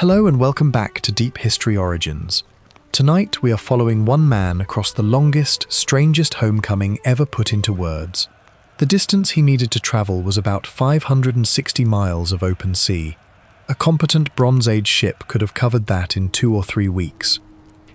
Hello and welcome back to Deep History Origins. Tonight we are following one man across the longest, strangest homecoming ever put into words. The distance he needed to travel was about 560 miles of open sea. A competent Bronze Age ship could have covered that in 2 or 3 weeks.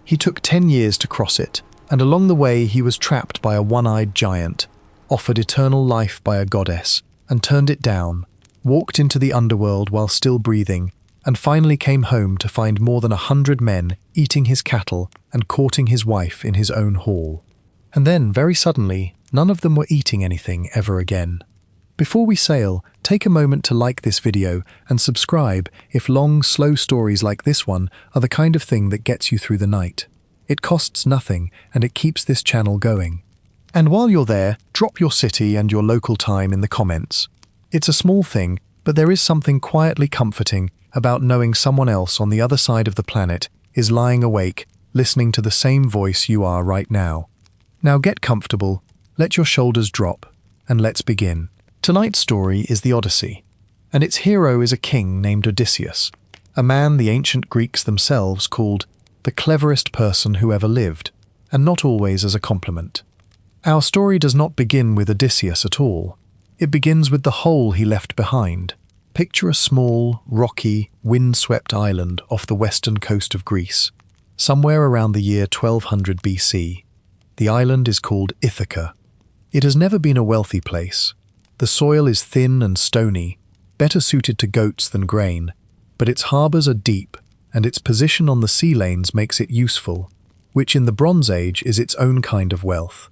He took 10 years to cross it, and along the way he was trapped by a one-eyed giant, offered eternal life by a goddess, and turned it down, walked into the underworld while still breathing, and finally came home to find more than 100 men eating his cattle and courting his wife in his own hall. And then, very suddenly, none of them were eating anything ever again. Before we sail, take a moment to like this video and subscribe if long, slow stories like this one are the kind of thing that gets you through the night. It costs nothing and it keeps this channel going. And while you're there, drop your city and your local time in the comments. It's a small thing, but there is something quietly comforting about knowing someone else on the other side of the planet is lying awake, listening to the same voice you are right now. Now get comfortable, let your shoulders drop, and let's begin. Tonight's story is the Odyssey, and its hero is a king named Odysseus, a man the ancient Greeks themselves called the cleverest person who ever lived, and not always as a compliment. Our story does not begin with Odysseus at all. It begins with the hole he left behind. Picture a small, rocky, wind-swept island off the western coast of Greece, somewhere around the year 1200 BC. The island is called Ithaca. It has never been a wealthy place. The soil is thin and stony, better suited to goats than grain, but its harbours are deep, and its position on the sea lanes makes it useful, which in the Bronze Age is its own kind of wealth.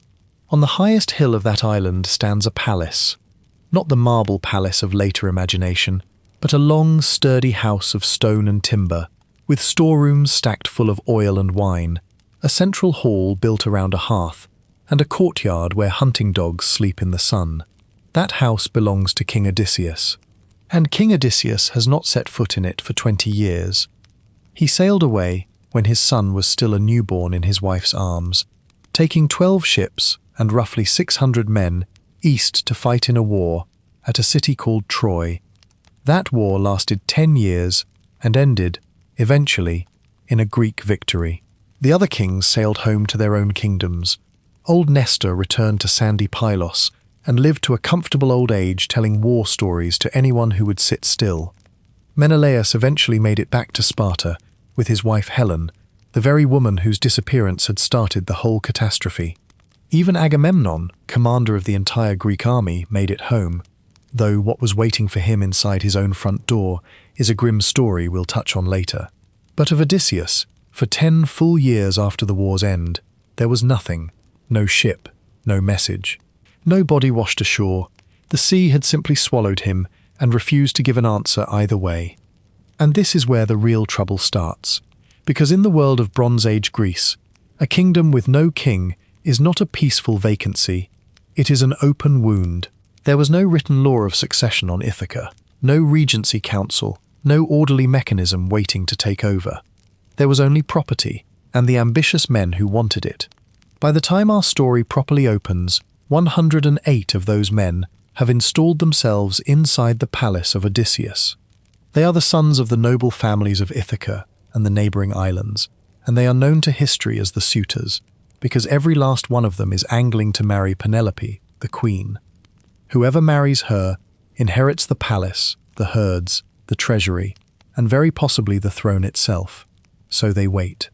On the highest hill of that island stands a palace. Not the marble palace of later imagination, but a long, sturdy house of stone and timber, with storerooms stacked full of oil and wine, a central hall built around a hearth, and a courtyard where hunting dogs sleep in the sun. That house belongs to King Odysseus, and King Odysseus has not set foot in it for 20 years. He sailed away when his son was still a newborn in his wife's arms, taking 12 ships and roughly 600 men east to fight in a war at a city called Troy. That war lasted 10 years and ended, eventually, in a Greek victory. The other kings sailed home to their own kingdoms. Old Nestor returned to sandy Pylos and lived to a comfortable old age telling war stories to anyone who would sit still. Menelaus eventually made it back to Sparta with his wife Helen, the very woman whose disappearance had started the whole catastrophe. Even Agamemnon, commander of the entire Greek army, made it home, though what was waiting for him inside his own front door is a grim story we'll touch on later. But of Odysseus, for 10 full years after the war's end, there was nothing, no ship, no message. No body washed ashore. The sea had simply swallowed him and refused to give an answer either way. And this is where the real trouble starts, because in the world of Bronze Age Greece, a kingdom with no king is not a peaceful vacancy, it is an open wound. There was no written law of succession on Ithaca, no regency council, no orderly mechanism waiting to take over. There was only property, and the ambitious men who wanted it. By the time our story properly opens, 108 of those men have installed themselves inside the palace of Odysseus. They are the sons of the noble families of Ithaca and the neighbouring islands, and they are known to history as the Suitors, because every last one of them is angling to marry Penelope, the queen. Whoever marries her inherits the palace, the herds, the treasury, and very possibly the throne itself. So they wait.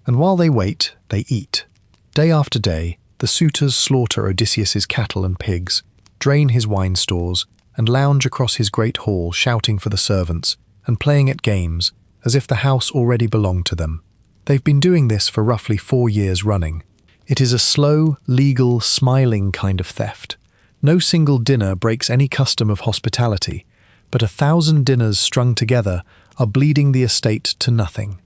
And while they wait, they eat. Day after day, the suitors slaughter Odysseus's cattle and pigs, drain his wine stores, and lounge across his great hall shouting for the servants and playing at games as if the house already belonged to them. They've been doing this for roughly 4 years running. It is a slow, legal, smiling kind of theft. No single dinner breaks any custom of hospitality, but 1,000 dinners strung together are bleeding the estate to nothing.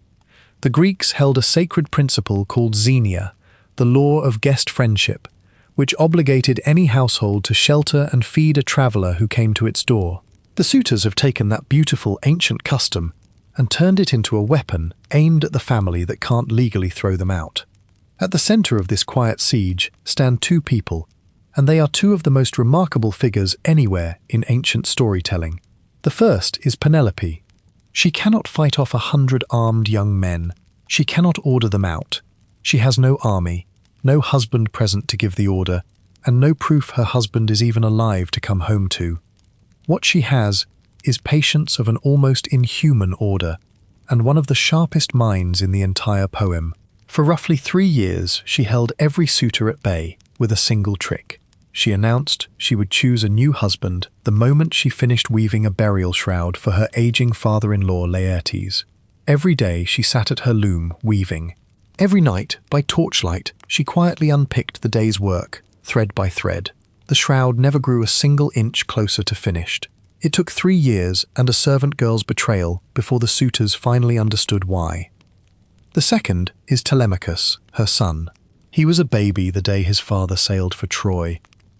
The Greeks held a sacred principle called xenia, the law of guest friendship, which obligated any household to shelter and feed a traveller who came to its door. The suitors have taken that beautiful ancient custom and turned it into a weapon aimed at the family that can't legally throw them out. At the centre of this quiet siege stand 2 people, and they are 2 of the most remarkable figures anywhere in ancient storytelling. The first is Penelope. She cannot fight off 100 armed young men. She cannot order them out. She has no army, no husband present to give the order, and no proof her husband is even alive to come home to. What she has is patience of an almost inhuman order, and one of the sharpest minds in the entire poem. For roughly 3 years, she held every suitor at bay with a single trick. She announced she would choose a new husband the moment she finished weaving a burial shroud for her aging father-in-law Laertes. Every day she sat at her loom, weaving. Every night, by torchlight, she quietly unpicked the day's work, thread by thread. The shroud never grew a single inch closer to finished. It took 3 years and a servant girl's betrayal before the suitors finally understood why. The second is Telemachus, her son. He was a baby the day his father sailed for Troy,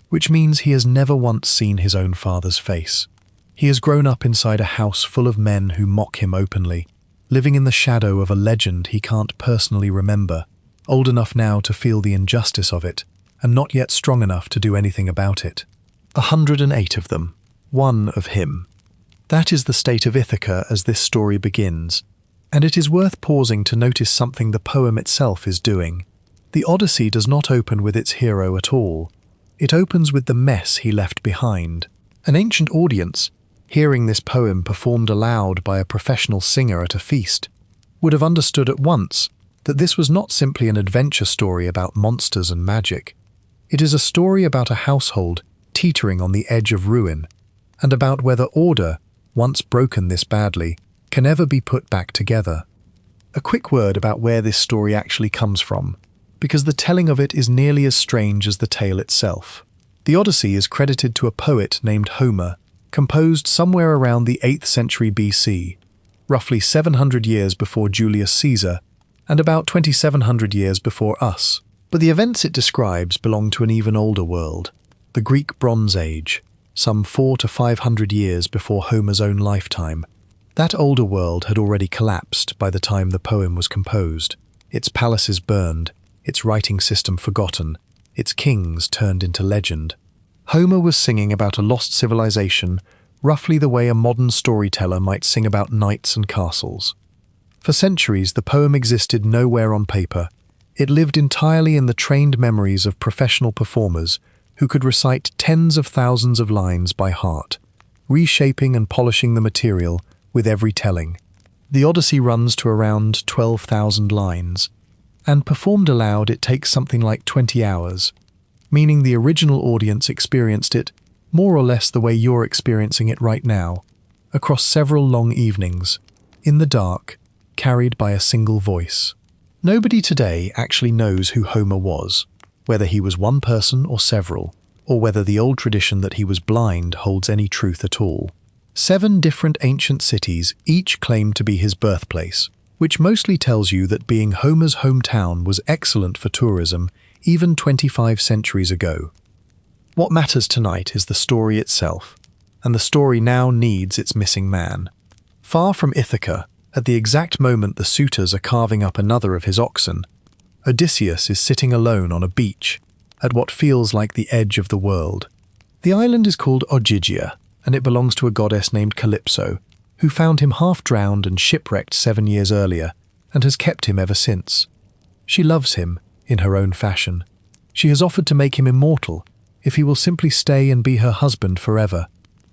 which means he has never once seen his own father's face. He has grown up inside a house full of men who mock him openly, living in the shadow of a legend he can't personally remember, old enough now to feel the injustice of it, and not yet strong enough to do anything about it. 108 of them, one of him. That is the state of Ithaca as this story begins, and it is worth pausing to notice something the poem itself is doing. The Odyssey does not open with its hero at all. It opens with the mess he left behind. An ancient audience, hearing this poem performed aloud by a professional singer at a feast, would have understood at once that this was not simply an adventure story about monsters and magic. It is a story about a household teetering on the edge of ruin, and about whether order, once broken this badly, can ever be put back together. A quick word about where this story actually comes from, because the telling of it is nearly as strange as the tale itself. The Odyssey is credited to a poet named Homer, composed somewhere around the 8th century BC, roughly 700 years before Julius Caesar, and about 2700 years before us. But the events it describes belong to an even older world, the Greek Bronze Age, some 400 to 500 years before Homer's own lifetime. That older world had already collapsed by the time the poem was composed, its palaces burned, its writing system forgotten, its kings turned into legend. Homer was singing about a lost civilization, roughly the way a modern storyteller might sing about knights and castles. For centuries, the poem existed nowhere on paper. It lived entirely in the trained memories of professional performers who could recite tens of thousands of lines by heart, reshaping and polishing the material with every telling. The Odyssey runs to around 12,000 lines, and performed aloud it takes something like 20 hours, meaning the original audience experienced it more or less the way you're experiencing it right now, across several long evenings, in the dark, carried by a single voice. Nobody today actually knows who Homer was, whether he was one person or several, or whether the old tradition that he was blind holds any truth at all. 7 different ancient cities each claim to be his birthplace, which mostly tells you that being Homer's hometown was excellent for tourism even 25 centuries ago. What matters tonight is the story itself, and the story now needs its missing man. Far from Ithaca, at the exact moment the suitors are carving up another of his oxen, Odysseus is sitting alone on a beach, at what feels like the edge of the world. The island is called Ogygia, and it belongs to a goddess named Calypso, who found him half-drowned and shipwrecked 7 years earlier, and has kept him ever since. She loves him, in her own fashion. She has offered to make him immortal, if he will simply stay and be her husband forever.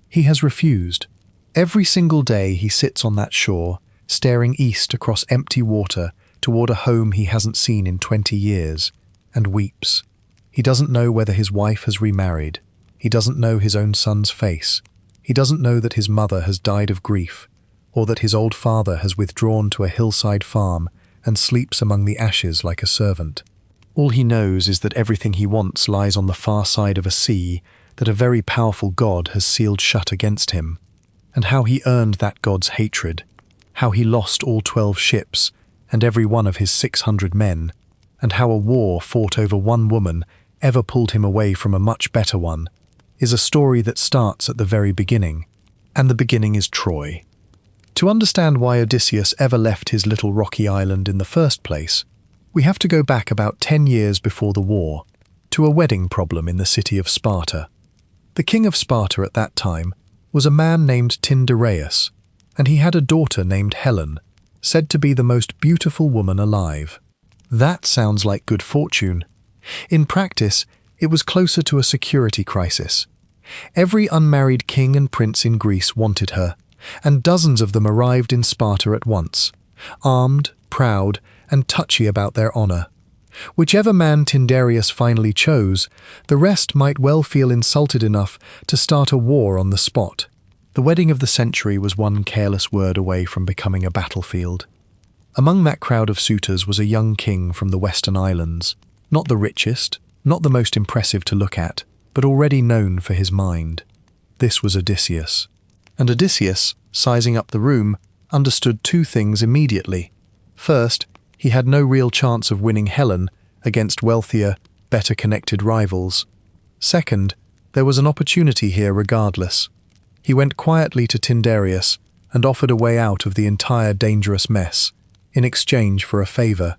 He has refused. Every single day he sits on that shore, staring east across empty water toward a home he hasn't seen in 20 years, and weeps. He doesn't know whether his wife has remarried. He doesn't know his own son's face. He doesn't know that his mother has died of grief, or that his old father has withdrawn to a hillside farm and sleeps among the ashes like a servant. All he knows is that everything he wants lies on the far side of a sea that a very powerful god has sealed shut against him, and how he earned that god's hatred, how he lost all 12 ships and every one of his 600 men, and how a war fought over one woman ever pulled him away from a much better one, is a story that starts at the very beginning, and the beginning is Troy. To understand why Odysseus ever left his little rocky island in the first place, we have to go back about 10 years before the war, to a wedding problem in the city of Sparta. The king of Sparta at that time was a man named Tyndareus, and he had a daughter named Helen, said to be the most beautiful woman alive. That sounds like good fortune. In practice, it was closer to a security crisis. Every unmarried king and prince in Greece wanted her, and dozens of them arrived in Sparta at once, armed, proud, and touchy about their honor. Whichever man Tyndareus finally chose, the rest might well feel insulted enough to start a war on the spot. The wedding of the century was one careless word away from becoming a battlefield. Among that crowd of suitors was a young king from the Western Islands, not the richest, not the most impressive to look at, but already known for his mind. This was Odysseus. And Odysseus, sizing up the room, understood two things immediately. First, he had no real chance of winning Helen against wealthier, better-connected rivals. Second, there was an opportunity here regardless. He went quietly to Tyndareus and offered a way out of the entire dangerous mess, in exchange for a favor.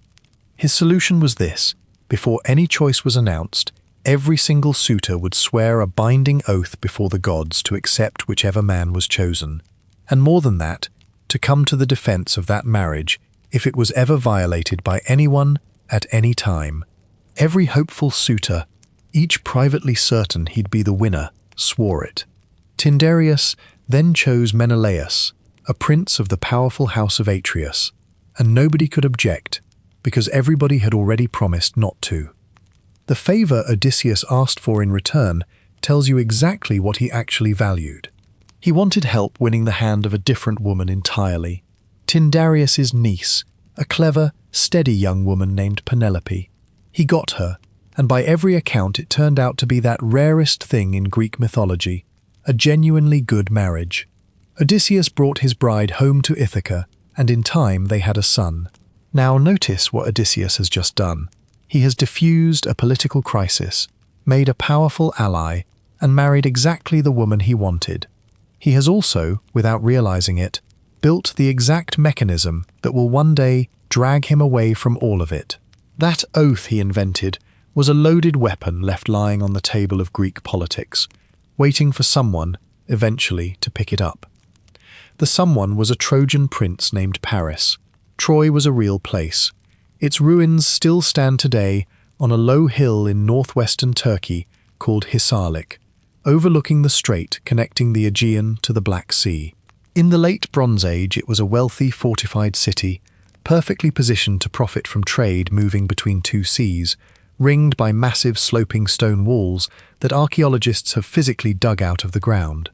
His solution was this: before any choice was announced, every single suitor would swear a binding oath before the gods to accept whichever man was chosen. And more than that, to come to the defense of that marriage if it was ever violated by anyone at any time. Every hopeful suitor, each privately certain he'd be the winner, swore it. Tyndareus then chose Menelaus, a prince of the powerful house of Atreus, and nobody could object, because everybody had already promised not to. The favor Odysseus asked for in return tells you exactly what he actually valued. He wanted help winning the hand of a different woman entirely. Tyndareus's niece, a clever, steady young woman named Penelope. He got her, and by every account it turned out to be that rarest thing in Greek mythology, a genuinely good marriage. Odysseus brought his bride home to Ithaca, and in time they had a son. Now notice what Odysseus has just done. He has diffused a political crisis, made a powerful ally, and married exactly the woman he wanted. He has also, without realizing it, built the exact mechanism that will one day drag him away from all of it. That oath he invented was a loaded weapon left lying on the table of Greek politics, waiting for someone, eventually, to pick it up. The someone was a Trojan prince named Paris. Troy was a real place. Its ruins still stand today on a low hill in northwestern Turkey called Hisarlik, overlooking the strait connecting the Aegean to the Black Sea. In the late Bronze Age, it was a wealthy, fortified city, perfectly positioned to profit from trade moving between two seas, ringed by massive sloping stone walls that archaeologists have physically dug out of the ground.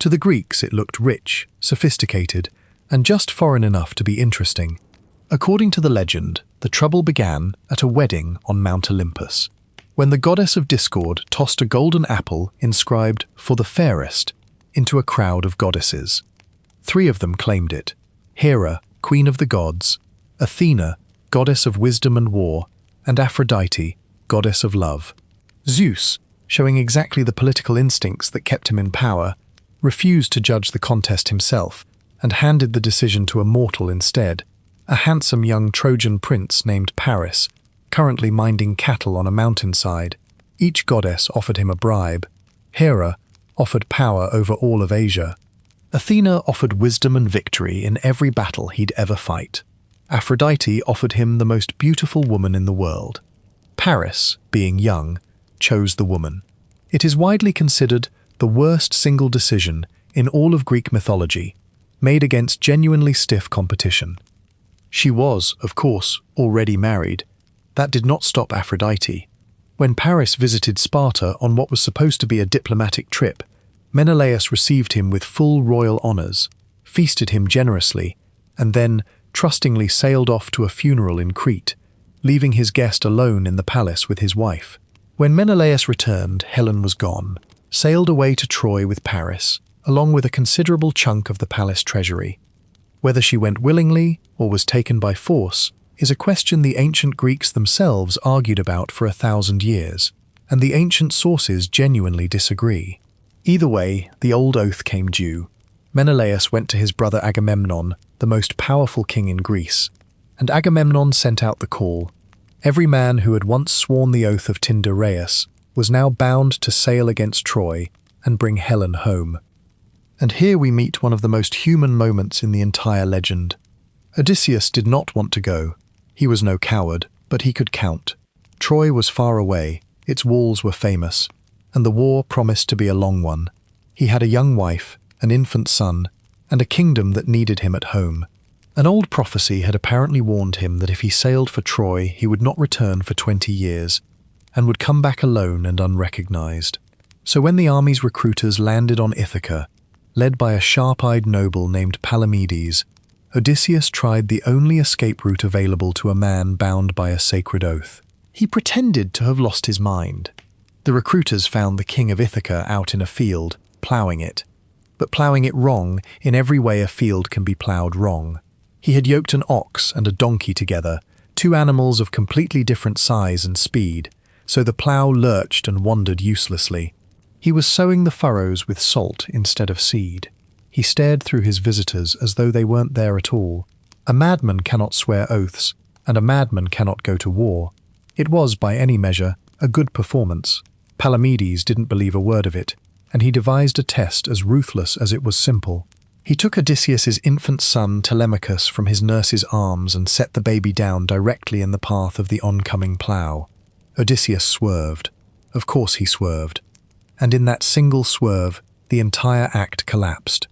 To the Greeks, it looked rich, sophisticated, and just foreign enough to be interesting. According to the legend, the trouble began at a wedding on Mount Olympus, when the goddess of discord tossed a golden apple inscribed "For the fairest" into a crowd of goddesses. 3 of them claimed it: Hera, queen of the gods; Athena, goddess of wisdom and war; and Aphrodite, goddess of love. Zeus, showing exactly the political instincts that kept him in power, refused to judge the contest himself and handed the decision to a mortal instead, a handsome young Trojan prince named Paris, currently minding cattle on a mountainside. Each goddess offered him a bribe. Hera offered power over all of Asia. Athena offered wisdom and victory in every battle he'd ever fight. Aphrodite offered him the most beautiful woman in the world. Paris, being young, chose the woman. It is widely considered the worst single decision in all of Greek mythology, made against genuinely stiff competition. She was, of course, already married. That did not stop Aphrodite. When Paris visited Sparta on what was supposed to be a diplomatic trip, Menelaus received him with full royal honors, feasted him generously, and then trustingly sailed off to a funeral in Crete, leaving his guest alone in the palace with his wife. When Menelaus returned, Helen was gone, sailed away to Troy with Paris, along with a considerable chunk of the palace treasury. Whether she went willingly or was taken by force is a question the ancient Greeks themselves argued about for 1,000 years, and the ancient sources genuinely disagree. Either way, the old oath came due. Menelaus went to his brother Agamemnon, the most powerful king in Greece, and Agamemnon sent out the call. Every man who had once sworn the oath of Tyndareus was now bound to sail against Troy and bring Helen home. And here we meet one of the most human moments in the entire legend. Odysseus did not want to go. He was no coward, but he could count. Troy was far away, its walls were famous, and the war promised to be a long one. He had a young wife, an infant son, and a kingdom that needed him at home. An old prophecy had apparently warned him that if he sailed for Troy, he would not return for 20 years, and would come back alone and unrecognized. So when the army's recruiters landed on Ithaca, led by a sharp-eyed noble named Palamedes, Odysseus tried the only escape route available to a man bound by a sacred oath. He pretended to have lost his mind. The recruiters found the king of Ithaca out in a field, ploughing it. But ploughing it wrong in every way a field can be ploughed wrong. He had yoked an ox and a donkey together, two animals of completely different size and speed, so the plough lurched and wandered uselessly. He was sowing the furrows with salt instead of seed. He stared through his visitors as though they weren't there at all. A madman cannot swear oaths, and a madman cannot go to war. It was, by any measure, a good performance. Palamedes didn't believe a word of it, and he devised a test as ruthless as it was simple. He took Odysseus's infant son Telemachus from his nurse's arms and set the baby down directly in the path of the oncoming plough. Odysseus swerved. Of course he swerved. And in that single swerve, the entire act collapsed.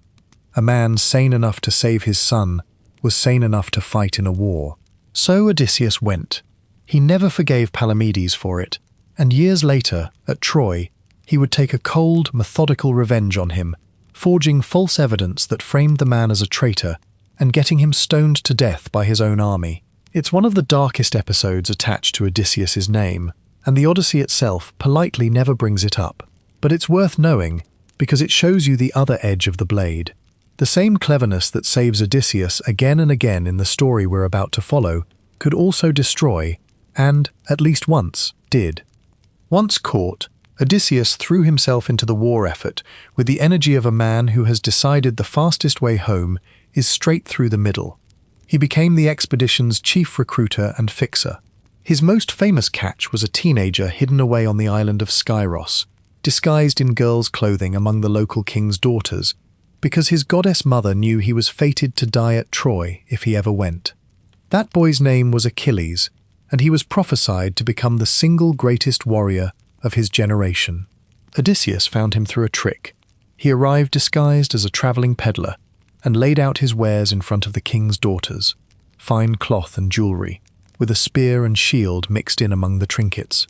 A man sane enough to save his son was sane enough to fight in a war. So Odysseus went. He never forgave Palamedes for it, and years later, at Troy, he would take a cold, methodical revenge on him, forging false evidence that framed the man as a traitor and getting him stoned to death by his own army. It's one of the darkest episodes attached to Odysseus's name, and the Odyssey itself politely never brings it up. But it's worth knowing, because it shows you the other edge of the blade. The same cleverness that saves Odysseus again and again in the story we're about to follow could also destroy, and, at least once, did. Once caught, Odysseus threw himself into the war effort with the energy of a man who has decided the fastest way home is straight through the middle. He became the expedition's chief recruiter and fixer. His most famous catch was a teenager hidden away on the island of Skyros, disguised in girls' clothing among the local king's daughters, because his goddess mother knew he was fated to die at Troy if he ever went. That boy's name was Achilles, and he was prophesied to become the single greatest warrior of his generation. Odysseus found him through a trick. He arrived disguised as a travelling peddler and laid out his wares in front of the king's daughters, fine cloth and jewellery, with a spear and shield mixed in among the trinkets.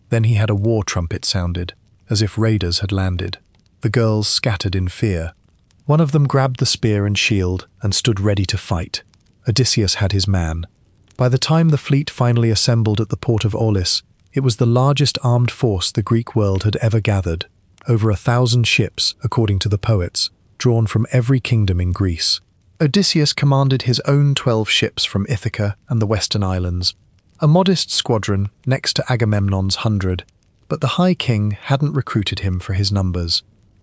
Then he had a war trumpet sounded, as if raiders had landed. The girls scattered in fear. One of them grabbed the spear and shield and stood ready to fight. Odysseus had his man. By the time the fleet finally assembled at the port of Aeolus, it was the largest armed force the Greek world had ever gathered, over 1,000 ships, according to the poets, drawn from every kingdom in Greece. Odysseus commanded his own 12 ships from Ithaca and the Western Islands, a modest squadron next to Agamemnon's 100, but the High King hadn't recruited him for his numbers.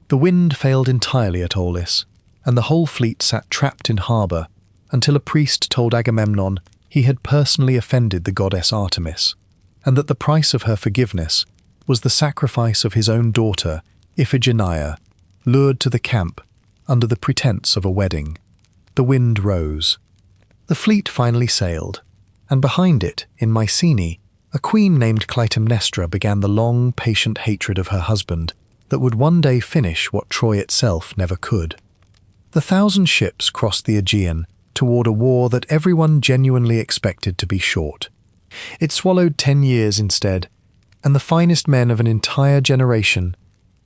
The wind failed entirely at Aeolus, and the whole fleet sat trapped in harbour until a priest told Agamemnon he had personally offended the goddess Artemis, and that the price of her forgiveness was the sacrifice of his own daughter, Iphigenia, lured to the camp under the pretense of a wedding. The wind rose. The fleet finally sailed, and behind it, in Mycenae, a queen named Clytemnestra began the long, patient hatred of her husband that would one day finish what Troy itself never could. The 1,000 ships crossed the Aegean toward a war that everyone genuinely expected to be short. It swallowed 10 years instead, and the finest men of an entire generation,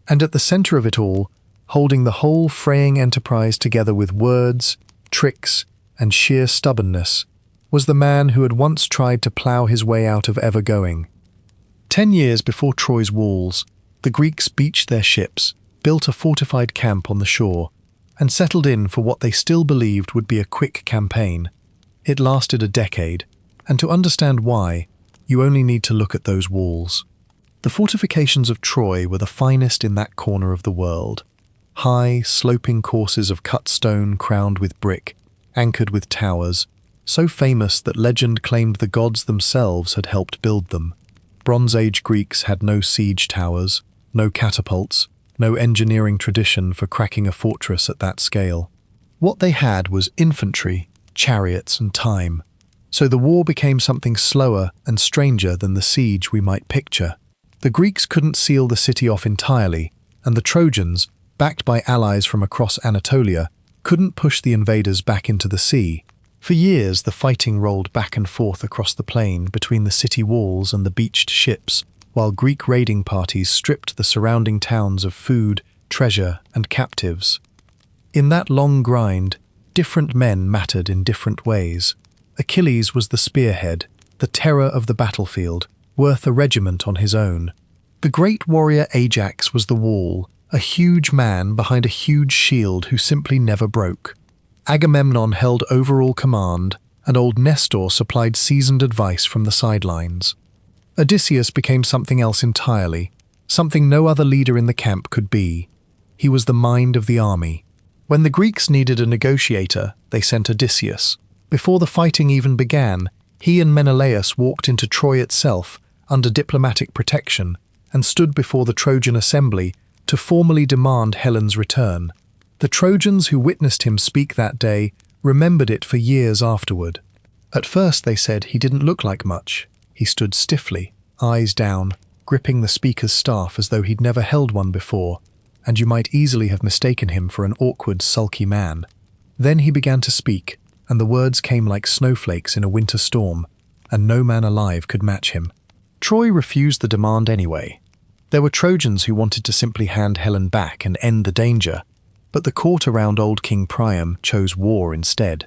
and at the center of it all, holding the whole fraying enterprise together with words, tricks, and sheer stubbornness, was the man who had once tried to plough his way out of ever going. 10 years before Troy's walls, the Greeks beached their ships, built a fortified camp on the shore, and settled in for what they still believed would be a quick campaign. It lasted a decade, and to understand why, you only need to look at those walls. The fortifications of Troy were the finest in that corner of the world. High, sloping courses of cut stone crowned with brick, anchored with towers, so famous that legend claimed the gods themselves had helped build them. Bronze Age Greeks had no siege towers, no catapults, no engineering tradition for cracking a fortress at that scale. What they had was infantry, chariots, and time. So the war became something slower and stranger than the siege we might picture. The Greeks couldn't seal the city off entirely, and the Trojans, backed by allies from across Anatolia, couldn't push the invaders back into the sea. For years, the fighting rolled back and forth across the plain between the city walls and the beached ships, while Greek raiding parties stripped the surrounding towns of food, treasure, and captives. In that long grind, different men mattered in different ways. Achilles was the spearhead, the terror of the battlefield, worth a regiment on his own. The great warrior Ajax was the wall, a huge man behind a huge shield who simply never broke. Agamemnon held overall command, and old Nestor supplied seasoned advice from the sidelines. Odysseus became something else entirely, something no other leader in the camp could be. He was the mind of the army. When the Greeks needed a negotiator, they sent Odysseus. Before the fighting even began, he and Menelaus walked into Troy itself, under diplomatic protection, and stood before the Trojan assembly to formally demand Helen's return. The Trojans who witnessed him speak that day remembered it for years afterward. At first they said he didn't look like much. He stood stiffly, eyes down, gripping the speaker's staff as though he'd never held one before, and you might easily have mistaken him for an awkward, sulky man. Then he began to speak, and the words came like snowflakes in a winter storm, and no man alive could match him. Troy refused the demand anyway. There were Trojans who wanted to simply hand Helen back and end the danger, but the court around old King Priam chose war instead.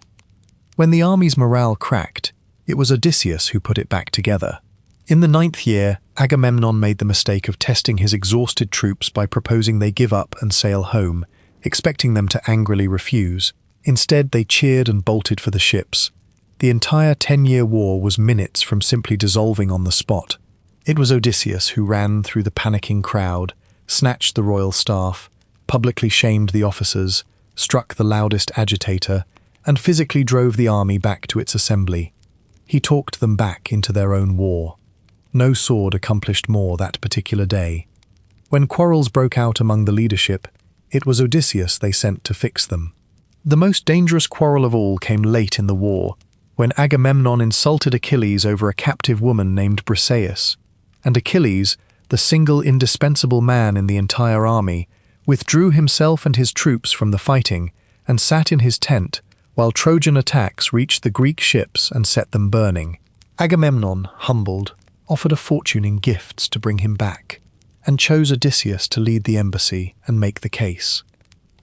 When the army's morale cracked, it was Odysseus who put it back together. In the 9th year, Agamemnon made the mistake of testing his exhausted troops by proposing they give up and sail home, expecting them to angrily refuse. Instead, they cheered and bolted for the ships. The entire 10-year war was minutes from simply dissolving on the spot. It was Odysseus who ran through the panicking crowd, snatched the royal staff, publicly shamed the officers, struck the loudest agitator, and physically drove the army back to its assembly. He talked them back into their own war. No sword accomplished more that particular day. When quarrels broke out among the leadership, it was Odysseus they sent to fix them. The most dangerous quarrel of all came late in the war, when Agamemnon insulted Achilles over a captive woman named Briseis, and Achilles, the single indispensable man in the entire army, withdrew himself and his troops from the fighting and sat in his tent while Trojan attacks reached the Greek ships and set them burning. Agamemnon, humbled, offered a fortune in gifts to bring him back, and chose Odysseus to lead the embassy and make the case.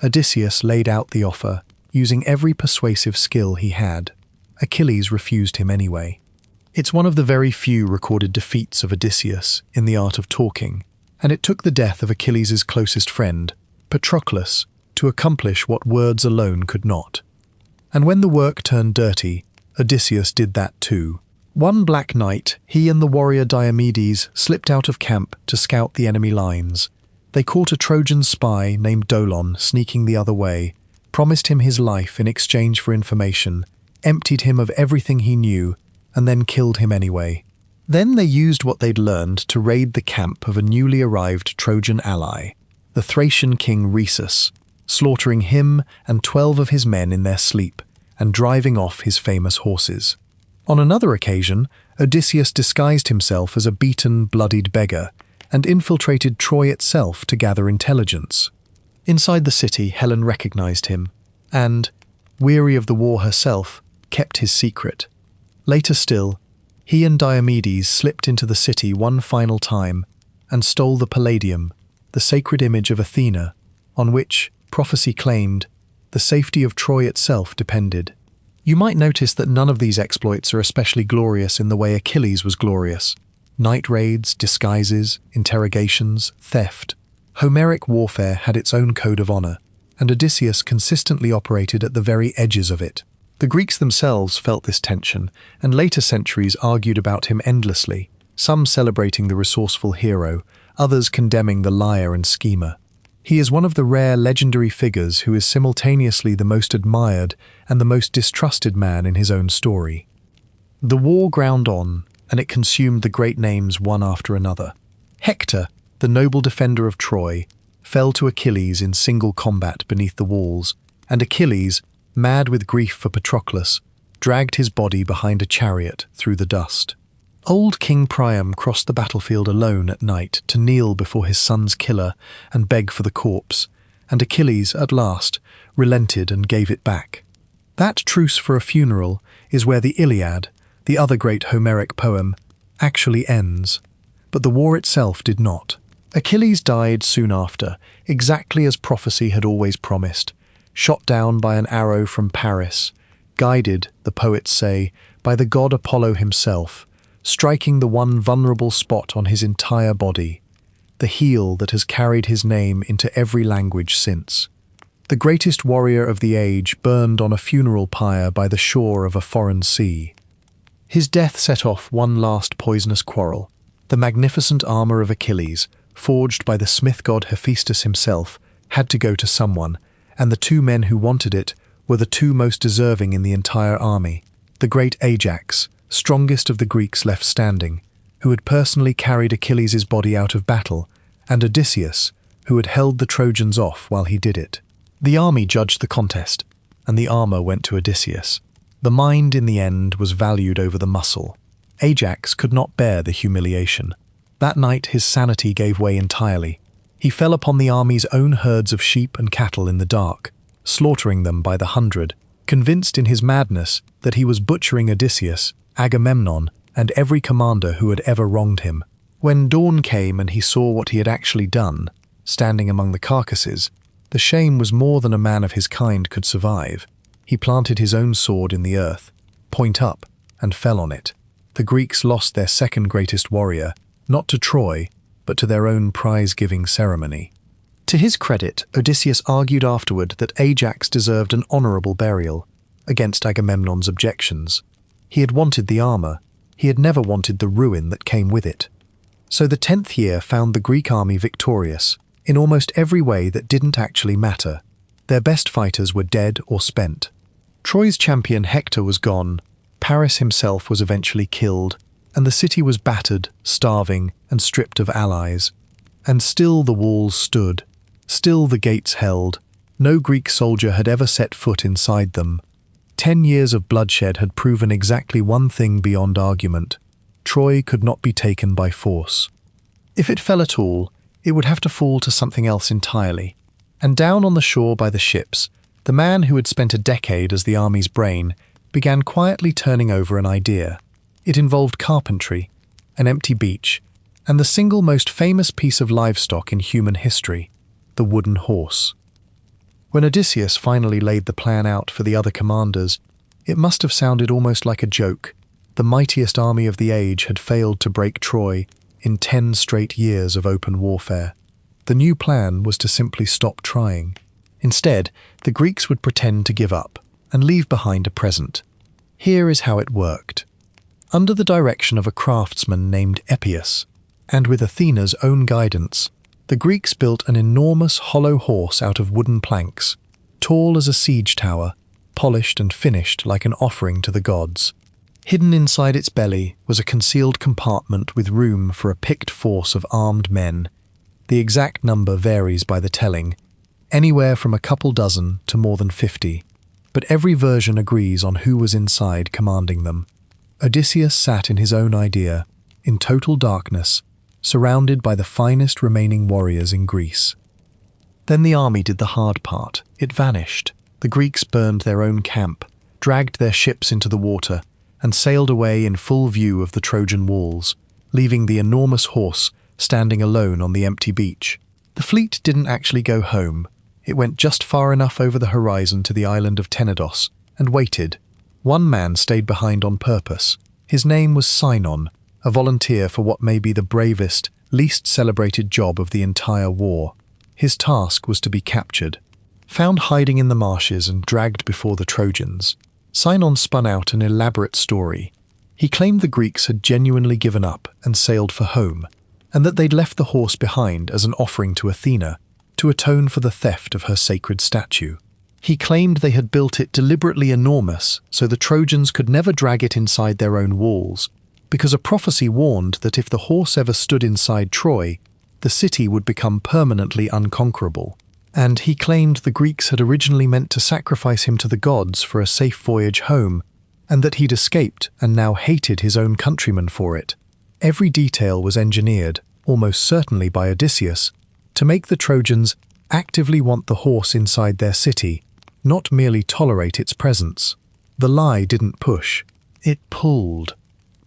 Odysseus laid out the offer, using every persuasive skill he had. Achilles refused him anyway. It's one of the very few recorded defeats of Odysseus in the art of talking, and it took the death of Achilles' closest friend, Patroclus, to accomplish what words alone could not. And when the work turned dirty, Odysseus did that too. One black night, he and the warrior Diomedes slipped out of camp to scout the enemy lines. They caught a Trojan spy named Dolon sneaking the other way, promised him his life in exchange for information, emptied him of everything he knew, and then killed him anyway. Then they used what they'd learned to raid the camp of a newly arrived Trojan ally, the Thracian king Rhesus, slaughtering him and 12 of his men in their sleep and driving off his famous horses. On another occasion, Odysseus disguised himself as a beaten, bloodied beggar and infiltrated Troy itself to gather intelligence. Inside the city, Helen recognized him and, weary of the war herself, kept his secret. Later still, he and Diomedes slipped into the city one final time and stole the Palladium, the sacred image of Athena, on which, prophecy claimed, the safety of Troy itself depended. You might notice that none of these exploits are especially glorious in the way Achilles was glorious. Night raids, disguises, interrogations, theft. Homeric warfare had its own code of honor, and Odysseus consistently operated at the very edges of it. The Greeks themselves felt this tension, and later centuries argued about him endlessly, some celebrating the resourceful hero, others condemning the liar and schemer. He is one of the rare legendary figures who is simultaneously the most admired and the most distrusted man in his own story. The war ground on, and it consumed the great names one after another. Hector, the noble defender of Troy, fell to Achilles in single combat beneath the walls, and Achilles, mad with grief for Patroclus, dragged his body behind a chariot through the dust. Old King Priam crossed the battlefield alone at night to kneel before his son's killer and beg for the corpse, and Achilles, at last, relented and gave it back. That truce for a funeral is where the Iliad, the other great Homeric poem, actually ends. But the war itself did not. Achilles died soon after, exactly as prophecy had always promised, shot down by an arrow from Paris, guided, the poets say, by the god Apollo himself, striking the one vulnerable spot on his entire body, the heel that has carried his name into every language since. The greatest warrior of the age burned on a funeral pyre by the shore of a foreign sea. His death set off one last poisonous quarrel. The magnificent armor of Achilles, forged by the smith god Hephaestus himself, had to go to someone, and the two men who wanted it were the two most deserving in the entire army. The great Ajax, strongest of the Greeks left standing, who had personally carried Achilles' body out of battle, and Odysseus, who had held the Trojans off while he did it. The army judged the contest, and the armor went to Odysseus. The mind, in the end, was valued over the muscle. Ajax could not bear the humiliation. That night his sanity gave way entirely. He fell upon the army's own herds of sheep and cattle in the dark, slaughtering them by the hundred, convinced in his madness that he was butchering Odysseus, Agamemnon, and every commander who had ever wronged him. When dawn came and he saw what he had actually done, standing among the carcasses, the shame was more than a man of his kind could survive. He planted his own sword in the earth, point up, and fell on it. The Greeks lost their second greatest warrior, not to Troy, but to their own prize-giving ceremony. To his credit, Odysseus argued afterward that Ajax deserved an honourable burial, against Agamemnon's objections. He had wanted the armour. He had never wanted the ruin that came with it. So the 10th year found the Greek army victorious, in almost every way that didn't actually matter. Their best fighters were dead or spent. Troy's champion Hector was gone, Paris himself was eventually killed, and the city was battered, starving, and stripped of allies. And still the walls stood, still the gates held. No Greek soldier had ever set foot inside them. 10 years of bloodshed had proven exactly one thing beyond argument. Troy could not be taken by force. If it fell at all, it would have to fall to something else entirely. And down on the shore by the ships, the man who had spent a decade as the army's brain began quietly turning over an idea. It involved carpentry, an empty beach, and the single most famous piece of livestock in human history, the wooden horse. When Odysseus finally laid the plan out for the other commanders, it must have sounded almost like a joke. The mightiest army of the age had failed to break Troy in 10 straight years of open warfare. The new plan was to simply stop trying. Instead, the Greeks would pretend to give up and leave behind a present. Here is how it worked. Under the direction of a craftsman named Epeius, and with Athena's own guidance, the Greeks built an enormous hollow horse out of wooden planks, tall as a siege tower, polished and finished like an offering to the gods. Hidden inside its belly was a concealed compartment with room for a picked force of armed men. The exact number varies by the telling, anywhere from a couple dozen to more than 50, but every version agrees on who was inside commanding them. Odysseus sat in his own idea, in total darkness, surrounded by the finest remaining warriors in Greece. Then the army did the hard part. It vanished. The Greeks burned their own camp, dragged their ships into the water, and sailed away in full view of the Trojan walls, leaving the enormous horse standing alone on the empty beach. The fleet didn't actually go home. It went just far enough over the horizon to the island of Tenedos, and waited. One man stayed behind on purpose. His name was Sinon, a volunteer for what may be the bravest, least celebrated job of the entire war. His task was to be captured. Found hiding in the marshes and dragged before the Trojans, Sinon spun out an elaborate story. He claimed the Greeks had genuinely given up and sailed for home, and that they'd left the horse behind as an offering to Athena to atone for the theft of her sacred statue. He claimed they had built it deliberately enormous so the Trojans could never drag it inside their own walls, because a prophecy warned that if the horse ever stood inside Troy, The city would become permanently unconquerable, and he claimed the Greeks had originally meant to sacrifice him to the gods for a safe voyage home, and that he'd escaped and now hated his own countrymen for it. Every detail was engineered, almost certainly by Odysseus, to make the Trojans actively want the horse inside their city, not merely tolerate its presence. The lie didn't push, it pulled.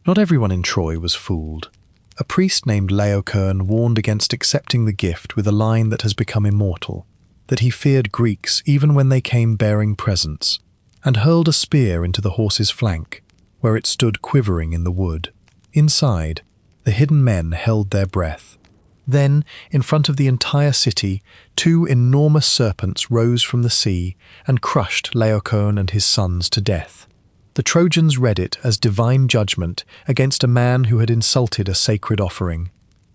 Not everyone in Troy was fooled. A priest named Laocoon warned against accepting the gift with a line that has become immortal, that he feared Greeks even when they came bearing presents, and hurled a spear into the horse's flank, where it stood quivering in the wood. Inside, the hidden men held their breath. Then, in front of the entire city, 2 enormous serpents rose from the sea and crushed Laocoon and his sons to death. The Trojans read it as divine judgment against a man who had insulted a sacred offering.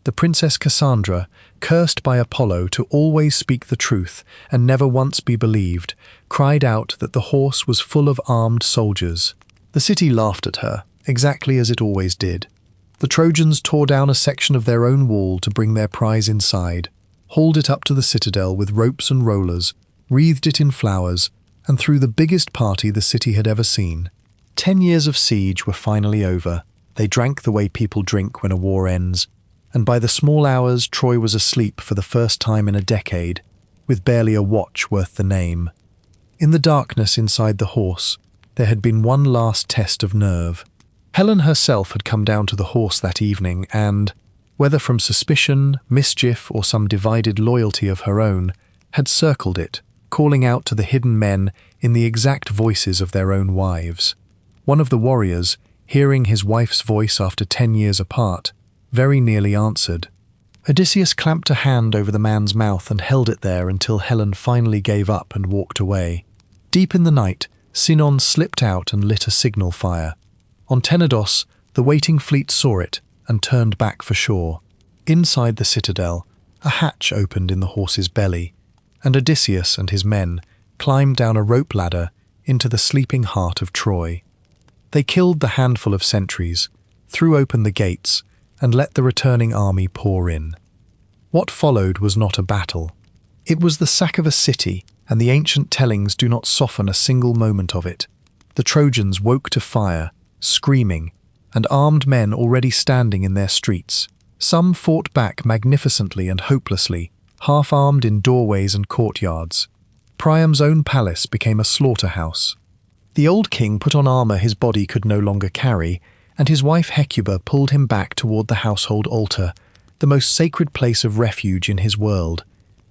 The princess Cassandra, cursed by Apollo to always speak the truth and never once be believed, cried out that the horse was full of armed soldiers. The city laughed at her, exactly as it always did. The Trojans tore down a section of their own wall to bring their prize inside, hauled it up to the citadel with ropes and rollers, wreathed it in flowers, and threw the biggest party the city had ever seen. 10 years of siege were finally over. They drank the way people drink when a war ends, and by the small hours Troy was asleep for the first time in a decade, with barely a watch worth the name. In the darkness inside the horse, there had been one last test of nerve. Helen herself had come down to the horse that evening and, whether from suspicion, mischief, or some divided loyalty of her own, had circled it, calling out to the hidden men in the exact voices of their own wives. One of the warriors, hearing his wife's voice after 10 years apart, very nearly answered. Odysseus clamped a hand over the man's mouth and held it there until Helen finally gave up and walked away. Deep in the night, Sinon slipped out and lit a signal fire. On Tenedos, the waiting fleet saw it and turned back for shore. Inside the citadel, a hatch opened in the horse's belly, and Odysseus and his men climbed down a rope ladder into the sleeping heart of Troy. They killed the handful of sentries, threw open the gates, and let the returning army pour in. What followed was not a battle. It was the sack of a city, and the ancient tellings do not soften a single moment of it. The Trojans woke to fire, screaming, and armed men already standing in their streets. Some fought back magnificently and hopelessly, half-armed in doorways and courtyards. Priam's own palace became a slaughterhouse. The old king put on armor his body could no longer carry, and his wife Hecuba pulled him back toward the household altar, the most sacred place of refuge in his world.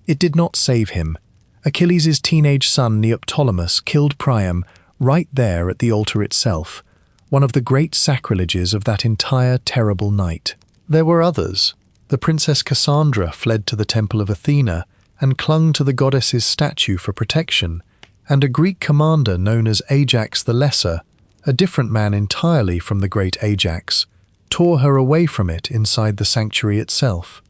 It did not save him. Achilles' teenage son Neoptolemus killed Priam right there at the altar itself, one of the great sacrileges of that entire terrible night. There were others. The princess Cassandra fled to the temple of Athena and clung to the goddess's statue for protection, and a Greek commander known as Ajax the Lesser, a different man entirely from the great Ajax, tore her away from it inside the sanctuary itself.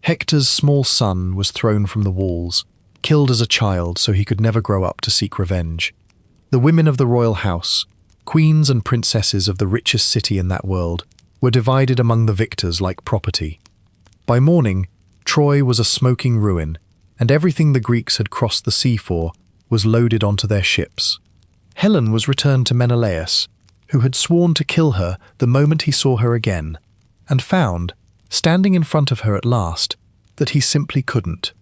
Hector's small son was thrown from the walls, killed as a child so he could never grow up to seek revenge. The women of the royal house, queens and princesses of the richest city in that world, were divided among the victors like property. By morning, Troy was a smoking ruin, and everything the Greeks had crossed the sea for was loaded onto their ships. Helen was returned to Menelaus, who had sworn to kill her the moment he saw her again, and found, standing in front of her at last, that he simply couldn't.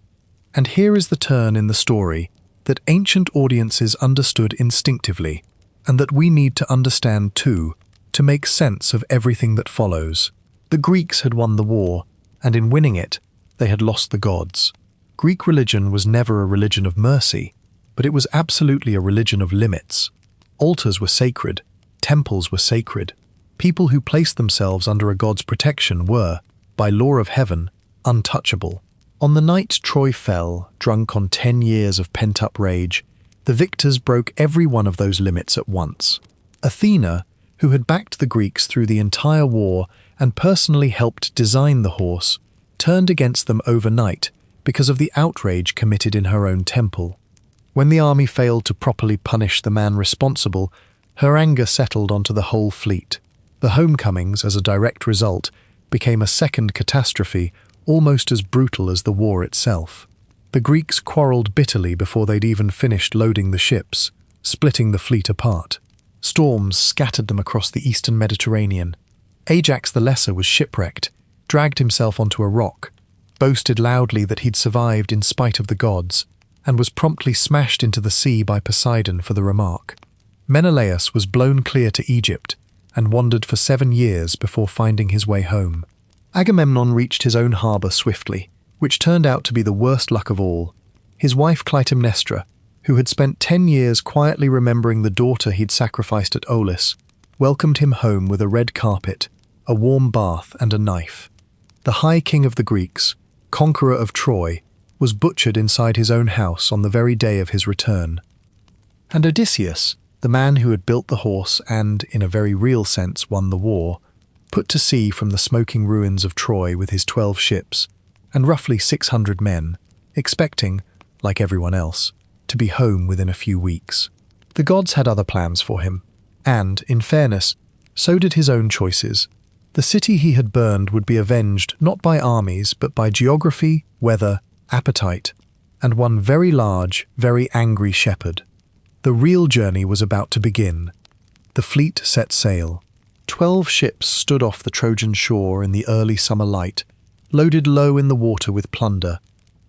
And here is the turn in the story that ancient audiences understood instinctively, and that we need to understand too, to make sense of everything that follows. The Greeks had won the war, and in winning it, they had lost the gods. Greek religion was never a religion of mercy, but it was absolutely a religion of limits. Altars were sacred, temples were sacred. People who placed themselves under a god's protection were, by law of heaven, untouchable. On the night Troy fell, drunk on 10 years of pent-up rage, the victors broke every one of those limits at once. Athena, who had backed the Greeks through the entire war and personally helped design the horse, turned against them overnight because of the outrage committed in her own temple. When the army failed to properly punish the man responsible, her anger settled onto the whole fleet. The homecomings, as a direct result, became a second catastrophe almost as brutal as the war itself. The Greeks quarreled bitterly before they'd even finished loading the ships, splitting the fleet apart. Storms scattered them across the eastern Mediterranean. Ajax the Lesser was shipwrecked, dragged himself onto a rock, boasted loudly that he'd survived in spite of the gods, and was promptly smashed into the sea by Poseidon for the remark. Menelaus was blown clear to Egypt and wandered for 7 years before finding his way home. Agamemnon reached his own harbour swiftly, which turned out to be the worst luck of all. His wife Clytemnestra, who had spent 10 years quietly remembering the daughter he'd sacrificed at Aeolus, welcomed him home with a red carpet, a warm bath and a knife. The High King of the Greeks, conqueror of Troy, was butchered inside his own house on the very day of his return. And Odysseus, the man who had built the horse and, in a very real sense, won the war, put to sea from the smoking ruins of Troy with his 12 ships and roughly 600 men, expecting, like everyone else, to be home within a few weeks. The gods had other plans for him, and, in fairness, so did his own choices. The city he had burned would be avenged not by armies but by geography, weather, appetite, and one very large, very angry shepherd. The real journey was about to begin. The fleet set sail. 12 ships stood off the Trojan shore in the early summer light, loaded low in the water with plunder.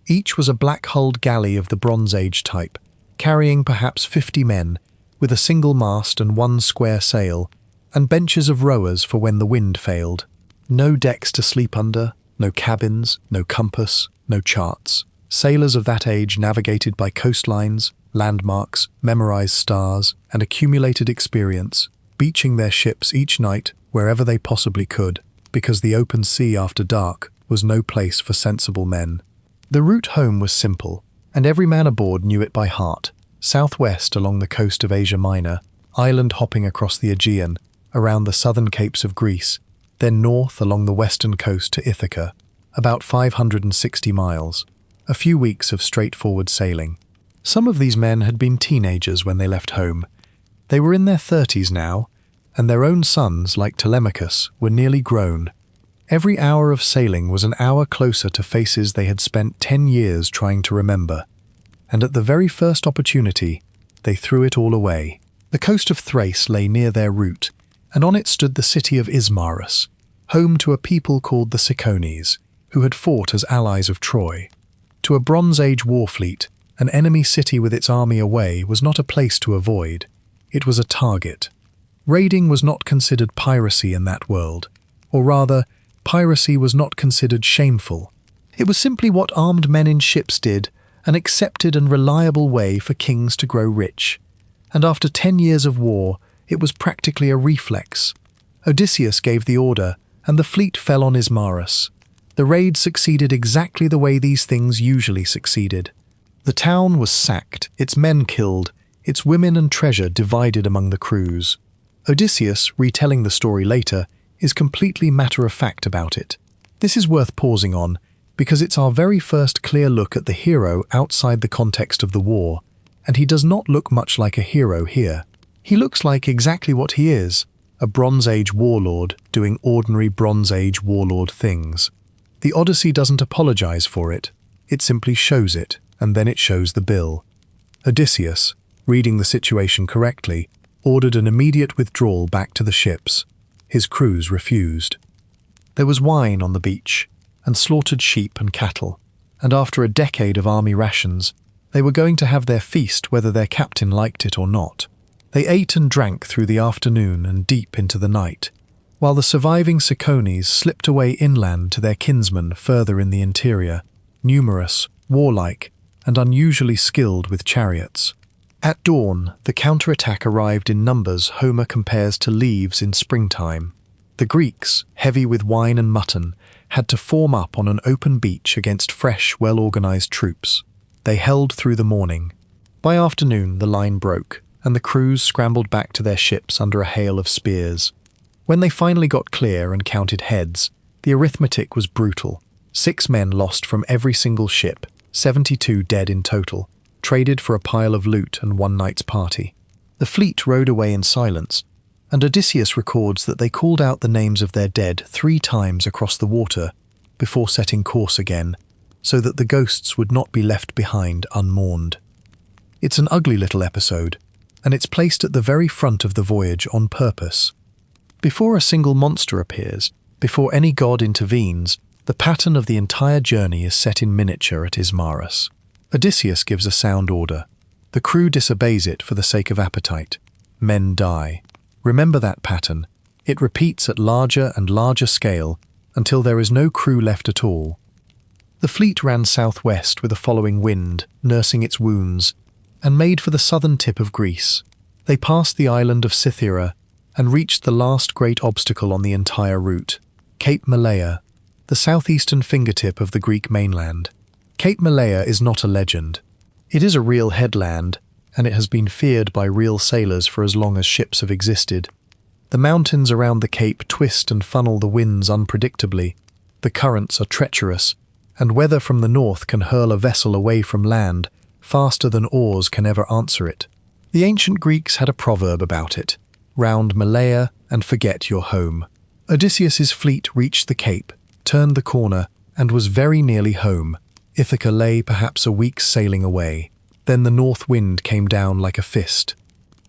Each was a black-hulled galley of the Bronze Age type, carrying perhaps 50 men, with a single mast and one square sail, and benches of rowers for when the wind failed. No decks to sleep under, no cabins, no compass, no charts. Sailors of that age navigated by coastlines, landmarks, memorized stars, and accumulated experience, beaching their ships each night wherever they possibly could, because the open sea after dark was no place for sensible men. The route home was simple, and every man aboard knew it by heart. Southwest along the coast of Asia Minor, island hopping across the Aegean, around the southern capes of Greece, then north along the western coast to Ithaca, about 560 miles, a few weeks of straightforward sailing. Some of these men had been teenagers when they left home. They were in their 30s now, and their own sons, like Telemachus, were nearly grown. Every hour of sailing was an hour closer to faces they had spent 10 years trying to remember, and at the very first opportunity, they threw it all away. The coast of Thrace lay near their route, and on it stood the city of Ismarus, home to a people called the Cicones, who had fought as allies of Troy. To a Bronze Age war fleet, an enemy city with its army away was not a place to avoid. It was a target. Raiding was not considered piracy in that world, or rather, piracy was not considered shameful. It was simply what armed men in ships did, an accepted and reliable way for kings to grow rich. And after 10 years of war, it was practically a reflex. Odysseus gave the order, and the fleet fell on Ismarus. The raid succeeded exactly the way these things usually succeeded. The town was sacked, its men killed, its women and treasure divided among the crews. Odysseus, retelling the story later, is completely matter-of-fact about it. This is worth pausing on, because it's our very first clear look at the hero outside the context of the war, and he does not look much like a hero here. He looks like exactly what he is, a Bronze Age warlord doing ordinary Bronze Age warlord things. The Odyssey doesn't apologize for it, it simply shows it, and then it shows the bill. Odysseus, reading the situation correctly, ordered an immediate withdrawal back to the ships. His crews refused. There was wine on the beach, and slaughtered sheep and cattle, and after a decade of army rations, they were going to have their feast whether their captain liked it or not. They ate and drank through the afternoon and deep into the night, while the surviving Cicones slipped away inland to their kinsmen further in the interior, numerous, warlike, and unusually skilled with chariots. At dawn, the counterattack arrived in numbers Homer compares to leaves in springtime. The Greeks, heavy with wine and mutton, had to form up on an open beach against fresh, well-organized troops. They held through the morning. By afternoon, the line broke, and the crews scrambled back to their ships under a hail of spears. When they finally got clear and counted heads, the arithmetic was brutal. 6 men lost from every single ship, 72 dead in total, traded for a pile of loot and one night's party. The fleet rowed away in silence, and Odysseus records that they called out the names of their dead 3 times across the water, before setting course again, so that the ghosts would not be left behind unmourned. It's an ugly little episode, and it's placed at the very front of the voyage on purpose. Before a single monster appears, before any god intervenes, the pattern of the entire journey is set in miniature at Ismarus. Odysseus gives a sound order. The crew disobeys it for the sake of appetite. Men die. Remember that pattern. It repeats at larger and larger scale until there is no crew left at all. The fleet ran southwest with a following wind, nursing its wounds, and made for the southern tip of Greece. They passed the island of Cythera and reached the last great obstacle on the entire route, Cape Malea, the southeastern fingertip of the Greek mainland. Cape Malea is not a legend. It is a real headland, and it has been feared by real sailors for as long as ships have existed. The mountains around the cape twist and funnel the winds unpredictably. The currents are treacherous, and weather from the north can hurl a vessel away from land faster than oars can ever answer it. The ancient Greeks had a proverb about it: round Malea and forget your home. Odysseus's fleet reached the cape, turned the corner, and was very nearly home. Ithaca lay perhaps a week's sailing away. Then the north wind came down like a fist.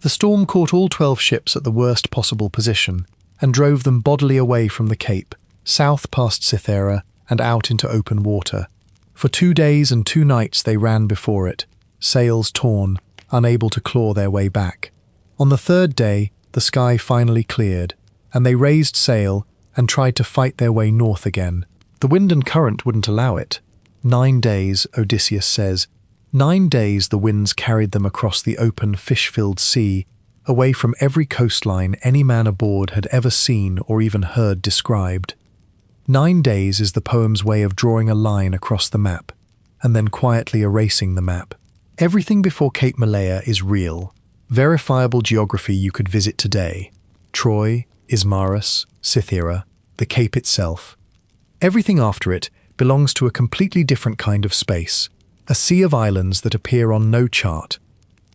The storm caught all 12 ships at the worst possible position and drove them bodily away from the cape, south past Cythera and out into open water. For 2 days and 2 nights they ran before it, sails torn, unable to claw their way back. On the 3rd day, the sky finally cleared, and they raised sail and tried to fight their way north again. The wind and current wouldn't allow it. 9 days, Odysseus says. 9 days the winds carried them across the open, fish-filled sea, away from every coastline any man aboard had ever seen or even heard described. 9 days is the poem's way of drawing a line across the map, and then quietly erasing the map. Everything before Cape Malea is real, verifiable geography you could visit today. Troy, Ismarus, Cythera, the cape itself. Everything after it belongs to a completely different kind of space, a sea of islands that appear on no chart,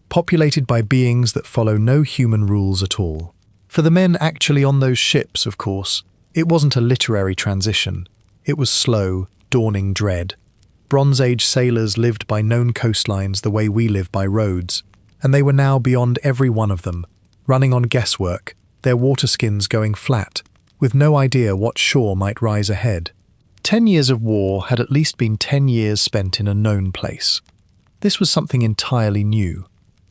populated by beings that follow no human rules at all. For the men actually on those ships, of course, it wasn't a literary transition. It was slow, dawning dread. Bronze Age sailors lived by known coastlines the way we live by roads, and they were now beyond every one of them, running on guesswork, their waterskins going flat, with no idea what shore might rise ahead. 10 years of war had at least been 10 years spent in a known place. This was something entirely new,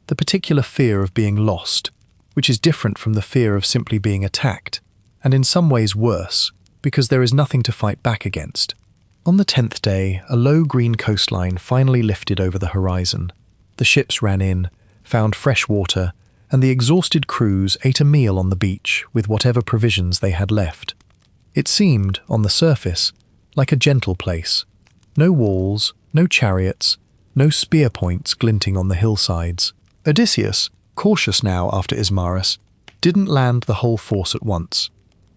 the particular fear of being lost, which is different from the fear of simply being attacked, and in some ways worse, because there is nothing to fight back against. On the 10th day, a low green coastline finally lifted over the horizon. The ships ran in, found fresh water, and the exhausted crews ate a meal on the beach with whatever provisions they had left. It seemed, on the surface, like a gentle place. No walls, no chariots, no spear points glinting on the hillsides. Odysseus, cautious now after Ismarus, didn't land the whole force at once.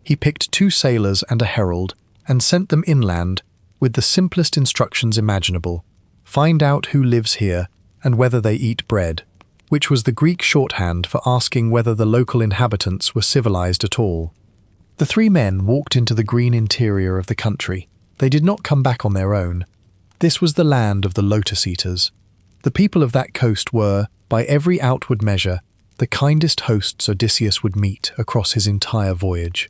He picked 2 sailors and a herald and sent them inland with the simplest instructions imaginable. Find out who lives here and whether they eat bread, which was the Greek shorthand for asking whether the local inhabitants were civilized at all. The 3 men walked into the green interior of the country. They did not come back on their own. This was the land of the Lotus-Eaters. The people of that coast were, by every outward measure, the kindest hosts Odysseus would meet across his entire voyage.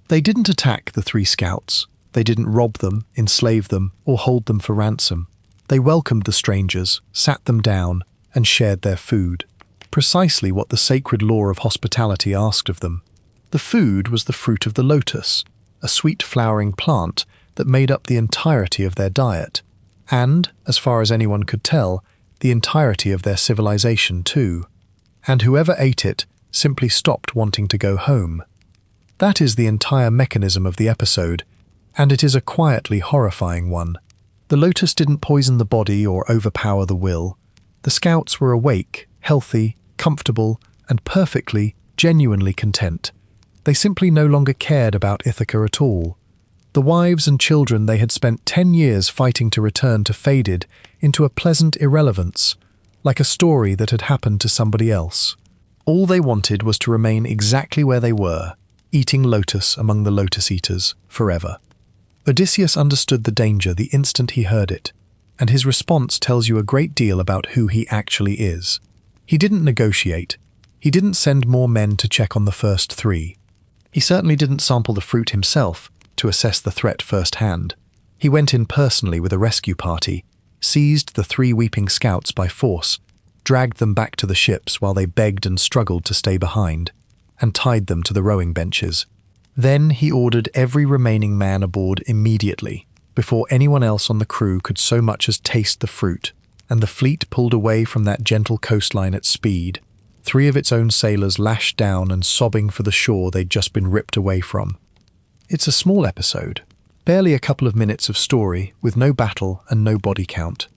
They didn't attack the 3 scouts. They didn't rob them, enslave them, or hold them for ransom. They welcomed the strangers, sat them down, and shared their food. Precisely what the sacred law of hospitality asked of them. The food was the fruit of the lotus, a sweet flowering plant that made up the entirety of their diet, and, as far as anyone could tell, the entirety of their civilization too. And whoever ate it simply stopped wanting to go home. That is the entire mechanism of the episode, and it is a quietly horrifying one. The lotus didn't poison the body or overpower the will. The scouts were awake, healthy, comfortable, and perfectly, genuinely content. They simply no longer cared about Ithaca at all. The wives and children they had spent 10 years fighting to return to faded into a pleasant irrelevance, like a story that had happened to somebody else. All they wanted was to remain exactly where they were, eating lotus among the Lotus-Eaters forever. Odysseus understood the danger the instant he heard it, and his response tells you a great deal about who he actually is. He didn't negotiate. He didn't send more men to check on the first three. He certainly didn't sample the fruit himself to assess the threat firsthand. He went in personally with a rescue party, seized the three weeping scouts by force, dragged them back to the ships while they begged and struggled to stay behind, and tied them to the rowing benches. Then he ordered every remaining man aboard immediately, before anyone else on the crew could so much as taste the fruit, and the fleet pulled away from that gentle coastline at speed, three of its own sailors lashed down and sobbing for the shore they'd just been ripped away from. It's a small episode, barely a couple of minutes of story with no battle and no body count,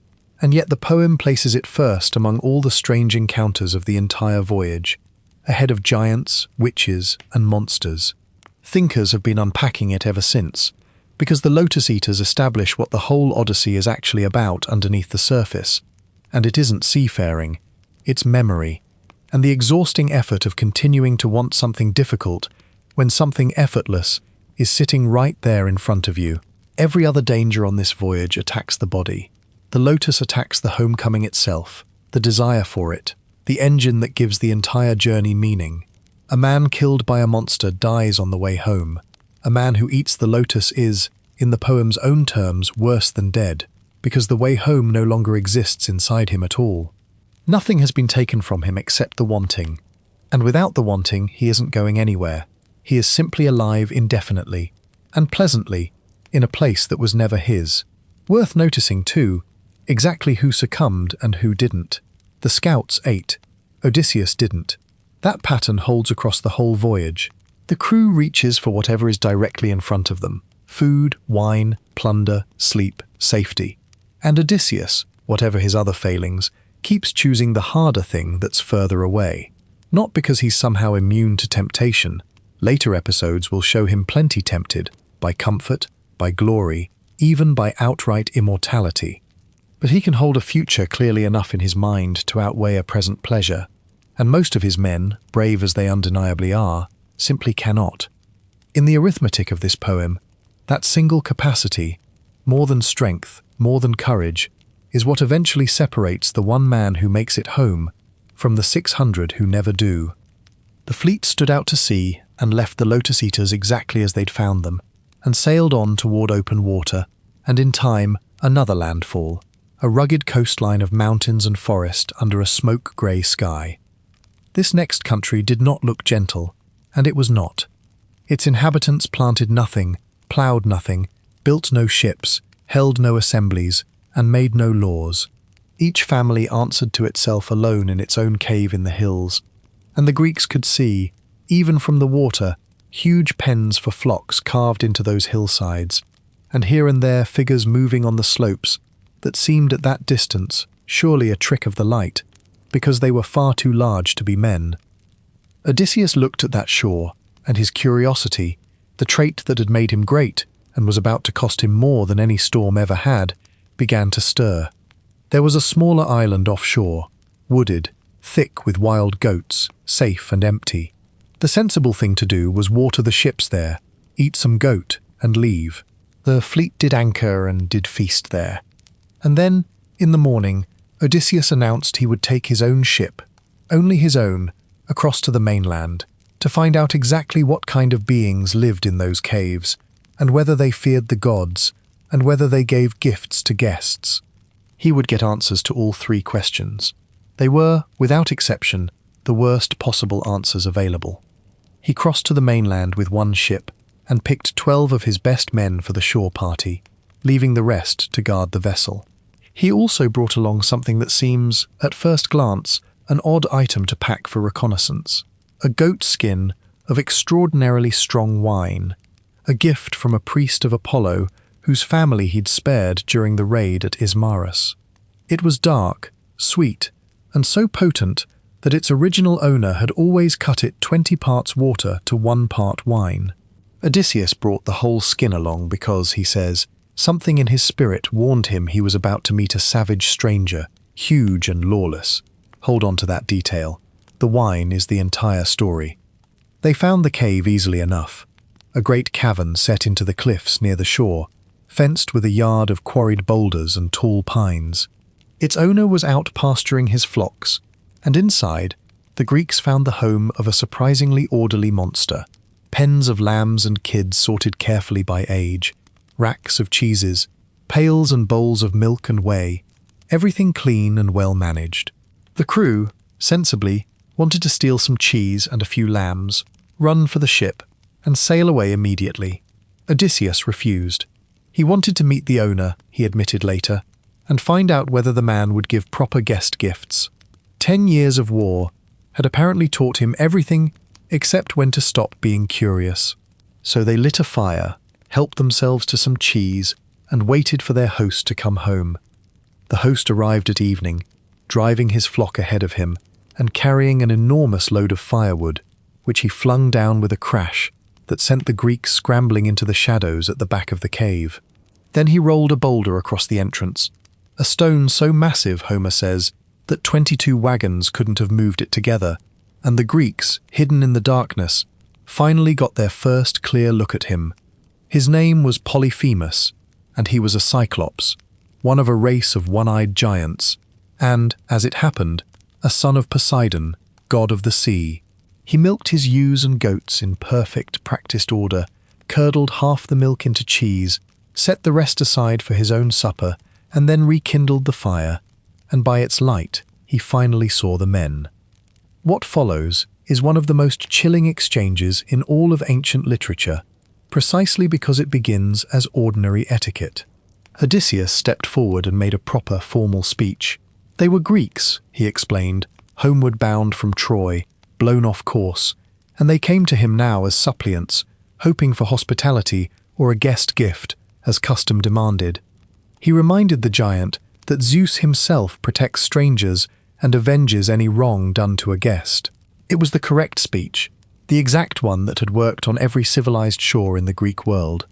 and yet the poem places it first among all the strange encounters of the entire voyage, ahead of giants, witches, and monsters. Thinkers have been unpacking it ever since, because the Lotus-Eaters establish what the whole Odyssey is actually about underneath the surface, and it isn't seafaring, it's memory, and the exhausting effort of continuing to want something difficult when something effortless is sitting right there in front of you. Every other danger on this voyage attacks the body. The Lotus attacks the homecoming itself, the desire for it, the engine that gives the entire journey meaning. A man killed by a monster dies on the way home. A man who eats the lotus is, in the poem's own terms, worse than dead, because the way home no longer exists inside him at all. Nothing has been taken from him except the wanting, and without the wanting he isn't going anywhere. He is simply alive indefinitely, and pleasantly, in a place that was never his. Worth noticing, too, exactly who succumbed and who didn't. The scouts ate. Odysseus didn't. That pattern holds across the whole voyage. The crew reaches for whatever is directly in front of them. Food, wine, plunder, sleep, safety. And Odysseus, whatever his other failings, keeps choosing the harder thing that's further away. Not because he's somehow immune to temptation. Later episodes will show him plenty tempted, by comfort, by glory, even by outright immortality. But he can hold a future clearly enough in his mind to outweigh a present pleasure, and most of his men, brave as they undeniably are, simply cannot. In the arithmetic of this poem, that single capacity, more than strength, more than courage, is what eventually separates the one man who makes it home from the 600 who never do. The fleet stood out to sea and left the Lotus-Eaters exactly as they'd found them, and sailed on toward open water, and in time, another landfall, a rugged coastline of mountains and forest under a smoke-grey sky. This next country did not look gentle, and it was not. Its inhabitants planted nothing, ploughed nothing, built no ships, held no assemblies, and made no laws. Each family answered to itself alone in its own cave in the hills, and the Greeks could see, even from the water, huge pens for flocks carved into those hillsides, and here and there figures moving on the slopes that seemed at that distance surely a trick of the light, because they were far too large to be men. Odysseus looked at that shore, and his curiosity, the trait that had made him great and was about to cost him more than any storm ever had, began to stir. There was a smaller island offshore, wooded, thick with wild goats, safe and empty. The sensible thing to do was water the ships there, eat some goat, and leave. The fleet did anchor and did feast there. And then, in the morning, Odysseus announced he would take his own ship, only his own, across to the mainland, to find out exactly what kind of beings lived in those caves, and whether they feared the gods, and whether they gave gifts to guests. He would get answers to all three questions. They were, without exception, the worst possible answers available. He crossed to the mainland with one ship, and picked 12 of his best men for the shore party, leaving the rest to guard the vessel. He also brought along something that seems, at first glance, an odd item to pack for reconnaissance: a goat skin of extraordinarily strong wine, a gift from a priest of Apollo whose family he'd spared during the raid at Ismarus. It was dark, sweet, and so potent that its original owner had always cut it 20 parts water to 1 part wine. Odysseus brought the whole skin along because, he says, something in his spirit warned him he was about to meet a savage stranger, huge and lawless. Hold on to that detail. The wine is the entire story. They found the cave easily enough. a great cavern set into the cliffs near the shore, fenced with a yard of quarried boulders and tall pines. Its owner was out pasturing his flocks, and inside, the Greeks found the home of a surprisingly orderly monster. Pens of lambs and kids sorted carefully by age, racks of cheeses, pails and bowls of milk and whey, everything clean and well managed. The crew, sensibly, wanted to steal some cheese and a few lambs, run for the ship, and sail away immediately. Odysseus refused. He wanted to meet the owner, he admitted later, and find out whether the man would give proper guest gifts. 10 years of war had apparently taught him everything except when to stop being curious. So they lit a fire, helped themselves to some cheese, and waited for their host to come home. The host arrived at evening, driving his flock ahead of him, and carrying an enormous load of firewood, which he flung down with a crash that sent the Greeks scrambling into the shadows at the back of the cave. Then he rolled a boulder across the entrance, a stone so massive, Homer says, that 22 wagons couldn't have moved it together, and the Greeks, hidden in the darkness, finally got their first clear look at him. His name was Polyphemus, and he was a Cyclops, one of a race of one-eyed giants, and, as it happened, a son of Poseidon, god of the sea. He milked his ewes and goats in perfect, practiced order, curdled half the milk into cheese, set the rest aside for his own supper, and then rekindled the fire, and by its light he finally saw the men. What follows is one of the most chilling exchanges in all of ancient literature, precisely because it begins as ordinary etiquette. Odysseus stepped forward and made a proper, formal speech. They were Greeks, he explained, homeward bound from Troy, blown off course, and they came to him now as suppliants, hoping for hospitality or a guest gift, as custom demanded. He reminded the giant that Zeus himself protects strangers and avenges any wrong done to a guest. It was the correct speech, the exact one that had worked on every civilized shore in the Greek world.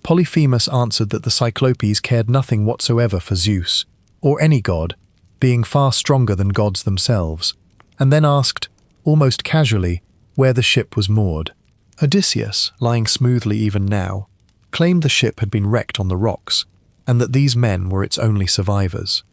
Polyphemus answered that the Cyclopes cared nothing whatsoever for Zeus, or any god, being far stronger than gods themselves, and then asked, almost casually, where the ship was moored. Odysseus, lying smoothly even now, claimed the ship had been wrecked on the rocks, and that these men were its only survivors.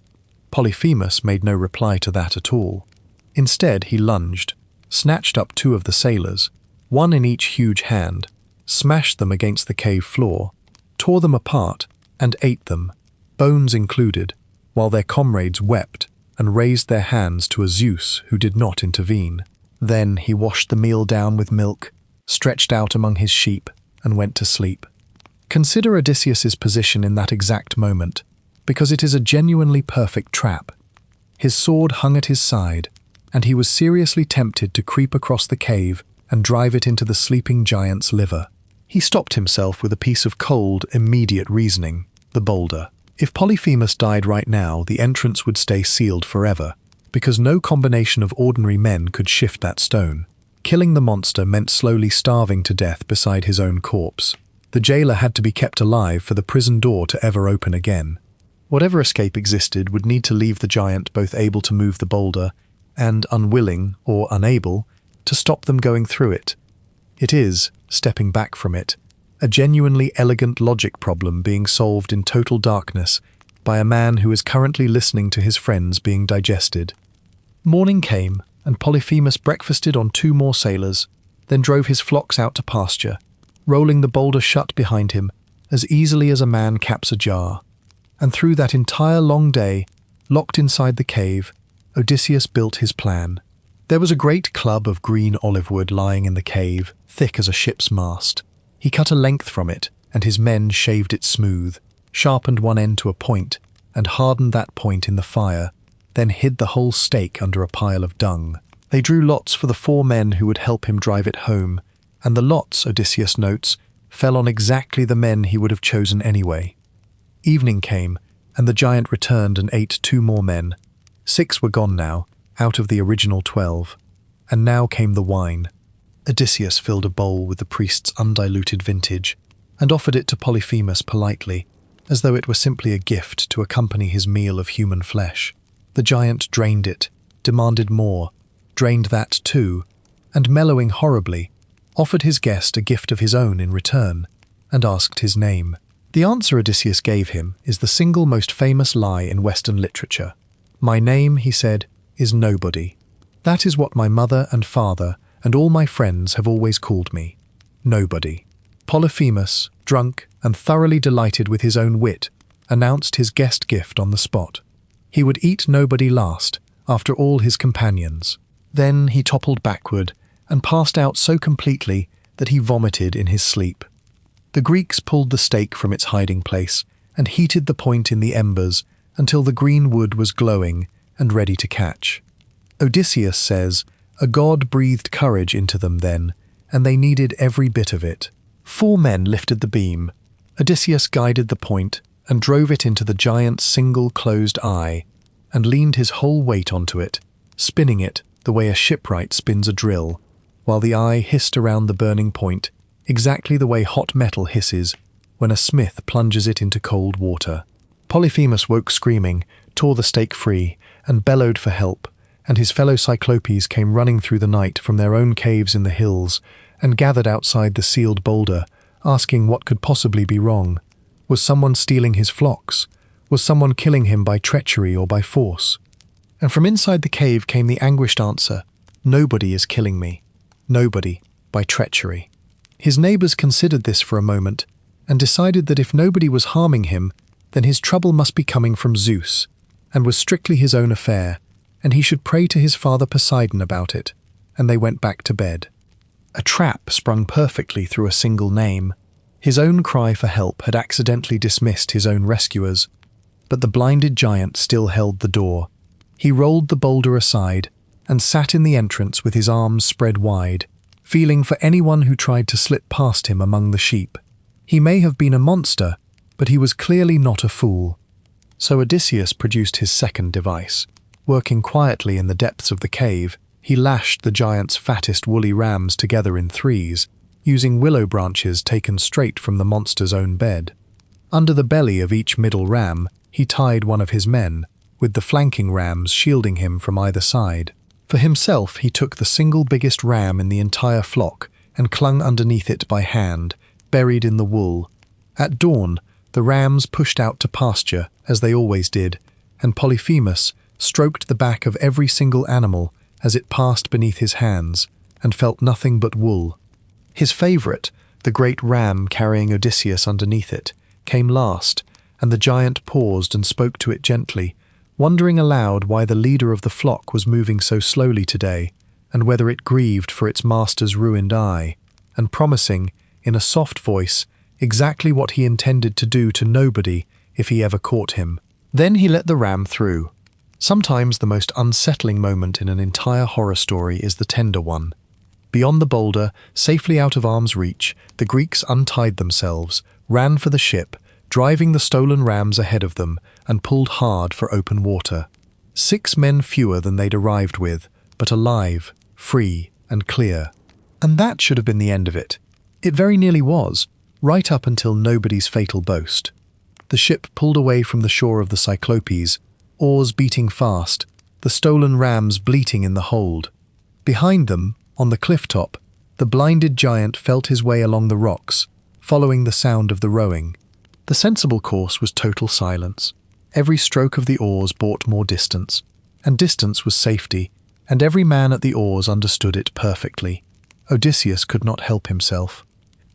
Polyphemus made no reply to that at all. Instead, he lunged, snatched up 2 of the sailors, one in each huge hand, smashed them against the cave floor, tore them apart, and ate them, bones included, while their comrades wept and raised their hands to a Zeus who did not intervene. Then he washed the meal down with milk, stretched out among his sheep, and went to sleep. Consider Odysseus's position in that exact moment, because it is a genuinely perfect trap. His sword hung at his side, and he was seriously tempted to creep across the cave and drive it into the sleeping giant's liver. He stopped himself with a piece of cold, immediate reasoning, the boulder. If Polyphemus died right now, the entrance would stay sealed forever, because no combination of ordinary men could shift that stone. Killing the monster meant slowly starving to death beside his own corpse. The jailer had to be kept alive for the prison door to ever open again. Whatever escape existed would need to leave the giant both able to move the boulder and unwilling, or unable, to stop them going through it. It is, stepping back from it, a genuinely elegant logic problem being solved in total darkness by a man who is currently listening to his friends being digested. Morning came, and Polyphemus breakfasted on 2 more sailors, then drove his flocks out to pasture, rolling the boulder shut behind him as easily as a man caps a jar. And through that entire long day, locked inside the cave, Odysseus built his plan. There was a great club of green olive wood lying in the cave, thick as a ship's mast. He cut a length from it, and his men shaved it smooth, sharpened one end to a point, and hardened that point in the fire, then hid the whole stake under a pile of dung. They drew lots for the 4 men who would help him drive it home, and the lots, Odysseus notes, fell on exactly the men he would have chosen anyway. Evening came, and the giant returned and ate 2 more men. 6 were gone now, out of the original 12, and now came the wine. Odysseus filled a bowl with the priest's undiluted vintage, and offered it to Polyphemus politely, as though it were simply a gift to accompany his meal of human flesh. The giant drained it, demanded more, drained that too, and mellowing horribly, offered his guest a gift of his own in return, and asked his name. The answer Odysseus gave him is the single most famous lie in Western literature. "My name," he said, "is nobody. That is what my mother and father and all my friends have always called me. Nobody." Polyphemus, drunk and thoroughly delighted with his own wit, announced his guest gift on the spot. He would eat nobody last, after all his companions. Then he toppled backward and passed out so completely that he vomited in his sleep. The Greeks pulled the stake from its hiding place and heated the point in the embers until the green wood was glowing and ready to catch. Odysseus says, "A god breathed courage into them then, and they needed every bit of it." 4 men lifted the beam. Odysseus guided the point and drove it into the giant's single closed eye, and leaned his whole weight onto it, spinning it the way a shipwright spins a drill, while the eye hissed around the burning point, exactly the way hot metal hisses when a smith plunges it into cold water. Polyphemus woke screaming, tore the stake free, and bellowed for help, and his fellow Cyclopes came running through the night from their own caves in the hills, and gathered outside the sealed boulder, asking what could possibly be wrong. Was someone stealing his flocks? Was someone killing him by treachery or by force? And from inside the cave came the anguished answer, "Nobody is killing me. Nobody, by treachery." His neighbors considered this for a moment, and decided that if nobody was harming him, then his trouble must be coming from Zeus, and was strictly his own affair, and he should pray to his father Poseidon about it, and they went back to bed. A trap sprung perfectly through a single name. His own cry for help had accidentally dismissed his own rescuers, but the blinded giant still held the door. He rolled the boulder aside and sat in the entrance with his arms spread wide, feeling for anyone who tried to slip past him among the sheep. He may have been a monster, but he was clearly not a fool. So Odysseus produced his second device. Working quietly in the depths of the cave, he lashed the giant's fattest woolly rams together in threes, using willow branches taken straight from the monster's own bed. Under the belly of each middle ram, he tied one of his men, with the flanking rams shielding him from either side. For himself, he took the single biggest ram in the entire flock and clung underneath it by hand, buried in the wool. At dawn, the rams pushed out to pasture, as they always did, and Polyphemus stroked the back of every single animal as it passed beneath his hands, and felt nothing but wool. His favourite, the great ram carrying Odysseus underneath it, came last, and the giant paused and spoke to it gently, wondering aloud why the leader of the flock was moving so slowly today, and whether it grieved for its master's ruined eye, and promising, in a soft voice, exactly what he intended to do to nobody if he ever caught him. Then he let the ram through. Sometimes the most unsettling moment in an entire horror story is the tender one. Beyond the boulder, safely out of arm's reach, the Greeks untied themselves, ran for the ship, driving the stolen rams ahead of them, and pulled hard for open water. 6 men fewer than they'd arrived with, but alive, free, and clear. And that should have been the end of it. It very nearly was, right up until nobody's fatal boast. The ship pulled away from the shore of the Cyclopes, oars beating fast, the stolen rams bleating in the hold. Behind them, on the cliff top, the blinded giant felt his way along the rocks, following the sound of the rowing. The sensible course was total silence. Every stroke of the oars brought more distance, and distance was safety, and every man at the oars understood it perfectly. Odysseus could not help himself.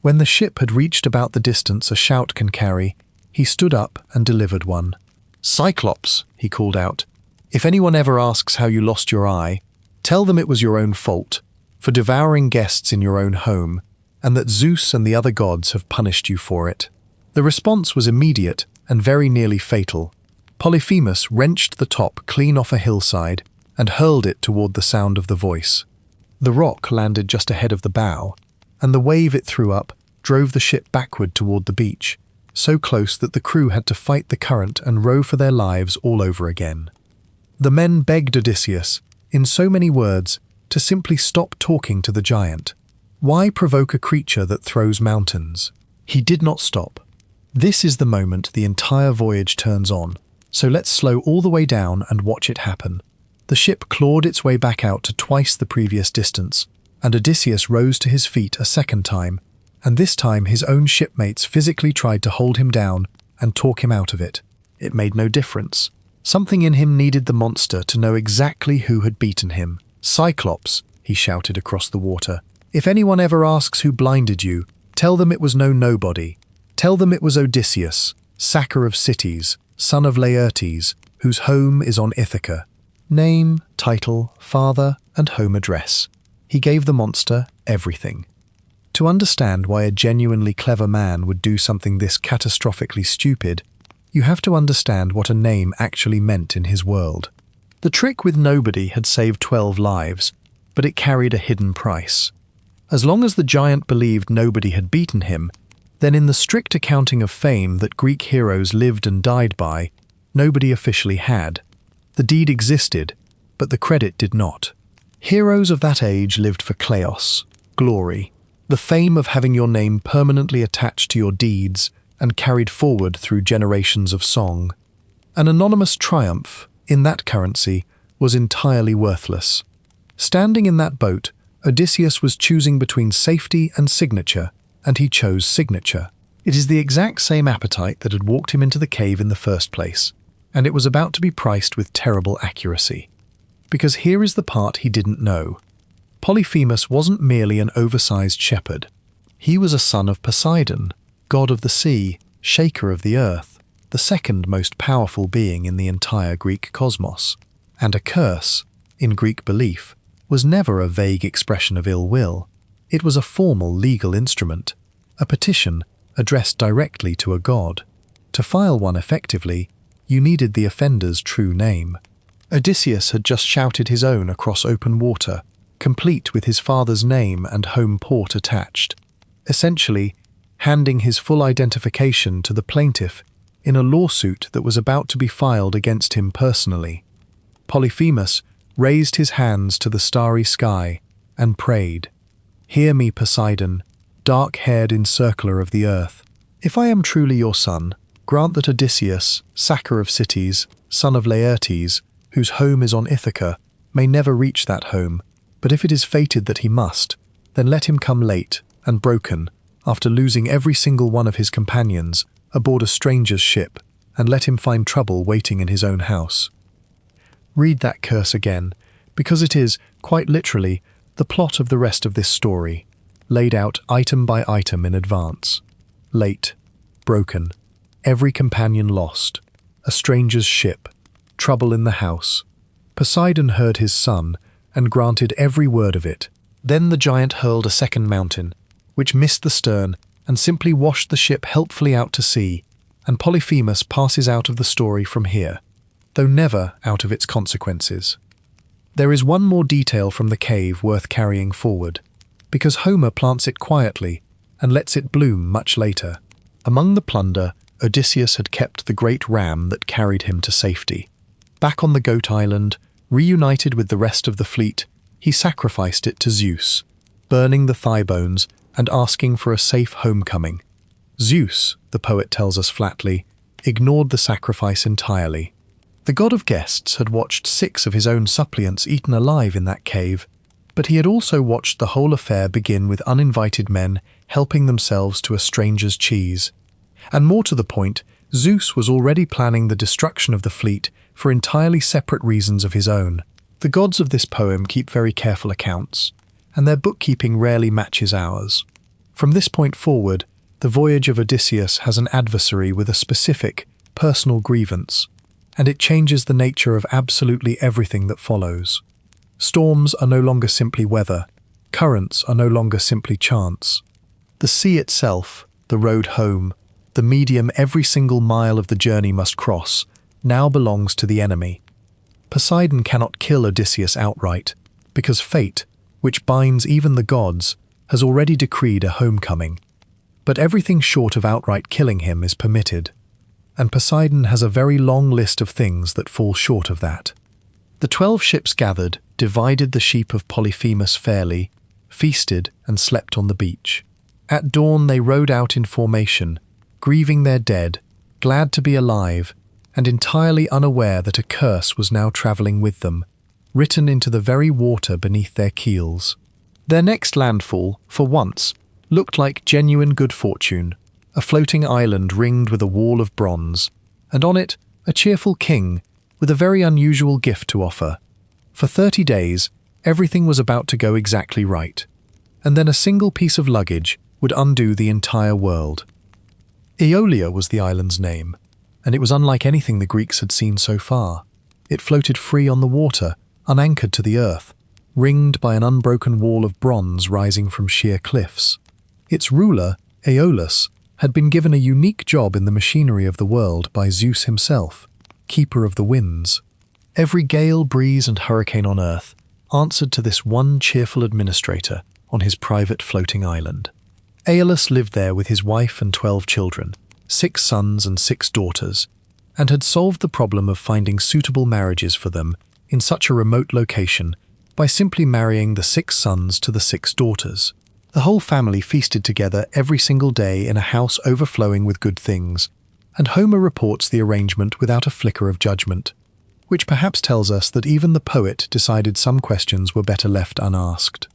When the ship had reached about the distance a shout can carry, he stood up and delivered one. "Cyclops," he called out, "if anyone ever asks how you lost your eye, tell them it was your own fault, for devouring guests in your own home, and that Zeus and the other gods have punished you for it." The response was immediate and very nearly fatal. Polyphemus wrenched the top clean off a hillside and hurled it toward the sound of the voice. The rock landed just ahead of the bow, and the wave it threw up drove the ship backward toward the beach, so close that the crew had to fight the current and row for their lives all over again. The men begged Odysseus, in so many words, to simply stop talking to the giant. Why provoke a creature that throws mountains? He did not stop. This is the moment the entire voyage turns on, so let's slow all the way down and watch it happen. The ship clawed its way back out to twice the previous distance, and Odysseus rose to his feet a second time, and this time his own shipmates physically tried to hold him down and talk him out of it. It made no difference. Something in him needed the monster to know exactly who had beaten him. "Cyclops," he shouted across the water. "If anyone ever asks who blinded you, tell them it was no nobody. Tell them it was Odysseus, sacker of cities, son of Laertes, whose home is on Ithaca." Name, title, father, and home address. He gave the monster everything. To understand why a genuinely clever man would do something this catastrophically stupid, you have to understand what a name actually meant in his world. The trick with nobody had saved 12 lives, but it carried a hidden price. As long as the giant believed nobody had beaten him, then in the strict accounting of fame that Greek heroes lived and died by, nobody officially had. The deed existed, but the credit did not. Heroes of that age lived for kleos, glory, the fame of having your name permanently attached to your deeds and carried forward through generations of song. An anonymous triumph, in that currency, was entirely worthless. Standing in that boat, Odysseus was choosing between safety and signature, and he chose signature. It is the exact same appetite that had walked him into the cave in the first place, and it was about to be priced with terrible accuracy. Because here is the part he didn't know. Polyphemus wasn't merely an oversized shepherd. He was a son of Poseidon, god of the sea, shaker of the earth, the second most powerful being in the entire Greek cosmos. And a curse, in Greek belief, was never a vague expression of ill will. It was a formal legal instrument, a petition addressed directly to a god. To file one effectively, you needed the offender's true name. Odysseus had just shouted his own across open water, complete with his father's name and home port attached, essentially handing his full identification to the plaintiff in a lawsuit that was about to be filed against him personally. Polyphemus raised his hands to the starry sky and prayed, "Hear me, Poseidon, dark-haired encircler of the earth. If I am truly your son, grant that Odysseus, sacker of cities, son of Laertes, whose home is on Ithaca, may never reach that home, but if it is fated that he must, then let him come late and broken, after losing every single one of his companions, aboard a stranger's ship, and let him find trouble waiting in his own house." Read that curse again, because it is, quite literally, the plot of the rest of this story, laid out item by item in advance. Late, broken, every companion lost, a stranger's ship, trouble in the house. Poseidon heard his son, and granted every word of it. Then the giant hurled a second mountain, which missed the stern and simply washed the ship helpfully out to sea, and Polyphemus passes out of the story from here, though never out of its consequences. There is one more detail from the cave worth carrying forward, because Homer plants it quietly and lets it bloom much later. Among the plunder, Odysseus had kept the great ram that carried him to safety. Back on the Goat Island, reunited with the rest of the fleet, he sacrificed it to Zeus, burning the thigh bones and asking for a safe homecoming. Zeus, the poet tells us flatly, ignored the sacrifice entirely. The god of guests had watched 6 of his own suppliants eaten alive in that cave, but he had also watched the whole affair begin with uninvited men helping themselves to a stranger's cheese. And more to the point, Zeus was already planning the destruction of the fleet for entirely separate reasons of his own. The gods of this poem keep very careful accounts, and their bookkeeping rarely matches ours. From this point forward, the voyage of Odysseus has an adversary with a specific, personal grievance, and it changes the nature of absolutely everything that follows. Storms are no longer simply weather, currents are no longer simply chance. The sea itself, the road home, the medium every single mile of the journey must cross, now belongs to the enemy. Poseidon cannot kill Odysseus outright, because fate, which binds even the gods, has already decreed a homecoming. But everything short of outright killing him is permitted, and Poseidon has a very long list of things that fall short of that. The 12 ships gathered, divided the sheep of Polyphemus fairly, feasted and slept on the beach. At dawn they rowed out in formation, grieving their dead, glad to be alive, and entirely unaware that a curse was now travelling with them, written into the very water beneath their keels. Their next landfall, for once, looked like genuine good fortune, a floating island ringed with a wall of bronze, and on it, a cheerful king with a very unusual gift to offer. For 30 days, everything was about to go exactly right, and then a single piece of luggage would undo the entire world. Aeolia was the island's name, and it was unlike anything the Greeks had seen so far. It floated free on the water, unanchored to the earth, ringed by an unbroken wall of bronze rising from sheer cliffs. Its ruler, Aeolus, had been given a unique job in the machinery of the world by Zeus himself, keeper of the winds. Every gale, breeze, and hurricane on earth answered to this one cheerful administrator on his private floating island. Aeolus lived there with his wife and 12 children, 6 sons and 6 daughters, and had solved the problem of finding suitable marriages for them in such a remote location by simply marrying the 6 sons to the 6 daughters. The whole family feasted together every single day in a house overflowing with good things, and Homer reports the arrangement without a flicker of judgment, which perhaps tells us that even the poet decided some questions were better left unasked.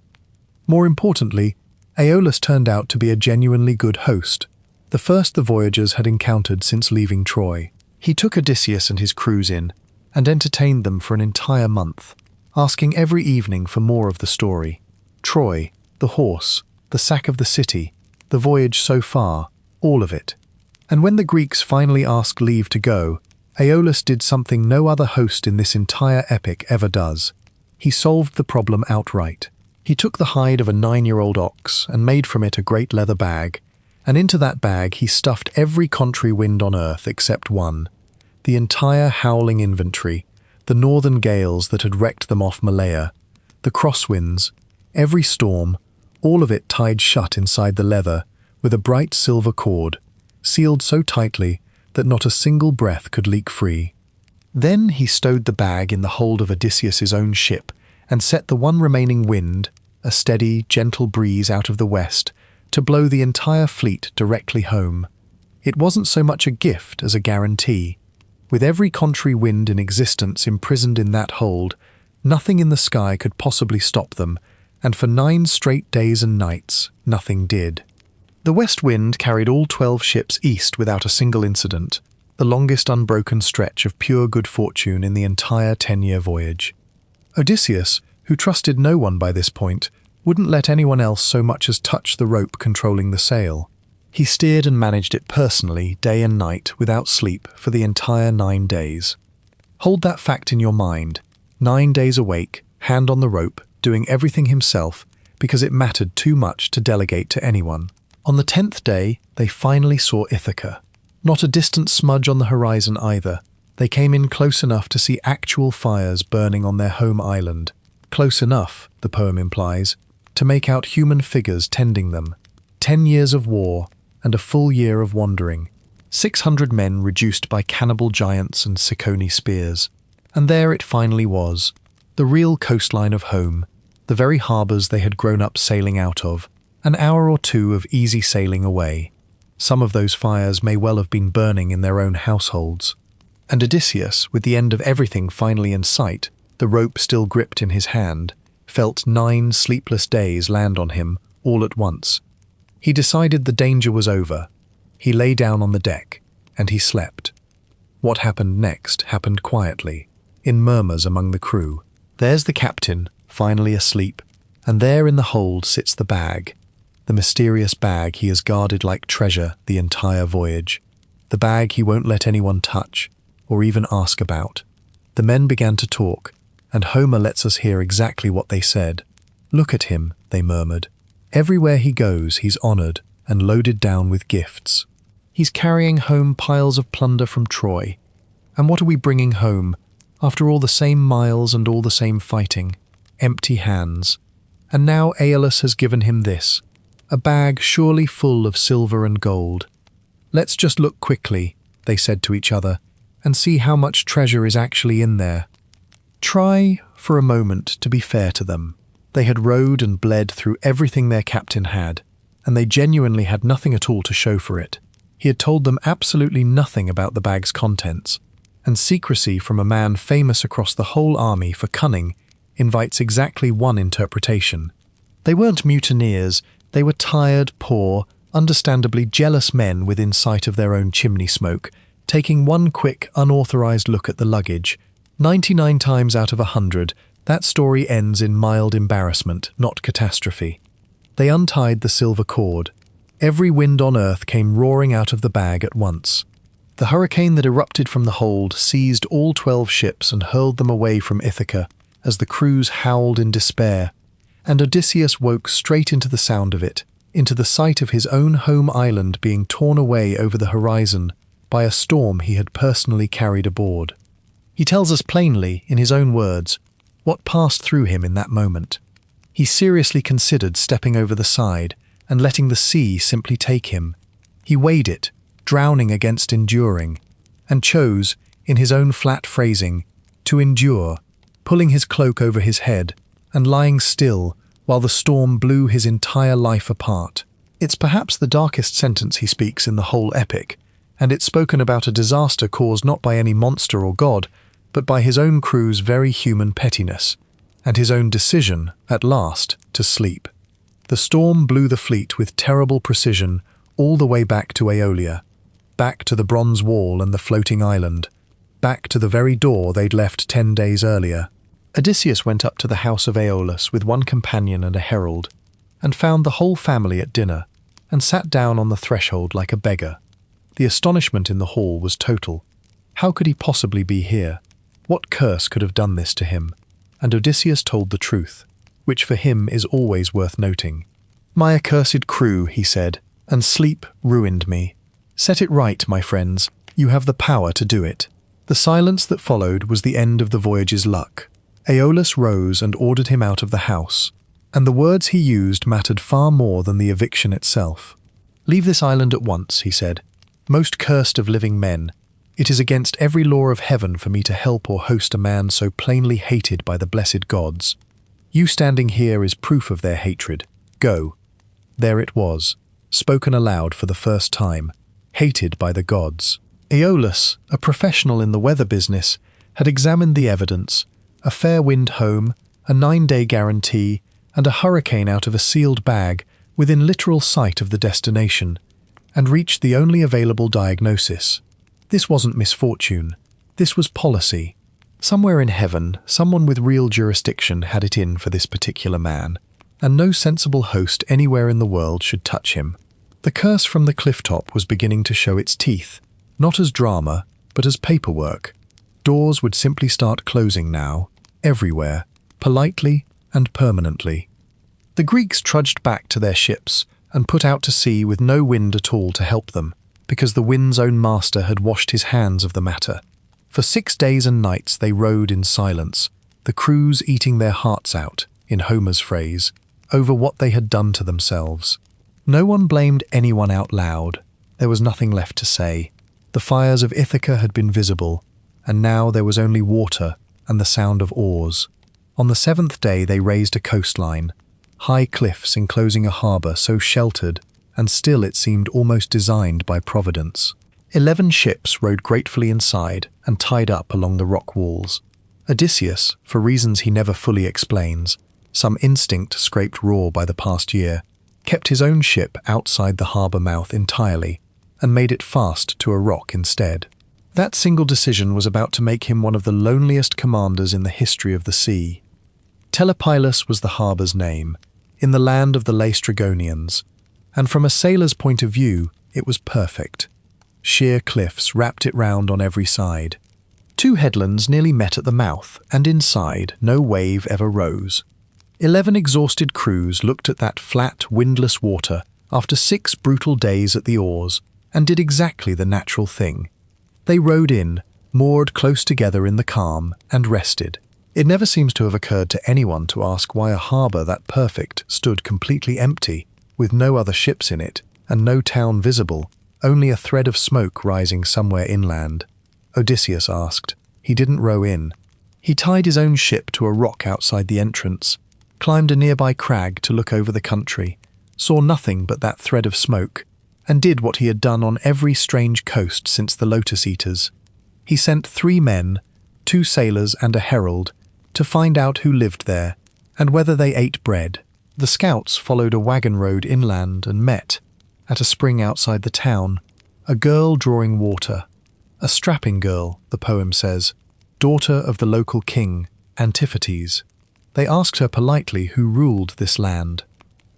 More importantly, Aeolus turned out to be a genuinely good host, the first the voyagers had encountered since leaving Troy. He took Odysseus and his crews in and entertained them for an entire month, asking every evening for more of the story. Troy, the horse, the sack of the city, the voyage so far, all of it. And when the Greeks finally asked leave to go, Aeolus did something no other host in this entire epic ever does. He solved the problem outright. He took the hide of a 9-year-old ox and made from it a great leather bag, and into that bag he stuffed every contrary wind on earth except one, the entire howling inventory, the northern gales that had wrecked them off Malaya, the crosswinds, every storm, all of it tied shut inside the leather with a bright silver cord, sealed so tightly that not a single breath could leak free. Then he stowed the bag in the hold of Odysseus's own ship and set the one remaining wind, a steady, gentle breeze out of the west, to blow the entire fleet directly home. It wasn't so much a gift as a guarantee. With every contrary wind in existence imprisoned in that hold, nothing in the sky could possibly stop them, and for 9 straight days and nights, nothing did. The west wind carried all 12 ships east without a single incident, the longest unbroken stretch of pure good fortune in the entire 10-year voyage. Odysseus, who trusted no one by this point, wouldn't let anyone else so much as touch the rope controlling the sail. He steered and managed it personally, day and night, without sleep, for the entire 9 days. Hold that fact in your mind. 9 days awake, hand on the rope, doing everything himself, because it mattered too much to delegate to anyone. On the 10th day, they finally saw Ithaca. Not a distant smudge on the horizon either. They came in close enough to see actual fires burning on their home island. Close enough, the poem implies, to make out human figures tending them. 10 years of war and a full year of wandering. 600 men reduced by cannibal giants and Cicones spears. And there it finally was, the real coastline of home, the very harbours they had grown up sailing out of, an hour or 2 of easy sailing away. Some of those fires may well have been burning in their own households. And Odysseus, with the end of everything finally in sight, the rope still gripped in his hand, felt 9 sleepless days land on him all at once. He decided the danger was over. He lay down on the deck, and he slept. What happened next happened quietly, in murmurs among the crew. There's the captain, finally asleep, and there in the hold sits the bag, the mysterious bag he has guarded like treasure the entire voyage, the bag he won't let anyone touch, or even ask about. The men began to talk, and Homer lets us hear exactly what they said. "Look at him," they murmured. "Everywhere he goes, he's honoured and loaded down with gifts. He's carrying home piles of plunder from Troy. And what are we bringing home, after all the same miles and all the same fighting? Empty hands. And now Aeolus has given him this, a bag surely full of silver and gold. Let's just look quickly," they said to each other, "and see how much treasure is actually in there." Try, for a moment, to be fair to them. They had rowed and bled through everything their captain had, and they genuinely had nothing at all to show for it. He had told them absolutely nothing about the bag's contents, and secrecy from a man famous across the whole army for cunning invites exactly one interpretation. They weren't mutineers, they were tired, poor, understandably jealous men within sight of their own chimney smoke, taking one quick, unauthorized look at the luggage. 99 times out of 100, that story ends in mild embarrassment, not catastrophe. They untied the silver cord. Every wind on earth came roaring out of the bag at once. The hurricane that erupted from the hold seized all 12 ships and hurled them away from Ithaca as the crews howled in despair, and Odysseus woke straight into the sound of it, into the sight of his own home island being torn away over the horizon by a storm he had personally carried aboard. He tells us plainly, in his own words, what passed through him in that moment. He seriously considered stepping over the side and letting the sea simply take him. He weighed it, drowning against enduring, and chose, in his own flat phrasing, to endure, pulling his cloak over his head and lying still while the storm blew his entire life apart. It's perhaps the darkest sentence he speaks in the whole epic, and it's spoken about a disaster caused not by any monster or god, but by his own crew's very human pettiness, and his own decision, at last, to sleep. The storm blew the fleet with terrible precision all the way back to Aeolia, back to the bronze wall and the floating island, back to the very door they'd left 10 days earlier. Odysseus went up to the house of Aeolus with one companion and a herald, and found the whole family at dinner, and sat down on the threshold like a beggar. The astonishment in the hall was total. How could he possibly be here? What curse could have done this to him? And Odysseus told the truth, which for him is always worth noting. "My accursed crew," he said, "and sleep ruined me. Set it right, my friends. You have the power to do it." The silence that followed was the end of the voyage's luck. Aeolus rose and ordered him out of the house, and the words he used mattered far more than the eviction itself. "Leave this island at once," he said. "Most cursed of living men, it is against every law of heaven for me to help or host a man so plainly hated by the blessed gods. You standing here is proof of their hatred. Go." There it was, spoken aloud for the first time, hated by the gods. Aeolus, a professional in the weather business, had examined the evidence: a fair wind home, a 9-day guarantee, and a hurricane out of a sealed bag within literal sight of the destination, and reached the only available diagnosis. This wasn't misfortune. This was policy. Somewhere in heaven, someone with real jurisdiction had it in for this particular man, and no sensible host anywhere in the world should touch him. The curse from the clifftop was beginning to show its teeth, not as drama, but as paperwork. Doors would simply start closing now, everywhere, politely and permanently. The Greeks trudged back to their ships and put out to sea with no wind at all to help them, because the wind's own master had washed his hands of the matter. For 6 days and nights they rowed in silence, the crews eating their hearts out, in Homer's phrase, over what they had done to themselves. No one blamed anyone out loud. There was nothing left to say. The fires of Ithaca had been visible, and now there was only water and the sound of oars. On the 7th day they raised a coastline, high cliffs enclosing a harbour so sheltered, and still it seemed almost designed by Providence. 11 ships rode gratefully inside and tied up along the rock walls. Odysseus, for reasons he never fully explains, some instinct scraped raw by the past year, kept his own ship outside the harbour mouth entirely, and made it fast to a rock instead. That single decision was about to make him one of the loneliest commanders in the history of the sea. Telemachus was the harbour's name, in the land of the Laestrygonians, and from a sailor's point of view, it was perfect. Sheer cliffs wrapped it round on every side. 2 headlands nearly met at the mouth, and inside no wave ever rose. 11 exhausted crews looked at that flat, windless water after 6 brutal days at the oars, and did exactly the natural thing. They rowed in, moored close together in the calm, and rested. It never seems to have occurred to anyone to ask why a harbour that perfect stood completely empty, with no other ships in it, and no town visible, only a thread of smoke rising somewhere inland. Odysseus asked. He didn't row in. He tied his own ship to a rock outside the entrance, climbed a nearby crag to look over the country, saw nothing but that thread of smoke, and did what he had done on every strange coast since the Lotus-Eaters. He sent 3 men, 2 sailors and a herald, to find out who lived there, and whether they ate bread. The scouts followed a wagon road inland and met, at a spring outside the town, a girl drawing water. A strapping girl, the poem says, daughter of the local king, Antiphates. They asked her politely who ruled this land.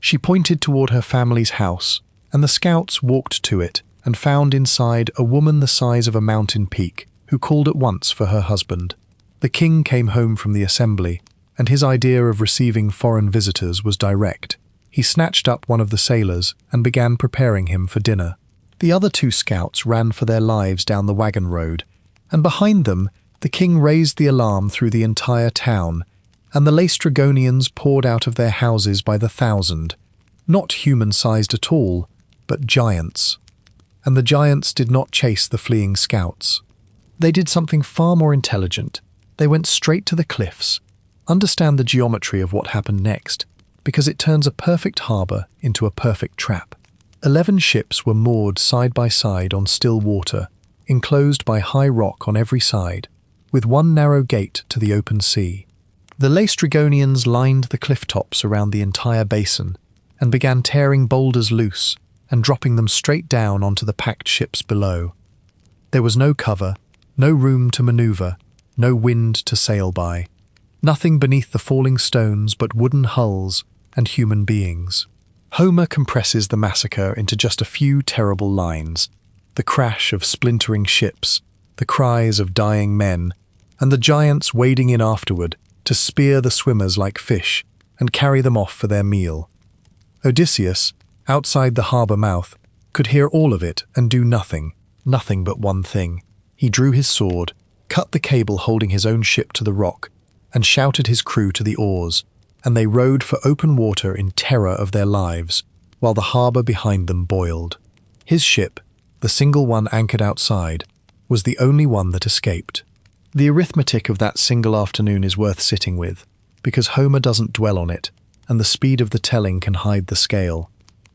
She pointed toward her family's house, and the scouts walked to it and found inside a woman the size of a mountain peak, who called at once for her husband. The king came home from the assembly, and his idea of receiving foreign visitors was direct. He snatched up one of the sailors and began preparing him for dinner. The other two scouts ran for their lives down the wagon road, and behind them the king raised the alarm through the entire town, and the Laestrygonians poured out of their houses by the thousand, not human-sized at all, but giants. And the giants did not chase the fleeing scouts. They did something far more intelligent. They went straight to the cliffs. Understand the geometry of what happened next, because it turns a perfect harbour into a perfect trap. 11 ships were moored side by side on still water, enclosed by high rock on every side, with one narrow gate to the open sea. The Laestrygonians lined the cliff tops around the entire basin and began tearing boulders loose and dropping them straight down onto the packed ships below. There was no cover, no room to maneuver, no wind to sail by. Nothing beneath the falling stones but wooden hulls and human beings. Homer compresses the massacre into just a few terrible lines: the crash of splintering ships, the cries of dying men, and the giants wading in afterward to spear the swimmers like fish and carry them off for their meal. Odysseus, outside the harbour mouth, could hear all of it and do nothing but one thing. He drew his sword, cut the cable holding his own ship to the rock, and shouted his crew to the oars, and they rowed for open water in terror of their lives, while the harbour behind them boiled. His ship, the single one anchored outside, was the only one that escaped. The arithmetic of that single afternoon is worth sitting with, because Homer doesn't dwell on it, and the speed of the telling can hide the scale.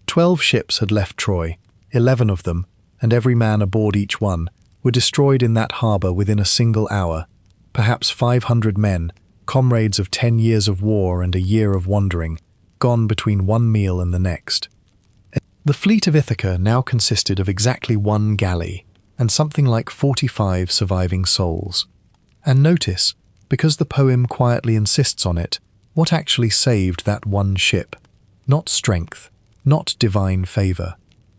12 ships had left Troy, 11 of them, and every man aboard each one, were destroyed in that harbour within a single hour. Perhaps 500 men, comrades of 10 years of war and a year of wandering, gone between one meal and the next. The fleet of Ithaca now consisted of exactly one galley, and something like 45 surviving souls. And notice, because the poem quietly insists on it, what actually saved that one ship? Not strength, not divine favour.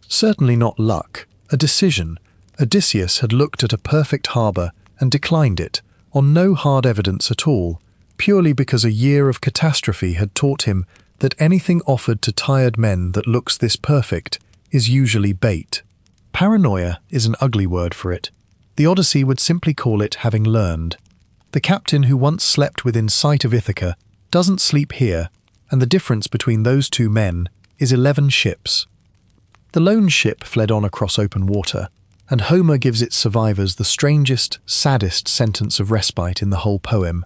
Certainly not luck, a decision. Odysseus had looked at a perfect harbour and declined it, on no hard evidence at all, purely because a year of catastrophe had taught him that anything offered to tired men that looks this perfect is usually bait. Paranoia is an ugly word for it. The Odyssey would simply call it having learned. The captain who once slept within sight of Ithaca doesn't sleep here, and the difference between those two men is 11 ships. The lone ship fled on across open water, and Homer gives its survivors the strangest, saddest sentence of respite in the whole poem.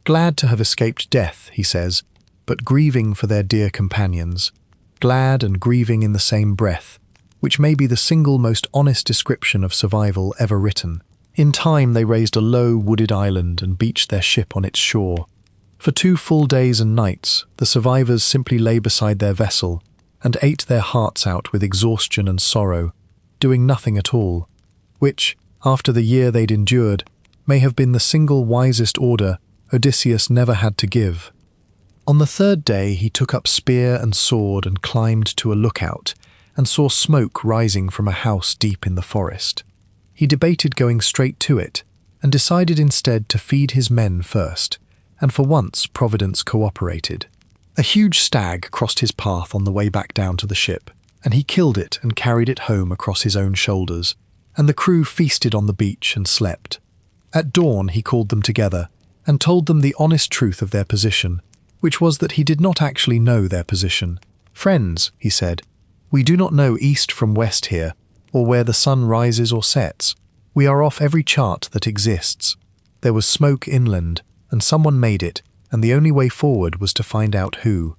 Glad to have escaped death, he says, but grieving for their dear companions. Glad and grieving in the same breath, which may be the single most honest description of survival ever written. In time they raised a low, wooded island and beached their ship on its shore. For 2 full days and nights, the survivors simply lay beside their vessel and ate their hearts out with exhaustion and sorrow, doing nothing at all, which, after the year they'd endured, may have been the single wisest order Odysseus never had to give. On the 3rd day he took up spear and sword and climbed to a lookout, and saw smoke rising from a house deep in the forest. He debated going straight to it, and decided instead to feed his men first, and for once Providence cooperated. A huge stag crossed his path on the way back down to the ship, and he killed it and carried it home across his own shoulders, and the crew feasted on the beach and slept. At dawn he called them together, and told them the honest truth of their position, which was that he did not actually know their position. "Friends," he said, "we do not know east from west here, or where the sun rises or sets. We are off every chart that exists. There was smoke inland, and someone made it, and the only way forward was to find out who."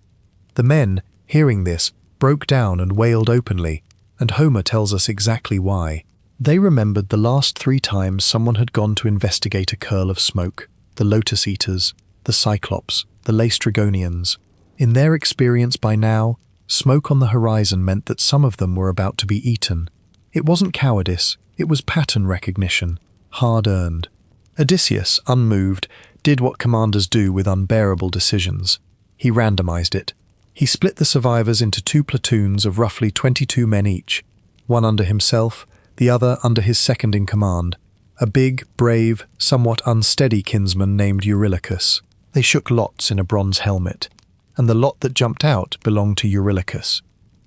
The men, hearing this, broke down and wailed openly, and Homer tells us exactly why. They remembered the last 3 times someone had gone to investigate a curl of smoke: the Lotus-Eaters, the Cyclops, the Laestrygonians. In their experience by now, smoke on the horizon meant that some of them were about to be eaten. It wasn't cowardice, it was pattern recognition, hard-earned. Odysseus, unmoved, did what commanders do with unbearable decisions. He randomized it. He split the survivors into 2 platoons of roughly 22 men each, one under himself, the other under his second-in-command, a big, brave, somewhat unsteady kinsman named Eurylochus. They shook lots in a bronze helmet, and the lot that jumped out belonged to Eurylochus.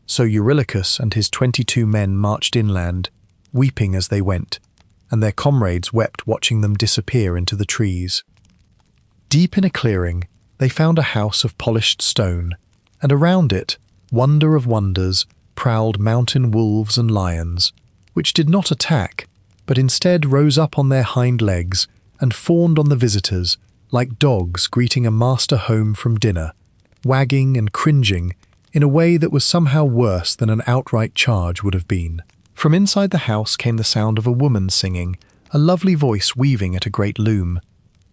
So Eurylochus and his 22 men marched inland, weeping as they went, and their comrades wept watching them disappear into the trees. Deep in a clearing, they found a house of polished stone, and around it, wonder of wonders, prowled mountain wolves and lions, which did not attack, but instead rose up on their hind legs and fawned on the visitors like dogs greeting a master home from dinner, wagging and cringing in a way that was somehow worse than an outright charge would have been. From inside the house came the sound of a woman singing, a lovely voice weaving at a great loom.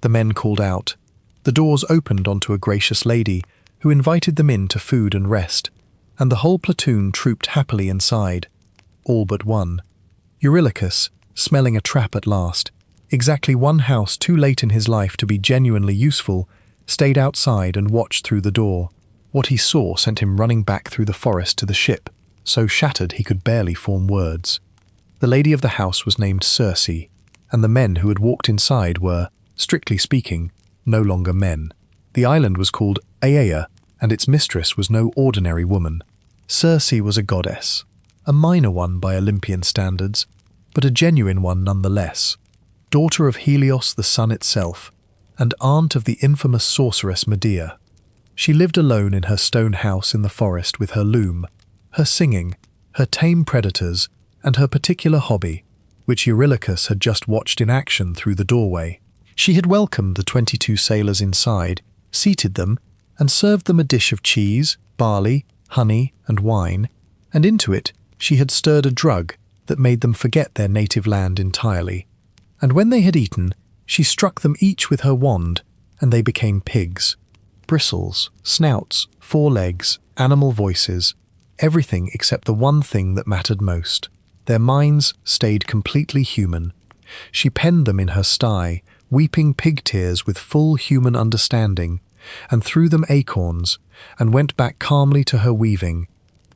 The men called out. The doors opened onto a gracious lady, who invited them in to food and rest, and the whole platoon trooped happily inside, all but one. Eurylochus, smelling a trap at last, exactly one house too late in his life to be genuinely useful, stayed outside and watched through the door. What he saw sent him running back through the forest to the ship, so shattered he could barely form words. The lady of the house was named Circe, and the men who had walked inside were, strictly speaking, no longer men. The island was called Aea, and its mistress was no ordinary woman. Circe was a goddess, a minor one by Olympian standards, but a genuine one nonetheless. Daughter of Helios the sun itself, and aunt of the infamous sorceress Medea. She lived alone in her stone house in the forest with her loom, her singing, her tame predators, and her particular hobby, which Eurylochus had just watched in action through the doorway. She had welcomed the 22 sailors inside, seated them, and served them a dish of cheese, barley, honey, and wine, and into it she had stirred a drug that made them forget their native land entirely. And when they had eaten, she struck them each with her wand, and they became pigs. Bristles, snouts, forelegs, animal voices, everything except the one thing that mattered most. Their minds stayed completely human. She penned them in her sty, weeping pig tears with full human understanding, and threw them acorns, and went back calmly to her weaving.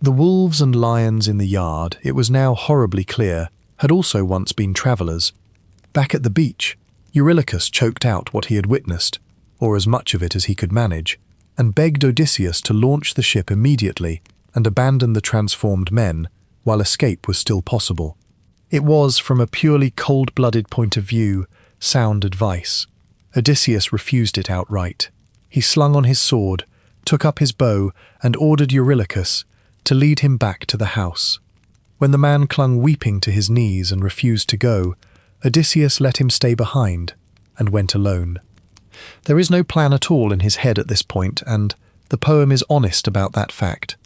The wolves and lions in the yard, it was now horribly clear, had also once been travellers. Back at the beach, Eurylochus choked out what he had witnessed, or as much of it as he could manage, and begged Odysseus to launch the ship immediately and abandon the transformed men while escape was still possible. It was, from a purely cold-blooded point of view, sound advice. Odysseus refused it outright. He slung on his sword, took up his bow, and ordered Eurylochus to lead him back to the house. When the man clung weeping to his knees and refused to go, Odysseus let him stay behind and went alone. There is no plan at all in his head at this point, and the poem is honest about that fact.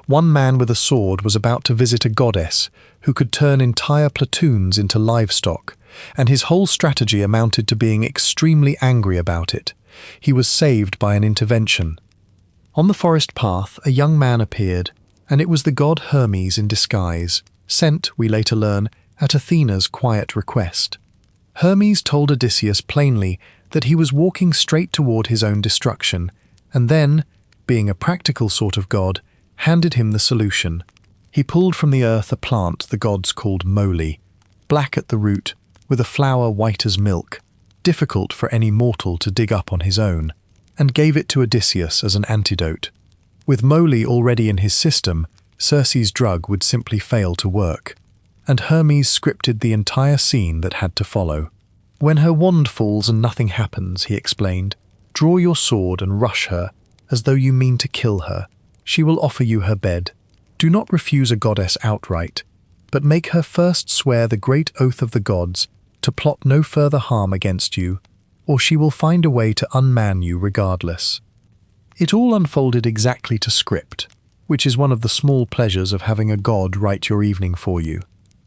One man with a sword was about to visit a goddess who could turn entire platoons into livestock, and his whole strategy amounted to being extremely angry about it. He was saved by an intervention. On the forest path, a young man appeared, and it was the god Hermes in disguise, sent, we later learn, at Athena's quiet request. Hermes told Odysseus plainly that he was walking straight toward his own destruction, and then, being a practical sort of god, handed him the solution. He pulled from the earth a plant the gods called moly, black at the root, with a flower white as milk, difficult for any mortal to dig up on his own, and gave it to Odysseus as an antidote. With moly already in his system, Circe's drug would simply fail to work, and Hermes scripted the entire scene that had to follow. When her wand falls and nothing happens, he explained, draw your sword and rush her, as though you mean to kill her. She will offer you her bed. Do not refuse a goddess outright, but make her first swear the great oath of the gods to plot no further harm against you, or she will find a way to unman you regardless. It all unfolded exactly to script, which is one of the small pleasures of having a god write your evening for you.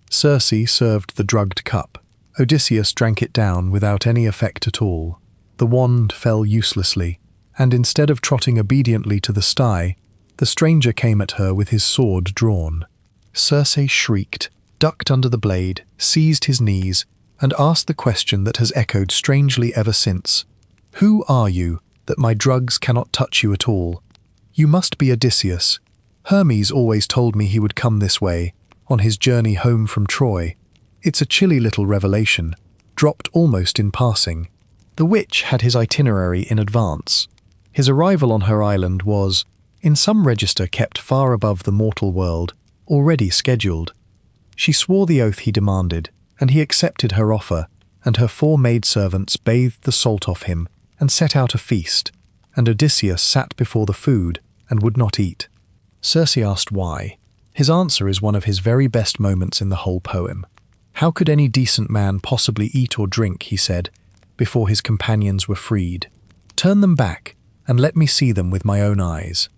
Circe served the drugged cup. Odysseus drank it down without any effect at all. The wand fell uselessly, and instead of trotting obediently to the sty, the stranger came at her with his sword drawn. Circe shrieked, ducked under the blade, seized his knees, and asked the question that has echoed strangely ever since. "Who are you, that my drugs cannot touch you at all? You must be Odysseus. Hermes always told me he would come this way, on his journey home from Troy. It's a chilly little revelation, dropped almost in passing." The witch had his itinerary in advance. His arrival on her island was, in some register kept far above the mortal world, already scheduled. She swore the oath he demanded, and he accepted her offer, and her 4 maidservants bathed the salt off him and set out a feast, and Odysseus sat before the food and would not eat. Circe asked why. His answer is one of his very best moments in the whole poem. "How could any decent man possibly eat or drink," he said, "before his companions were freed? Turn them back, and let me see them with my own eyes."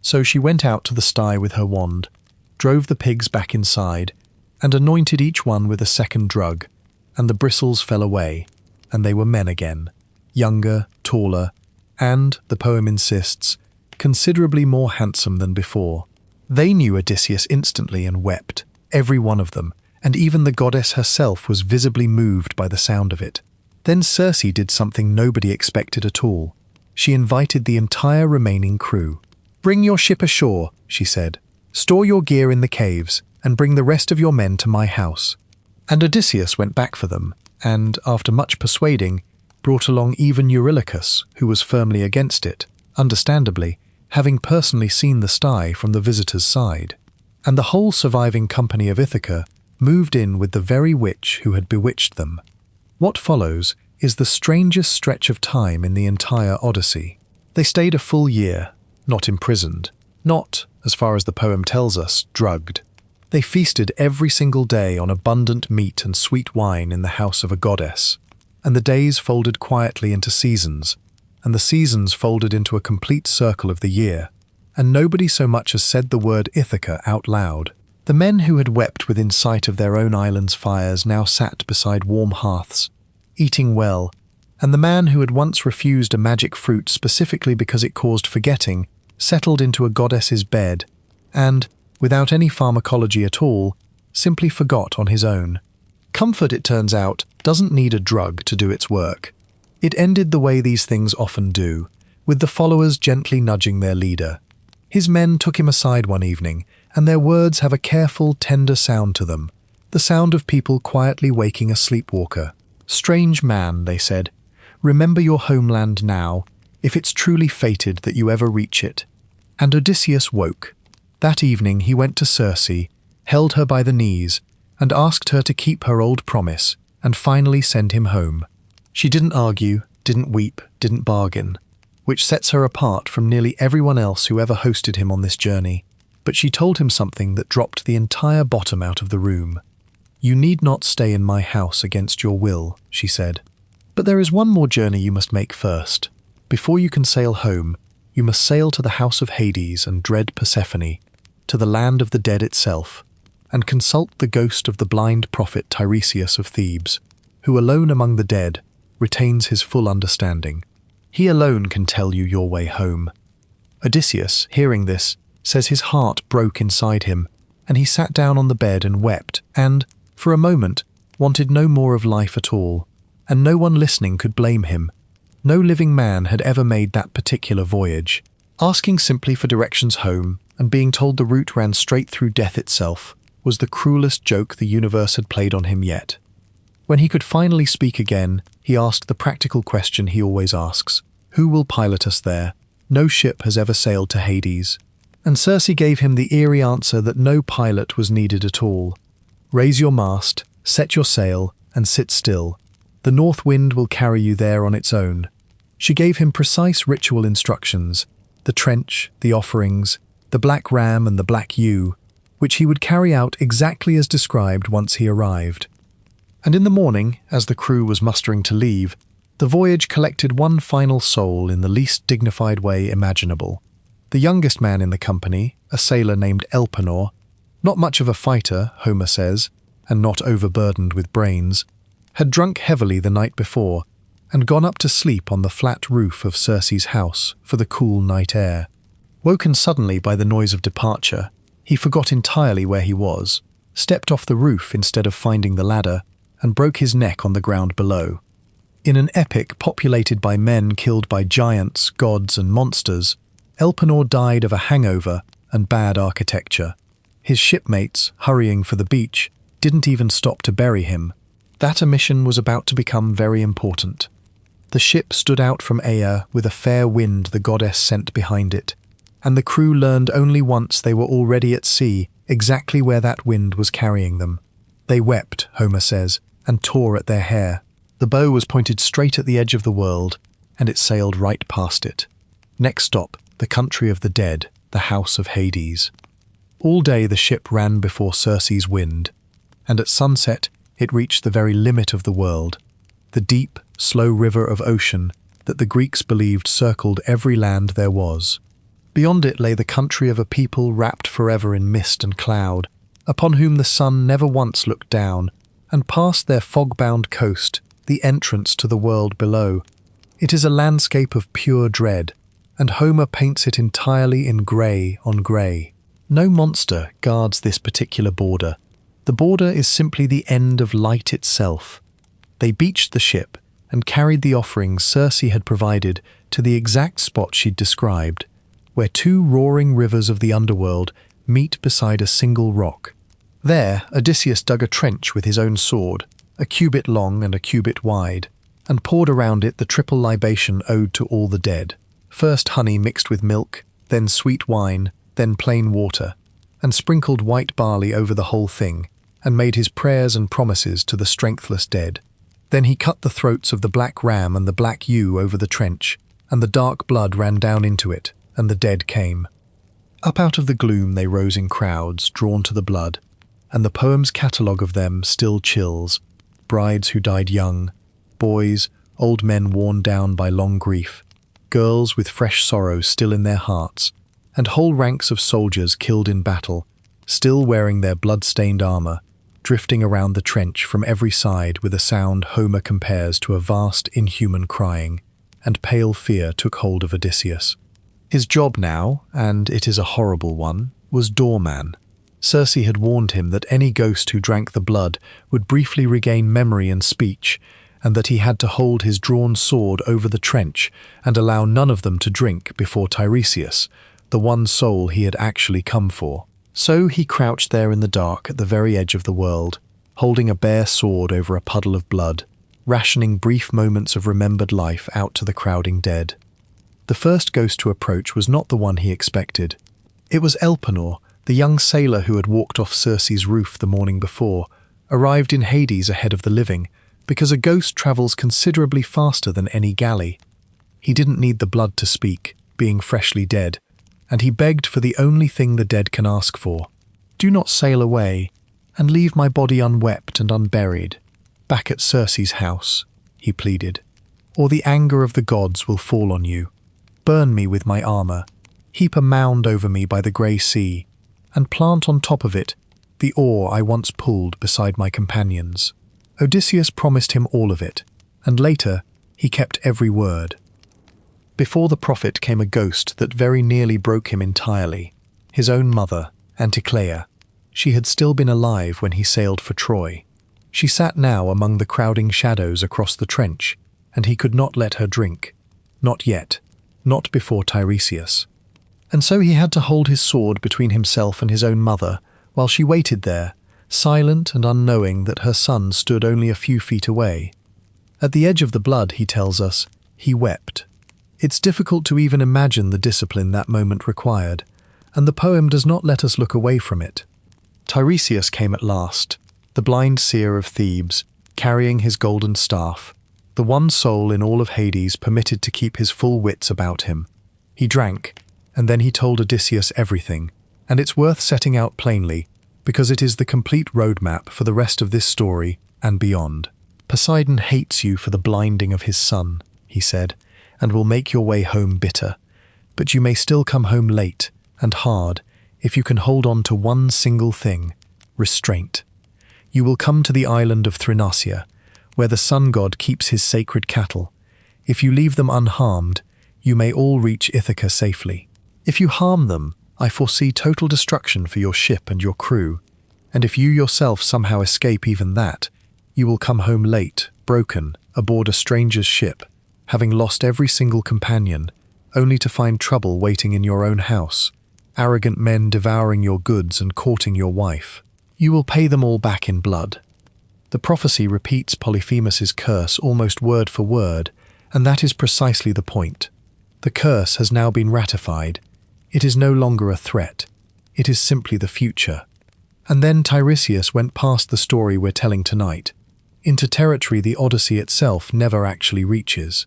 So she went out to the sty with her wand, drove the pigs back inside, and anointed each one with a second drug, and the bristles fell away, and they were men again, younger, taller, and, the poem insists, considerably more handsome than before. They knew Odysseus instantly and wept, every one of them, and even the goddess herself was visibly moved by the sound of it. Then Circe did something nobody expected at all. She invited the entire remaining crew. "Bring your ship ashore," she said. "Store your gear in the caves, and bring the rest of your men to my house." And Odysseus went back for them, and, after much persuading, brought along even Eurylochus, who was firmly against it, understandably, having personally seen the sty from the visitors' side. And the whole surviving company of Ithaca moved in with the very witch who had bewitched them. What follows is the strangest stretch of time in the entire Odyssey. They stayed a full year, not imprisoned, not, as far as the poem tells us, drugged. They feasted every single day on abundant meat and sweet wine in the house of a goddess, and the days folded quietly into seasons, and the seasons folded into a complete circle of the year, and nobody so much as said the word Ithaca out loud. The men who had wept within sight of their own island's fires now sat beside warm hearths, eating well, and the man who had once refused a magic fruit specifically because it caused forgetting settled into a goddess's bed and, without any pharmacology at all, simply forgot on his own. Comfort, it turns out, doesn't need a drug to do its work. It ended the way these things often do, with the followers gently nudging their leader. His men took him aside one evening, and their words have a careful, tender sound to them, the sound of people quietly waking a sleepwalker. "Strange man," they said, "remember your homeland now, if it's truly fated that you ever reach it." And Odysseus woke. That evening he went to Circe, held her by the knees, and asked her to keep her old promise, and finally send him home. She didn't argue, didn't weep, didn't bargain, which sets her apart from nearly everyone else who ever hosted him on this journey. But she told him something that dropped the entire bottom out of the room. "You need not stay in my house against your will," she said. "But there is one more journey you must make first. Before you can sail home, you must sail to the house of Hades and dread Persephone, to the land of the dead itself, and consult the ghost of the blind prophet Tiresias of Thebes, who alone among the dead retains his full understanding. He alone can tell you your way home." Odysseus, hearing this, says his heart broke inside him, and he sat down on the bed and wept, and, for a moment, wanted no more of life at all, and no one listening could blame him. No living man had ever made that particular voyage. Asking simply for directions home, and being told the route ran straight through death itself, was the cruelest joke the universe had played on him yet. When he could finally speak again, he asked the practical question he always asks: "Who will pilot us there? No ship has ever sailed to Hades." And Circe gave him the eerie answer that no pilot was needed at all. "Raise your mast, set your sail, and sit still. The north wind will carry you there on its own." She gave him precise ritual instructions: the trench, the offerings, the black ram and the black ewe, which he would carry out exactly as described once he arrived. And in the morning, as the crew was mustering to leave, the voyage collected one final soul in the least dignified way imaginable. The youngest man in the company, a sailor named Elpenor, not much of a fighter, Homer says, and not overburdened with brains, had drunk heavily the night before, and gone up to sleep on the flat roof of Circe's house for the cool night air. Woken suddenly by the noise of departure, he forgot entirely where he was, stepped off the roof instead of finding the ladder, and broke his neck on the ground below. In an epic populated by men killed by giants, gods, and monsters, Elpenor died of a hangover and bad architecture. His shipmates, hurrying for the beach, didn't even stop to bury him. That omission was about to become very important. The ship stood out from Aea with a fair wind the goddess sent behind it, and the crew learned only once they were already at sea exactly where that wind was carrying them. They wept, Homer says, and tore at their hair. The bow was pointed straight at the edge of the world, and it sailed right past it. Next stop, the country of the dead, the house of Hades. All day the ship ran before Circe's wind, and at sunset it reached the very limit of the world, the deep, slow river of ocean that the Greeks believed circled every land there was. Beyond it lay the country of a people wrapped forever in mist and cloud, upon whom the sun never once looked down, and past their fog-bound coast, the entrance to the world below. It is a landscape of pure dread, and Homer paints it entirely in grey on grey. No monster guards this particular border. The border is simply the end of light itself. They beached the ship and carried the offerings Circe had provided to the exact spot she'd described, where two roaring rivers of the underworld meet beside a single rock. There, Odysseus dug a trench with his own sword, a cubit long and a cubit wide, and poured around it the triple libation owed to all the dead. First honey mixed with milk, then sweet wine, then plain water, and sprinkled white barley over the whole thing, and made his prayers and promises to the strengthless dead. Then he cut the throats of the black ram and the black ewe over the trench, and the dark blood ran down into it, and the dead came. Up out of the gloom they rose in crowds, drawn to the blood, and the poem's catalogue of them still chills: brides who died young, boys, old men worn down by long grief, girls with fresh sorrow still in their hearts, and whole ranks of soldiers killed in battle, still wearing their blood-stained armour, drifting around the trench from every side with a sound Homer compares to a vast inhuman crying, and pale fear took hold of Odysseus. His job now, and it is a horrible one, was doorman. Circe had warned him that any ghost who drank the blood would briefly regain memory and speech, and that he had to hold his drawn sword over the trench and allow none of them to drink before Tiresias, the one soul he had actually come for. So he crouched there in the dark at the very edge of the world, holding a bare sword over a puddle of blood, rationing brief moments of remembered life out to the crowding dead. The first ghost to approach was not the one he expected. It was Elpenor, the young sailor who had walked off Circe's roof the morning before, arrived in Hades ahead of the living, because a ghost travels considerably faster than any galley. He didn't need the blood to speak, being freshly dead, and he begged for the only thing the dead can ask for. "Do not sail away, and leave my body unwept and unburied, back at Circe's house," he pleaded, "or the anger of the gods will fall on you. Burn me with my armour, heap a mound over me by the grey sea, and plant on top of it the oar I once pulled beside my companions." Odysseus promised him all of it, and later he kept every word. Before the prophet came a ghost that very nearly broke him entirely, his own mother, Anticlea. She had still been alive when he sailed for Troy. She sat now among the crowding shadows across the trench, and he could not let her drink. Not yet. Not before Tiresias. And so he had to hold his sword between himself and his own mother, while she waited there, silent and unknowing that her son stood only a few feet away. At the edge of the blood, he tells us, he wept. It's difficult to even imagine the discipline that moment required, and the poem does not let us look away from it. Tiresias came at last, the blind seer of Thebes, carrying his golden staff, the one soul in all of Hades permitted to keep his full wits about him. He drank, and then he told Odysseus everything, and it's worth setting out plainly, because it is the complete roadmap for the rest of this story and beyond. "Poseidon hates you for the blinding of his son," he said, "and will make your way home bitter. But you may still come home late and hard if you can hold on to one single thing: restraint. You will come to the island of Thrinacia, where the sun god keeps his sacred cattle, If you leave them unharmed, you may all reach Ithaca safely. If you harm them, I foresee total destruction for your ship and your crew, and if you yourself somehow escape even that, you will come home late, broken, aboard a stranger's ship, having lost every single companion, only to find trouble waiting in your own house, arrogant men devouring your goods and courting your wife. You will pay them all back in blood. The prophecy repeats Polyphemus's curse almost word for word, and that is precisely the point. The curse has now been ratified. It is no longer a threat. It is simply the future. And then Tiresias went past the story we're telling tonight, into territory the Odyssey itself never actually reaches.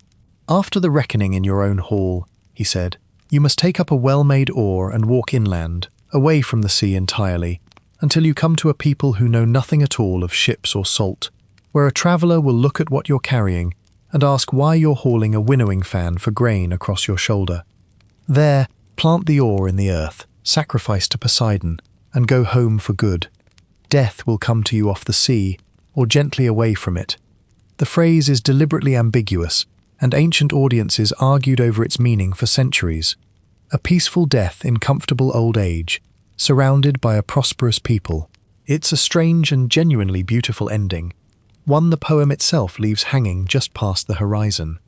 After the reckoning in your own hall, he said, you must take up a well-made oar and walk inland, away from the sea entirely, until you come to a people who know nothing at all of ships or salt, where a traveller will look at what you're carrying and ask why you're hauling a winnowing fan for grain across your shoulder. There, plant the oar in the earth, sacrifice to Poseidon, and go home for good. Death will come to you off the sea, or gently away from it. The phrase is deliberately ambiguous, and ancient audiences argued over its meaning for centuries. A peaceful death in comfortable old age, surrounded by a prosperous people. It's a strange and genuinely beautiful ending, one the poem itself leaves hanging just past the horizon.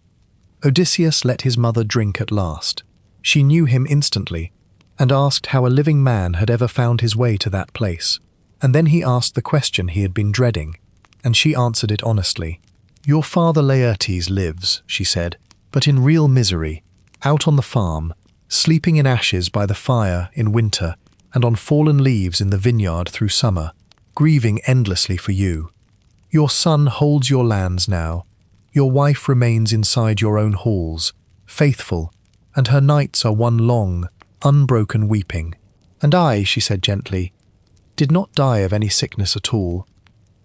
Odysseus let his mother drink at last. She knew him instantly, and asked how a living man had ever found his way to that place. And then he asked the question he had been dreading, and she answered it honestly. Your father Laertes lives, she said, but in real misery, out on the farm, sleeping in ashes by the fire in winter, and on fallen leaves in the vineyard through summer, grieving endlessly for you. Your son holds your lands now. Your wife remains inside your own halls, faithful, and her nights are one long, unbroken weeping. And I, she said gently, did not die of any sickness at all.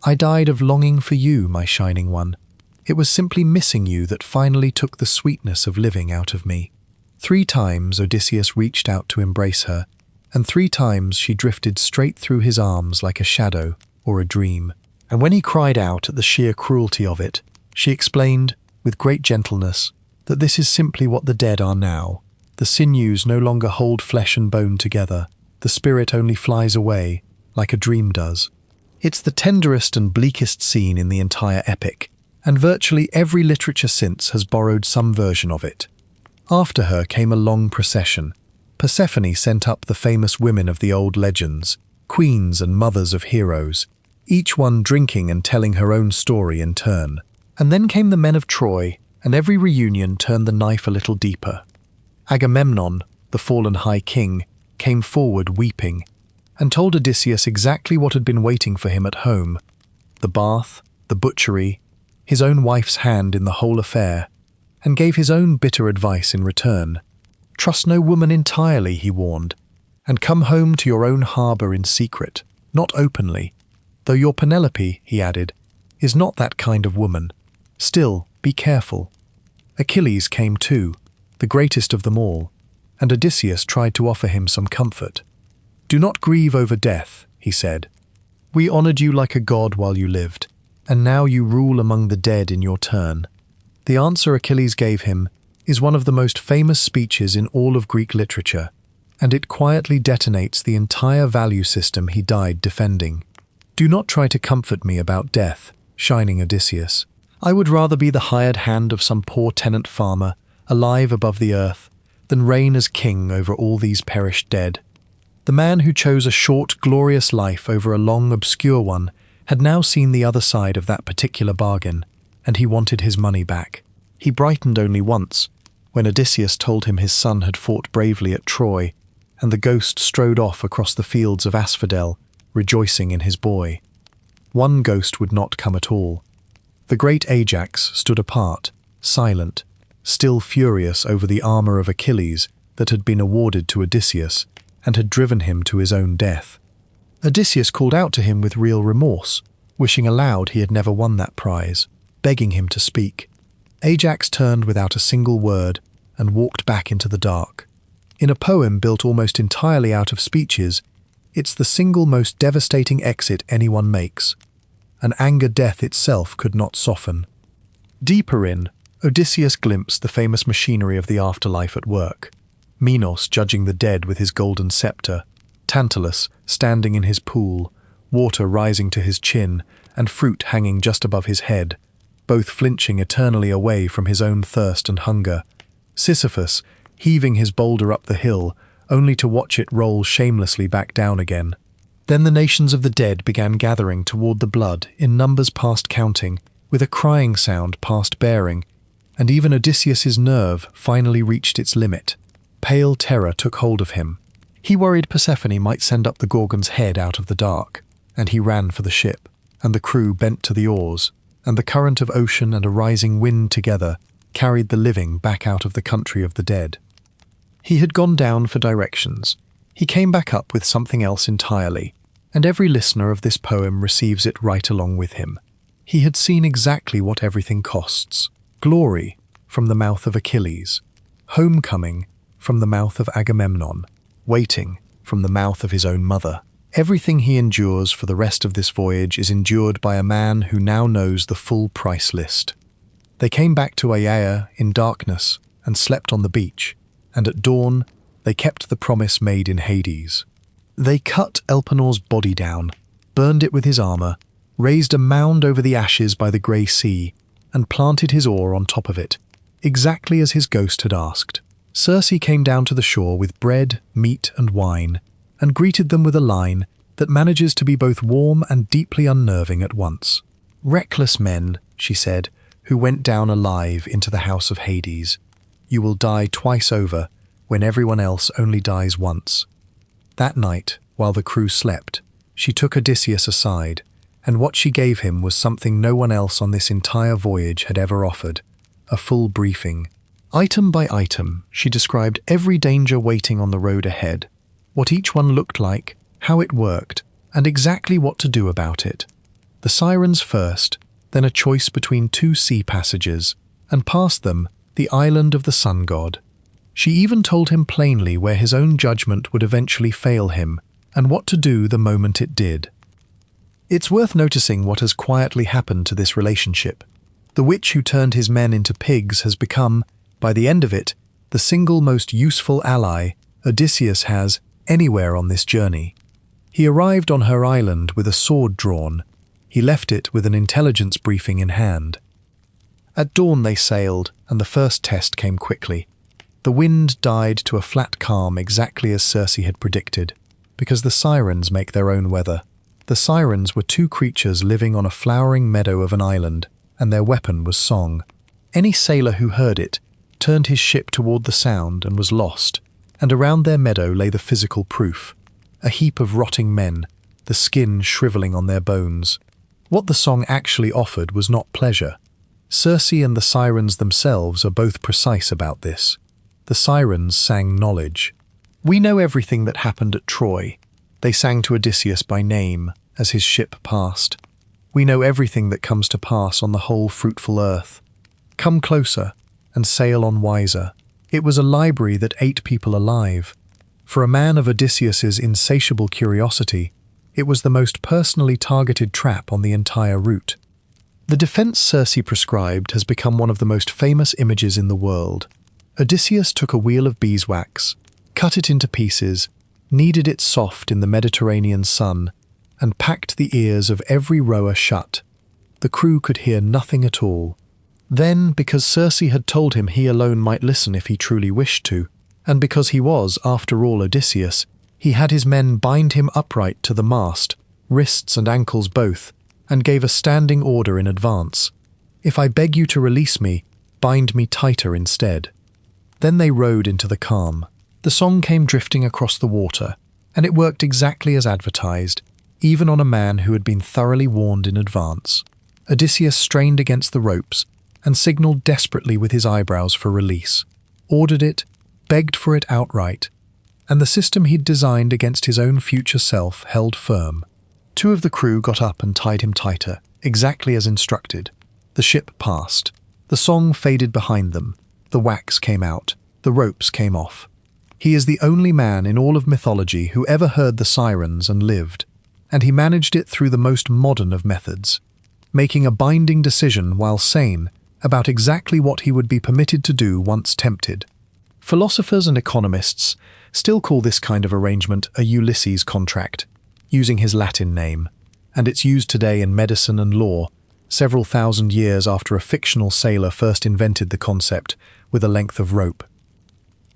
I died of longing for you, my shining one. It was simply missing you that finally took the sweetness of living out of me. 3 times Odysseus reached out to embrace her, and 3 times she drifted straight through his arms like a shadow or a dream. And when he cried out at the sheer cruelty of it, she explained, with great gentleness, that this is simply what the dead are now. The sinews no longer hold flesh and bone together. The spirit only flies away, like a dream does. It's the tenderest and bleakest scene in the entire epic, and virtually every literature since has borrowed some version of it. After her came a long procession. Persephone sent up the famous women of the old legends, queens and mothers of heroes, each one drinking and telling her own story in turn. And then came the men of Troy, and every reunion turned the knife a little deeper. Agamemnon, the fallen high king, came forward weeping, and told Odysseus exactly what had been waiting for him at home: the bath, the butchery, his own wife's hand in the whole affair, and gave his own bitter advice in return. Trust no woman entirely, he warned, and come home to your own harbour in secret, not openly. Though your Penelope, he added, is not that kind of woman. Still, be careful. Achilles came too, the greatest of them all, and Odysseus tried to offer him some comfort. Do not grieve over death, he said. We honoured you like a god while you lived, and now you rule among the dead in your turn. The answer Achilles gave him is one of the most famous speeches in all of Greek literature, and it quietly detonates the entire value system he died defending. Do not try to comfort me about death, shining Odysseus. I would rather be the hired hand of some poor tenant farmer, alive above the earth, than reign as king over all these perished dead. The man who chose a short, glorious life over a long, obscure one had now seen the other side of that particular bargain, and he wanted his money back. He brightened only once, when Odysseus told him his son had fought bravely at Troy, and the ghost strode off across the fields of asphodel, rejoicing in his boy. One ghost would not come at all. The great Ajax stood apart, silent, still furious over the armour of Achilles that had been awarded to Odysseus and had driven him to his own death. Odysseus called out to him with real remorse, wishing aloud he had never won that prize, begging him to speak. Ajax turned without a single word and walked back into the dark. In a poem built almost entirely out of speeches, it's the single most devastating exit anyone makes. An anger death itself could not soften. Deeper in, Odysseus glimpsed the famous machinery of the afterlife at work. Minos judging the dead with his golden scepter, Tantalus standing in his pool, water rising to his chin, and fruit hanging just above his head, both flinching eternally away from his own thirst and hunger. Sisyphus heaving his boulder up the hill, only to watch it roll shamelessly back down again. Then the nations of the dead began gathering toward the blood in numbers past counting, with a crying sound past bearing, and even Odysseus's nerve finally reached its limit. Pale terror took hold of him. He worried Persephone might send up the Gorgon's head out of the dark, and he ran for the ship, and the crew bent to the oars, and the current of ocean and a rising wind together carried the living back out of the country of the dead. He had gone down for directions. He came back up with something else entirely, and every listener of this poem receives it right along with him. He had seen exactly what everything costs. Glory from the mouth of Achilles, homecoming from the mouth of Agamemnon, waiting from the mouth of his own mother. Everything he endures for the rest of this voyage is endured by a man who now knows the full price list. They came back to Aiaia in darkness and slept on the beach, and at dawn they kept the promise made in Hades. They cut Elpenor's body down, burned it with his armor, raised a mound over the ashes by the grey sea, and planted his oar on top of it, exactly as his ghost had asked. Circe came down to the shore with bread, meat, and wine, and greeted them with a line that manages to be both warm and deeply unnerving at once. "Reckless men," she said, "who went down alive into the house of Hades. You will die twice over, when everyone else only dies once." That night, while the crew slept, she took Odysseus aside, and what she gave him was something no one else on this entire voyage had ever offered, a full briefing. Item by item, she described every danger waiting on the road ahead, what each one looked like, how it worked, and exactly what to do about it. The Sirens first, then a choice between two sea passages, and past them, the island of the sun god. She even told him plainly where his own judgment would eventually fail him, and what to do the moment it did. It's worth noticing what has quietly happened to this relationship. The witch who turned his men into pigs has become, by the end of it, the single most useful ally Odysseus has anywhere on this journey. He arrived on her island with a sword drawn. He left it with an intelligence briefing in hand. At dawn they sailed, and the first test came quickly. The wind died to a flat calm exactly as Circe had predicted, because the Sirens make their own weather. The Sirens were two creatures living on a flowering meadow of an island, and their weapon was song. Any sailor who heard it turned his ship toward the sound and was lost, and around their meadow lay the physical proof, a heap of rotting men, the skin shriveling on their bones. What the song actually offered was not pleasure. Circe and the Sirens themselves are both precise about this. The Sirens sang knowledge. "We know everything that happened at Troy," they sang to Odysseus by name as his ship passed. "We know everything that comes to pass on the whole fruitful earth. Come closer and sail on wiser." It was a library that ate people alive. For a man of Odysseus's insatiable curiosity, it was the most personally targeted trap on the entire route. The defense Circe prescribed has become one of the most famous images in the world. Odysseus took a wheel of beeswax, cut it into pieces, kneaded it soft in the Mediterranean sun, and packed the ears of every rower shut. The crew could hear nothing at all. Then, because Circe had told him he alone might listen if he truly wished to, and because he was, after all, Odysseus, he had his men bind him upright to the mast, wrists and ankles both, and gave a standing order in advance. "If I beg you to release me, bind me tighter instead." Then they rowed into the calm. The song came drifting across the water, and it worked exactly as advertised, even on a man who had been thoroughly warned in advance. Odysseus strained against the ropes and signalled desperately with his eyebrows for release, ordered it, begged for it outright, and the system he'd designed against his own future self held firm. Two of the crew got up and tied him tighter, exactly as instructed. The ship passed. The song faded behind them. The wax came out. The ropes came off. He is the only man in all of mythology who ever heard the Sirens and lived, and he managed it through the most modern of methods, making a binding decision while sane about exactly what he would be permitted to do once tempted. Philosophers and economists still call this kind of arrangement a Ulysses contract, using his Latin name, and it's used today in medicine and law, several thousand years after a fictional sailor first invented the concept with a length of rope.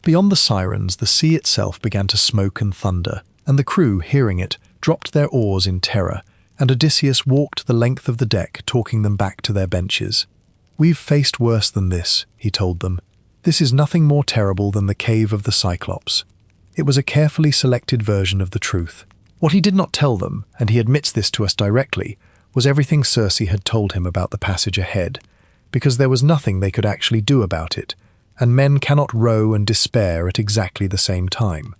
Beyond the Sirens, the sea itself began to smoke and thunder, and the crew, hearing it, dropped their oars in terror, and Odysseus walked the length of the deck, talking them back to their benches. "We've faced worse than this," he told them. "This is nothing more terrible than the cave of the Cyclops." It was a carefully selected version of the truth. What he did not tell them, and he admits this to us directly, was everything Circe had told him about the passage ahead, because there was nothing they could actually do about it, and men cannot row and despair at exactly the same time.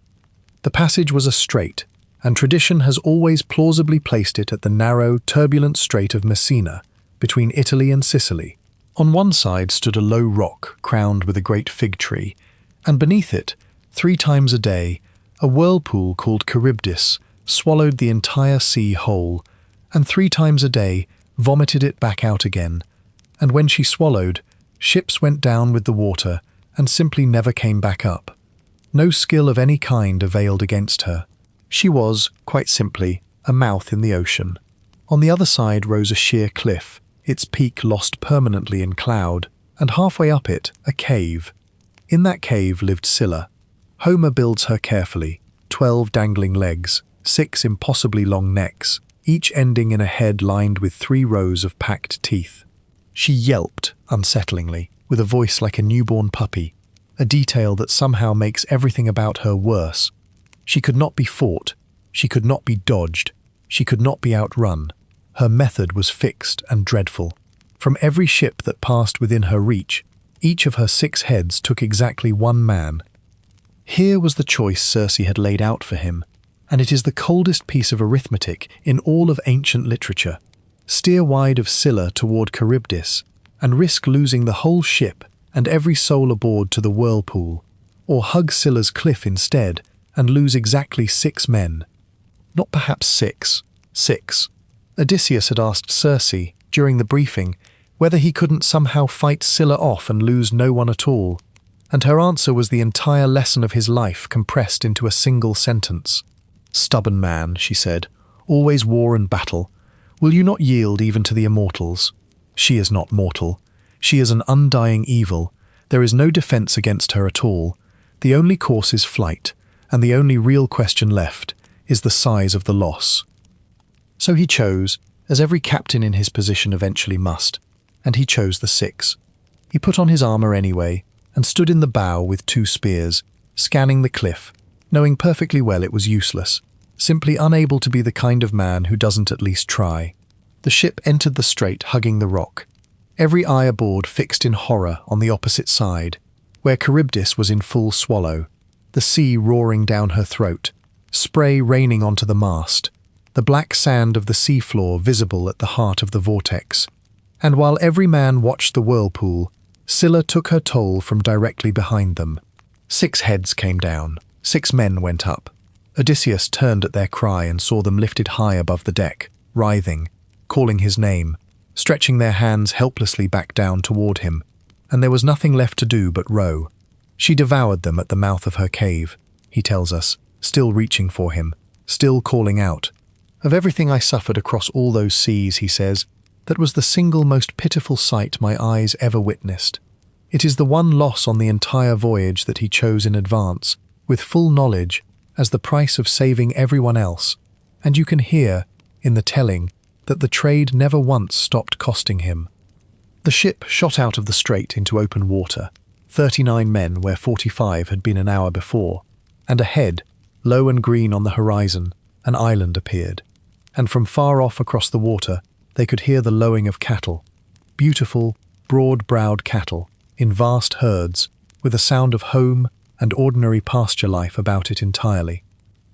The passage was a strait, and tradition has always plausibly placed it at the narrow, turbulent strait of Messina, between Italy and Sicily. On one side stood a low rock crowned with a great fig tree, and beneath it, 3 times a day, a whirlpool called Charybdis swallowed the entire sea whole, and 3 times a day vomited it back out again, and when she swallowed, ships went down with the water and simply never came back up. No skill of any kind availed against her. She was, quite simply, a mouth in the ocean. On the other side rose a sheer cliff, its peak lost permanently in cloud, and halfway up it, a cave. In that cave lived Scylla. Homer builds her carefully, 12 dangling legs, 6 impossibly long necks, each ending in a head lined with 3 rows of packed teeth. She yelped, unsettlingly, with a voice like a newborn puppy, a detail that somehow makes everything about her worse. She could not be fought, she could not be dodged, she could not be outrun. Her method was fixed and dreadful. From every ship that passed within her reach, each of her 6 heads took exactly 1 man. Here was the choice Circe had laid out for him, and it is the coldest piece of arithmetic in all of ancient literature. Steer wide of Scylla toward Charybdis, and risk losing the whole ship and every soul aboard to the whirlpool, or hug Scylla's cliff instead and lose exactly 6 men. Not perhaps 6. Odysseus had asked Circe, during the briefing, whether he couldn't somehow fight Scylla off and lose no one at all, and her answer was the entire lesson of his life compressed into a single sentence. "Stubborn man," she said, "always war and battle. Will you not yield even to the immortals? She is not mortal. She is an undying evil. There is no defense against her at all. The only course is flight, and the only real question left is the size of the loss." So he chose, as every captain in his position eventually must, and he chose the 6. He put on his armor anyway, and stood in the bow with 2 spears, scanning the cliff, knowing perfectly well it was useless, simply unable to be the kind of man who doesn't at least try. The ship entered the strait hugging the rock, every eye aboard fixed in horror on the opposite side, where Charybdis was in full swallow, the sea roaring down her throat, spray raining onto the mast, the black sand of the seafloor visible at the heart of the vortex. And while every man watched the whirlpool, Scylla took her toll from directly behind them. 6 heads came down, 6 men went up. Odysseus turned at their cry and saw them lifted high above the deck, writhing, calling his name, stretching their hands helplessly back down toward him, and there was nothing left to do but row. She devoured them at the mouth of her cave, he tells us, still reaching for him, still calling out. "Of everything I suffered across all those seas," he says, "that was the single most pitiful sight my eyes ever witnessed. It is the one loss on the entire voyage that he chose in advance, with full knowledge, as the price of saving everyone else, and you can hear, in the telling, that the trade never once stopped costing him." The ship shot out of the strait into open water, 39 men where 45 had been an hour before, and ahead, low and green on the horizon, an island appeared, and from far off across the water they could hear the lowing of cattle, beautiful, broad-browed cattle, in vast herds, with a sound of home and ordinary pasture life about it entirely.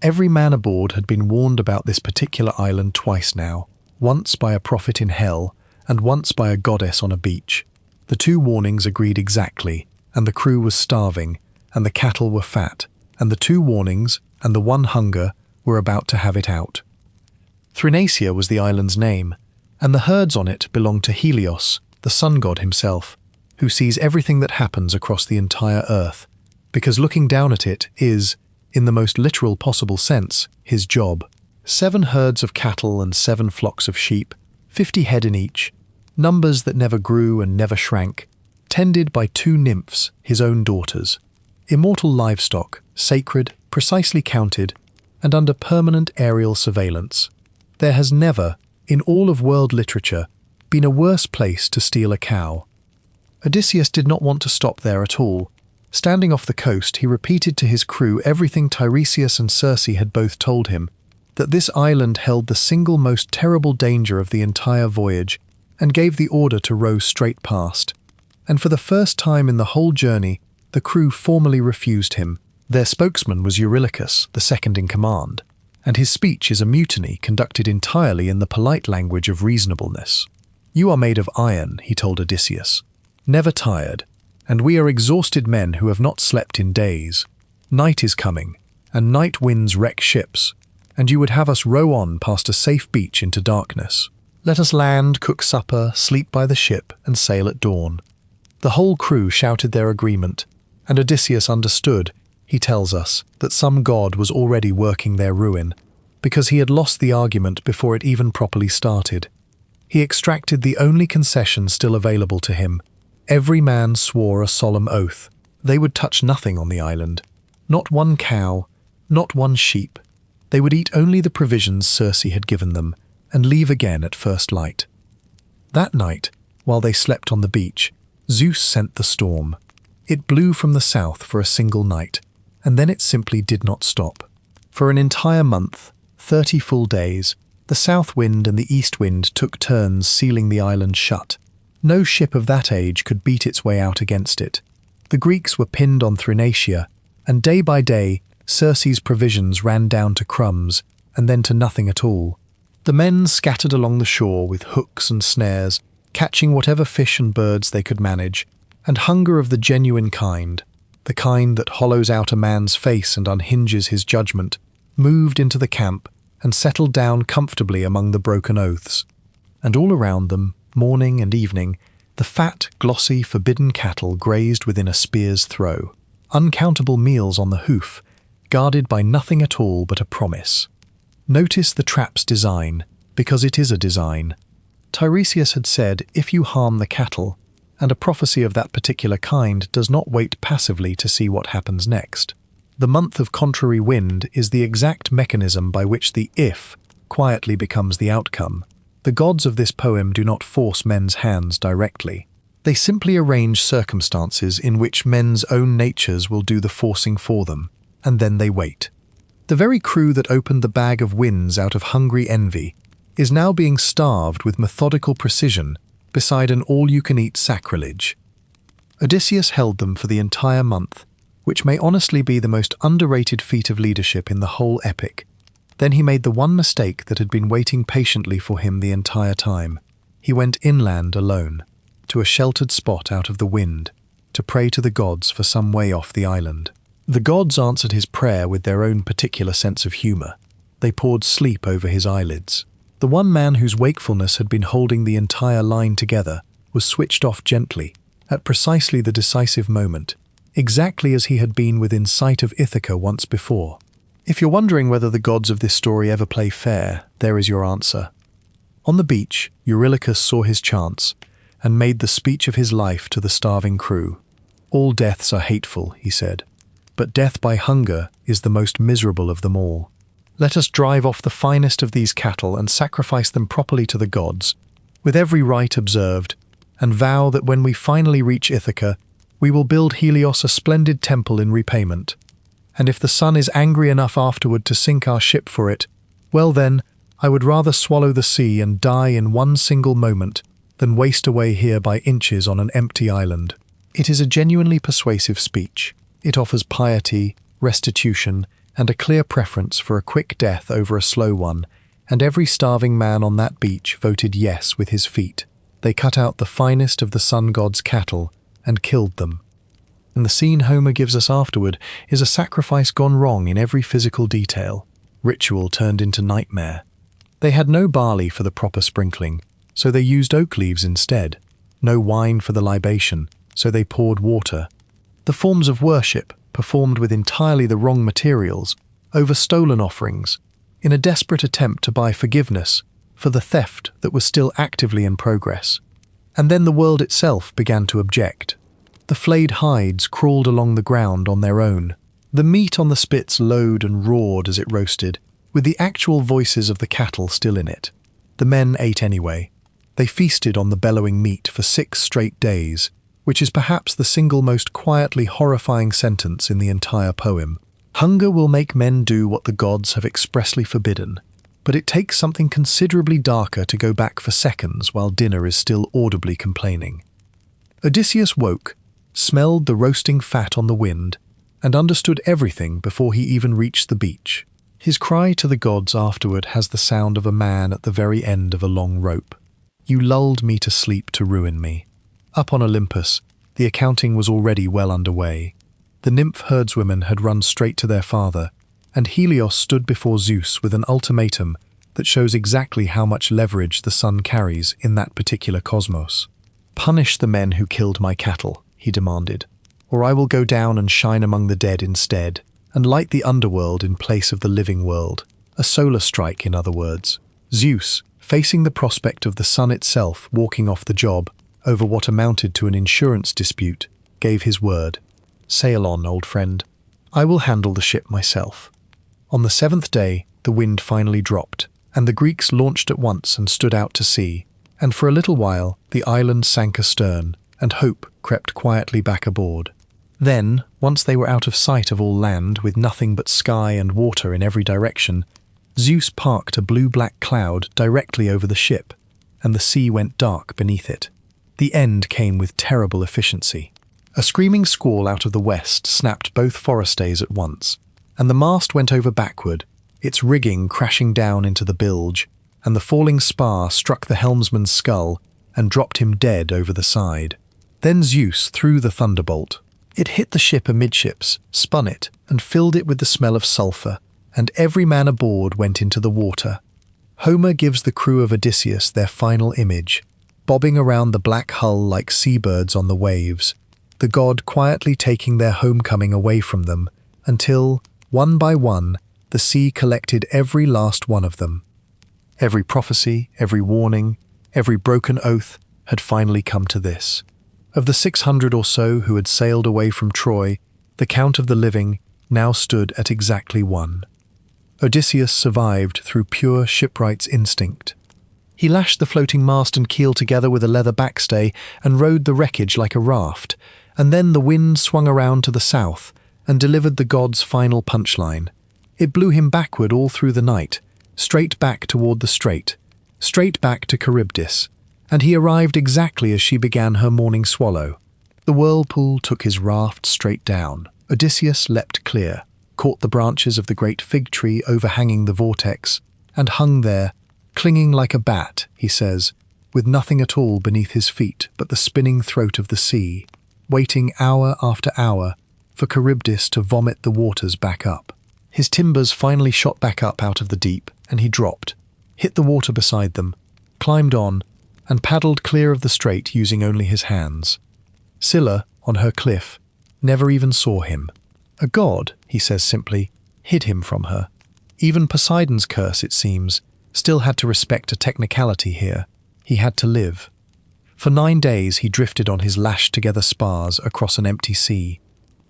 Every man aboard had been warned about this particular island twice now, once by a prophet in hell, and once by a goddess on a beach. The 2 warnings agreed exactly, and the crew was starving, and the cattle were fat, and the 2 warnings, and the 1 hunger, were about to have it out. Thrinacia was the island's name, and the herds on it belonged to Helios, the sun god himself, who sees everything that happens across the entire earth, because looking down at it is, in the most literal possible sense, his job. 7 herds of cattle and 7 flocks of sheep, 50 head in each, numbers that never grew and never shrank, tended by 2 nymphs, his own daughters. Immortal livestock, sacred, precisely counted, and under permanent aerial surveillance. There has never, in all of world literature, been a worse place to steal a cow. Odysseus did not want to stop there at all. Standing off the coast, he repeated to his crew everything Tiresias and Circe had both told him, that this island held the single most terrible danger of the entire voyage, and gave the order to row straight past. And for the first time in the whole journey, the crew formally refused him. Their spokesman was Eurylochus, the second in command, and his speech is a mutiny conducted entirely in the polite language of reasonableness. "You are made of iron," he told Odysseus, "never tired, and we are exhausted men who have not slept in days. Night is coming, and night winds wreck ships, and you would have us row on past a safe beach into darkness. Let us land, cook supper, sleep by the ship, and sail at dawn." The whole crew shouted their agreement, and Odysseus understood, he tells us, that some god was already working their ruin, because he had lost the argument before it even properly started. He extracted the only concession still available to him. Every man swore a solemn oath. They would touch nothing on the island. Not one cow, not one sheep. They would eat only the provisions Circe had given them, and leave again at first light. That night, while they slept on the beach, Zeus sent the storm. It blew from the south for a single night, and then it simply did not stop. For an entire month, 30 full days, the south wind and the east wind took turns sealing the island shut. No ship of that age could beat its way out against it. The Greeks were pinned on Thrinacia, and day by day, Circe's provisions ran down to crumbs, and then to nothing at all. The men scattered along the shore with hooks and snares, catching whatever fish and birds they could manage, and hunger of the genuine kind, the kind that hollows out a man's face and unhinges his judgment, moved into the camp and settled down comfortably among the broken oaths. And all around them, morning and evening, the fat, glossy, forbidden cattle grazed within a spear's throw. Uncountable meals on the hoof, guarded by nothing at all but a promise. Notice the trap's design, because it is a design. Tiresias had said, "If you harm the cattle," and a prophecy of that particular kind does not wait passively to see what happens next. The month of contrary wind is the exact mechanism by which the "if" quietly becomes the outcome. The gods of this poem do not force men's hands directly. They simply arrange circumstances in which men's own natures will do the forcing for them, and then they wait. The very crew that opened the bag of winds out of hungry envy is now being starved with methodical precision beside an all-you-can-eat sacrilege. Odysseus held them for the entire month, which may honestly be the most underrated feat of leadership in the whole epic. Then he made the one mistake that had been waiting patiently for him the entire time. He went inland alone, to a sheltered spot out of the wind, to pray to the gods for some way off the island. The gods answered his prayer with their own particular sense of humour. They poured sleep over his eyelids. The one man whose wakefulness had been holding the entire line together was switched off gently, at precisely the decisive moment, exactly as he had been within sight of Ithaca once before. If you're wondering whether the gods of this story ever play fair, there is your answer. On the beach, Eurylochus saw his chance, and made the speech of his life to the starving crew. "All deaths are hateful," he said, "but death by hunger is the most miserable of them all. Let us drive off the finest of these cattle and sacrifice them properly to the gods, with every rite observed, and vow that when we finally reach Ithaca, we will build Helios a splendid temple in repayment. And if the sun is angry enough afterward to sink our ship for it, well then, I would rather swallow the sea and die in one single moment than waste away here by inches on an empty island." It is a genuinely persuasive speech. It offers piety, restitution, and a clear preference for a quick death over a slow one, and every starving man on that beach voted yes with his feet. They cut out the finest of the sun god's cattle and killed them. And the scene Homer gives us afterward is a sacrifice gone wrong in every physical detail. Ritual turned into nightmare. They had no barley for the proper sprinkling, so they used oak leaves instead. No wine for the libation, so they poured water. The forms of worship, performed with entirely the wrong materials, over stolen offerings, in a desperate attempt to buy forgiveness for the theft that was still actively in progress. And then the world itself began to object. The flayed hides crawled along the ground on their own. The meat on the spits lowed and roared as it roasted, with the actual voices of the cattle still in it. The men ate anyway. They feasted on the bellowing meat for 6 straight days, which is perhaps the single most quietly horrifying sentence in the entire poem. Hunger will make men do what the gods have expressly forbidden, but it takes something considerably darker to go back for seconds while dinner is still audibly complaining. Odysseus woke, smelled the roasting fat on the wind, and understood everything before he even reached the beach. His cry to the gods afterward has the sound of a man at the very end of a long rope. "You lulled me to sleep to ruin me." Up on Olympus, the accounting was already well underway. The nymph herdswomen had run straight to their father, and Helios stood before Zeus with an ultimatum that shows exactly how much leverage the sun carries in that particular cosmos. "Punish the men who killed my cattle," he demanded, "or I will go down and shine among the dead instead, and light the underworld in place of the living world." A solar strike, in other words. Zeus, facing the prospect of the sun itself walking off the job over what amounted to an insurance dispute, gave his word. "Sail on, old friend. I will handle the ship myself." On the 7th day, the wind finally dropped, and the Greeks launched at once and stood out to sea, and for a little while the island sank astern, and hope crept quietly back aboard. Then, once they were out of sight of all land, with nothing but sky and water in every direction, Zeus parked a blue-black cloud directly over the ship, and the sea went dark beneath it. The end came with terrible efficiency. A screaming squall out of the west snapped both forestays at once, and the mast went over backward, its rigging crashing down into the bilge, and the falling spar struck the helmsman's skull and dropped him dead over the side. Then Zeus threw the thunderbolt. It hit the ship amidships, spun it, and filled it with the smell of sulphur, and every man aboard went into the water. Homer gives the crew of Odysseus their final image, bobbing around the black hull like seabirds on the waves, the god quietly taking their homecoming away from them, until, one by one, the sea collected every last one of them. Every prophecy, every warning, every broken oath had finally come to this. Of the 600 or so who had sailed away from Troy, the count of the living now stood at exactly 1. Odysseus survived through pure shipwright's instinct. He lashed the floating mast and keel together with a leather backstay and rode the wreckage like a raft, and then the wind swung around to the south and delivered the god's final punchline. It blew him backward all through the night, straight back toward the strait, straight back to Charybdis, and he arrived exactly as she began her morning swallow. The whirlpool took his raft straight down. Odysseus leapt clear, caught the branches of the great fig tree overhanging the vortex, and hung there, clinging like a bat, he says, with nothing at all beneath his feet but the spinning throat of the sea, waiting hour after hour for Charybdis to vomit the waters back up. His timbers finally shot back up out of the deep, and he dropped, hit the water beside them, climbed on, and paddled clear of the strait using only his hands. Scylla, on her cliff, never even saw him. A god, he says simply, hid him from her. Even Poseidon's curse, it seems, still had to respect a technicality here. He had to live. For 9 days he drifted on his lashed-together spars across an empty sea.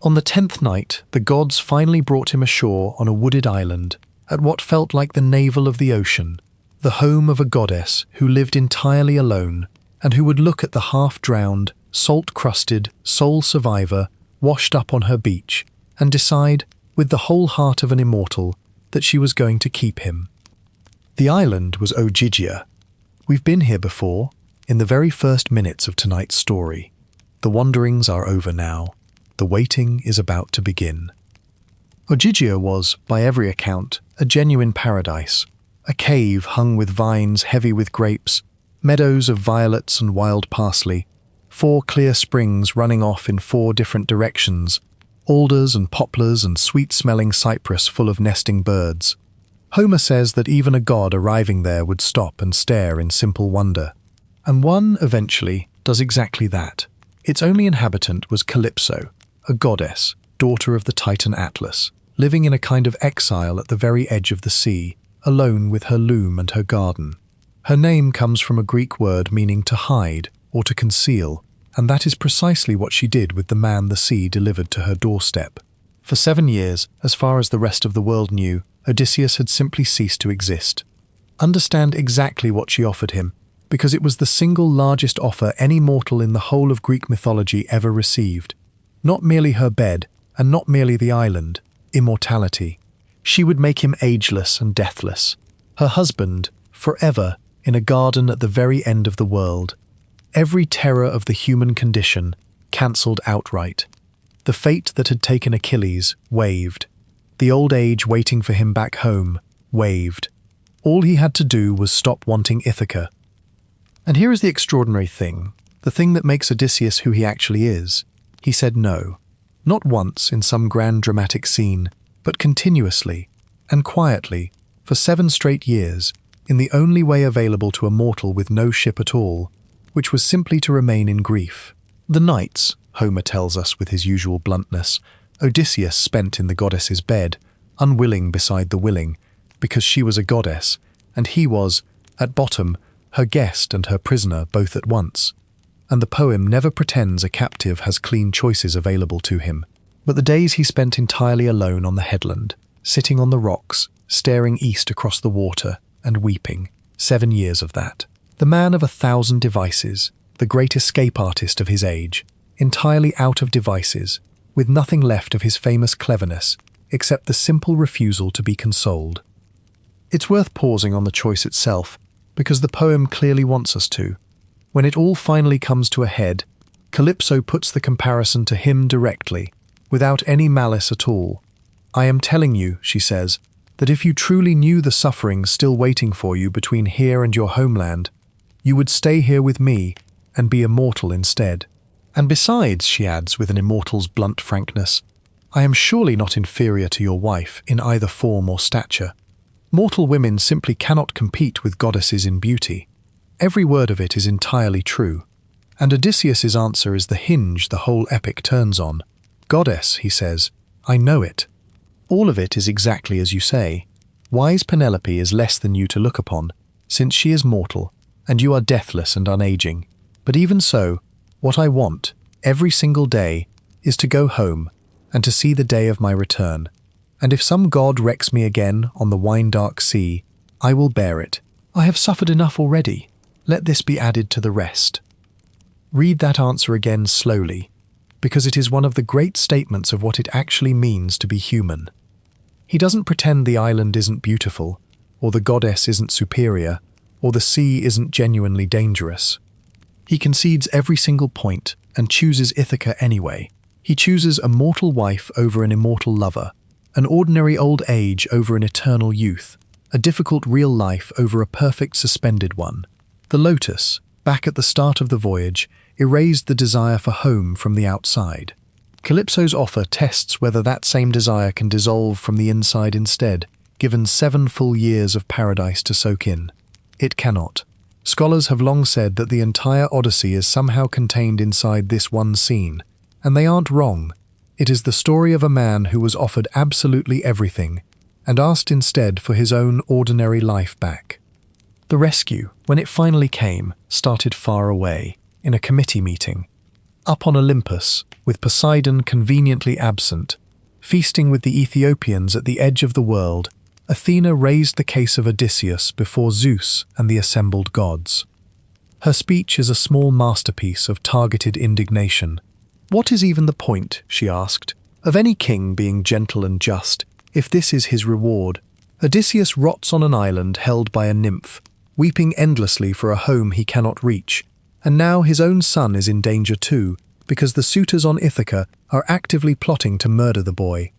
On the 10th night, the gods finally brought him ashore on a wooded island, at what felt like the navel of the ocean, the home of a goddess who lived entirely alone, and who would look at the half-drowned, salt-crusted, sole survivor washed up on her beach, and decide, with the whole heart of an immortal, that she was going to keep him. The island was Ogygia. We've been here before, in the very first minutes of tonight's story. The wanderings are over now. The waiting is about to begin. Ogygia was, by every account, a genuine paradise, a cave hung with vines heavy with grapes, meadows of violets and wild parsley, 4 clear springs running off in 4 different directions, alders and poplars and sweet-smelling cypress full of nesting birds. Homer says that even a god arriving there would stop and stare in simple wonder. And one, eventually, does exactly that. Its only inhabitant was Calypso, a goddess, daughter of the Titan Atlas, living in a kind of exile at the very edge of the sea, alone with her loom and her garden. Her name comes from a Greek word meaning to hide or to conceal, and that is precisely what she did with the man the sea delivered to her doorstep. For 7 years, as far as the rest of the world knew, Odysseus had simply ceased to exist. Understand exactly what she offered him, because it was the single largest offer any mortal in the whole of Greek mythology ever received. Not merely her bed, and not merely the island, immortality. She would make him ageless and deathless, her husband, forever, in a garden at the very end of the world. Every terror of the human condition cancelled outright. The fate that had taken Achilles waived. The old age waiting for him back home waived. All he had to do was stop wanting Ithaca. And here is the extraordinary thing, the thing that makes Odysseus who he actually is. He said no. Not once in some grand dramatic scene, but continuously and quietly for 7 straight years, in the only way available to a mortal with no ship at all, which was simply to remain in grief. The nights, Homer tells us with his usual bluntness, Odysseus spent in the goddess's bed, unwilling beside the willing, because she was a goddess, and he was, at bottom, her guest and her prisoner both at once. And the poem never pretends a captive has clean choices available to him. But the days he spent entirely alone on the headland, sitting on the rocks, staring east across the water, and weeping, 7 years of that. The man of 1,000 devices, the great escape artist of his age, entirely out of devices, with nothing left of his famous cleverness, except the simple refusal to be consoled. It's worth pausing on the choice itself, because the poem clearly wants us to. When it all finally comes to a head, Calypso puts the comparison to him directly, without any malice at all. "I am telling you," she says, "that if you truly knew the suffering still waiting for you between here and your homeland, you would stay here with me and be immortal instead. And besides," she adds with an immortal's blunt frankness, "I am surely not inferior to your wife in either form or stature. Mortal women simply cannot compete with goddesses in beauty." Every word of it is entirely true. And Odysseus's answer is the hinge the whole epic turns on. "Goddess," he says, "I know it. All of it is exactly as you say. Wise Penelope is less than you to look upon, since she is mortal, and you are deathless and unaging. But even so, what I want, every single day, is to go home, and to see the day of my return. And if some god wrecks me again on the wine-dark sea, I will bear it. I have suffered enough already. Let this be added to the rest." Read that answer again slowly, because it is one of the great statements of what it actually means to be human. He doesn't pretend the island isn't beautiful, or the goddess isn't superior, or the sea isn't genuinely dangerous. He concedes every single point and chooses Ithaca anyway. He chooses a mortal wife over an immortal lover, an ordinary old age over an eternal youth, a difficult real life over a perfect suspended one. The Lotus, back at the start of the voyage, erased the desire for home from the outside. Calypso's offer tests whether that same desire can dissolve from the inside instead, given 7 full years of paradise to soak in. It cannot. Scholars have long said that the entire Odyssey is somehow contained inside this one scene, and they aren't wrong. It is the story of a man who was offered absolutely everything, and asked instead for his own ordinary life back. The rescue, when it finally came, started far away, in a committee meeting. Up on Olympus, with Poseidon conveniently absent, feasting with the Ethiopians at the edge of the world, Athena raised the case of Odysseus before Zeus and the assembled gods. Her speech is a small masterpiece of targeted indignation. "What is even the point," she asked, "of any king being gentle and just, if this is his reward? Odysseus rots on an island held by a nymph, weeping endlessly for a home he cannot reach, and now his own son is in danger too, because the suitors on Ithaca are actively plotting to murder the boy."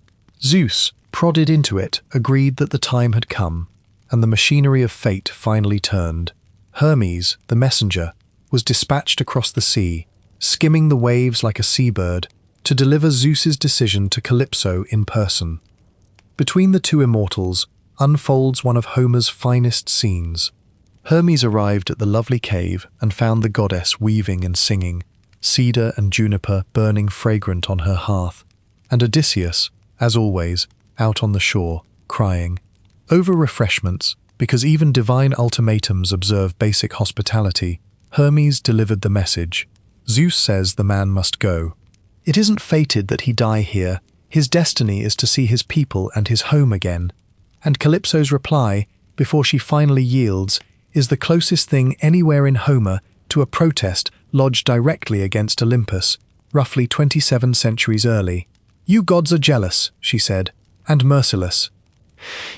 Zeus, prodded into it, agreed that the time had come, and the machinery of fate finally turned. Hermes, the messenger, was dispatched across the sea, skimming the waves like a seabird, to deliver Zeus's decision to Calypso in person. Between the two immortals unfolds one of Homer's finest scenes. Hermes arrived at the lovely cave and found the goddess weaving and singing, cedar and juniper burning fragrant on her hearth, and Odysseus, as always, out on the shore, crying. Over refreshments, because even divine ultimatums observe basic hospitality, Hermes delivered the message. Zeus says the man must go. It isn't fated that he die here. His destiny is to see his people and his home again. And Calypso's reply, before she finally yields, is the closest thing anywhere in Homer to a protest lodged directly against Olympus, roughly 27 centuries early. "You gods are jealous," she said, "and merciless.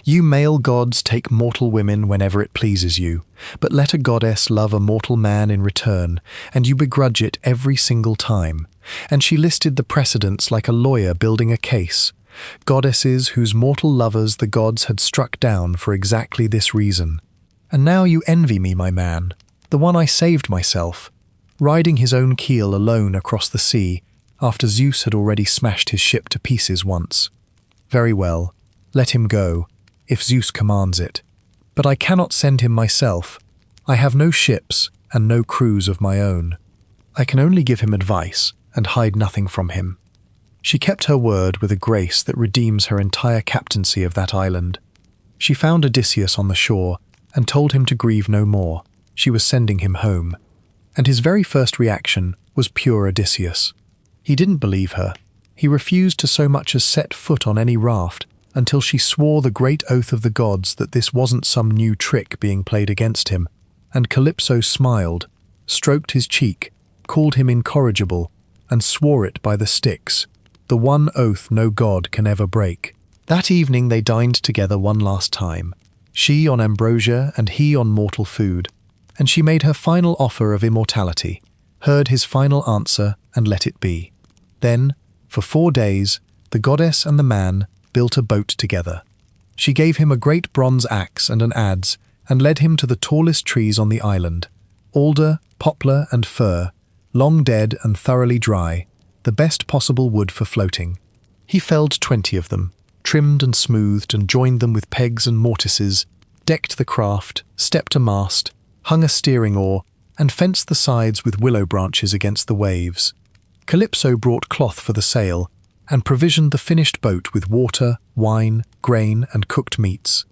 You male gods take mortal women whenever it pleases you, but let a goddess love a mortal man in return, and you begrudge it every single time." And she listed the precedents like a lawyer building a case. Goddesses whose mortal lovers the gods had struck down for exactly this reason. "And now you envy me, my man, the one I saved myself, riding his own keel alone across the sea, after Zeus had already smashed his ship to pieces once. Very well, let him go, if Zeus commands it. But I cannot send him myself. I have no ships and no crews of my own. I can only give him advice and hide nothing from him." She kept her word with a grace that redeems her entire captaincy of that island. She found Odysseus on the shore and told him to grieve no more. She was sending him home. And his very first reaction was pure Odysseus. He didn't believe her. He refused to so much as set foot on any raft until she swore the great oath of the gods that this wasn't some new trick being played against him. And Calypso smiled, stroked his cheek, called him incorrigible, and swore it by the Styx, the one oath no god can ever break. That evening they dined together one last time, she on ambrosia and he on mortal food, and she made her final offer of immortality, heard his final answer, and let it be. Then, for 4 days, the goddess and the man built a boat together. She gave him a great bronze axe and an adze, and led him to the tallest trees on the island, alder, poplar, and fir, long dead and thoroughly dry, the best possible wood for floating. He felled 20 of them, trimmed and smoothed, and joined them with pegs and mortises, decked the craft, stepped a mast, hung a steering oar, and fenced the sides with willow branches against the waves. Calypso brought cloth for the sail, and provisioned the finished boat with water, wine, grain, and cooked meats.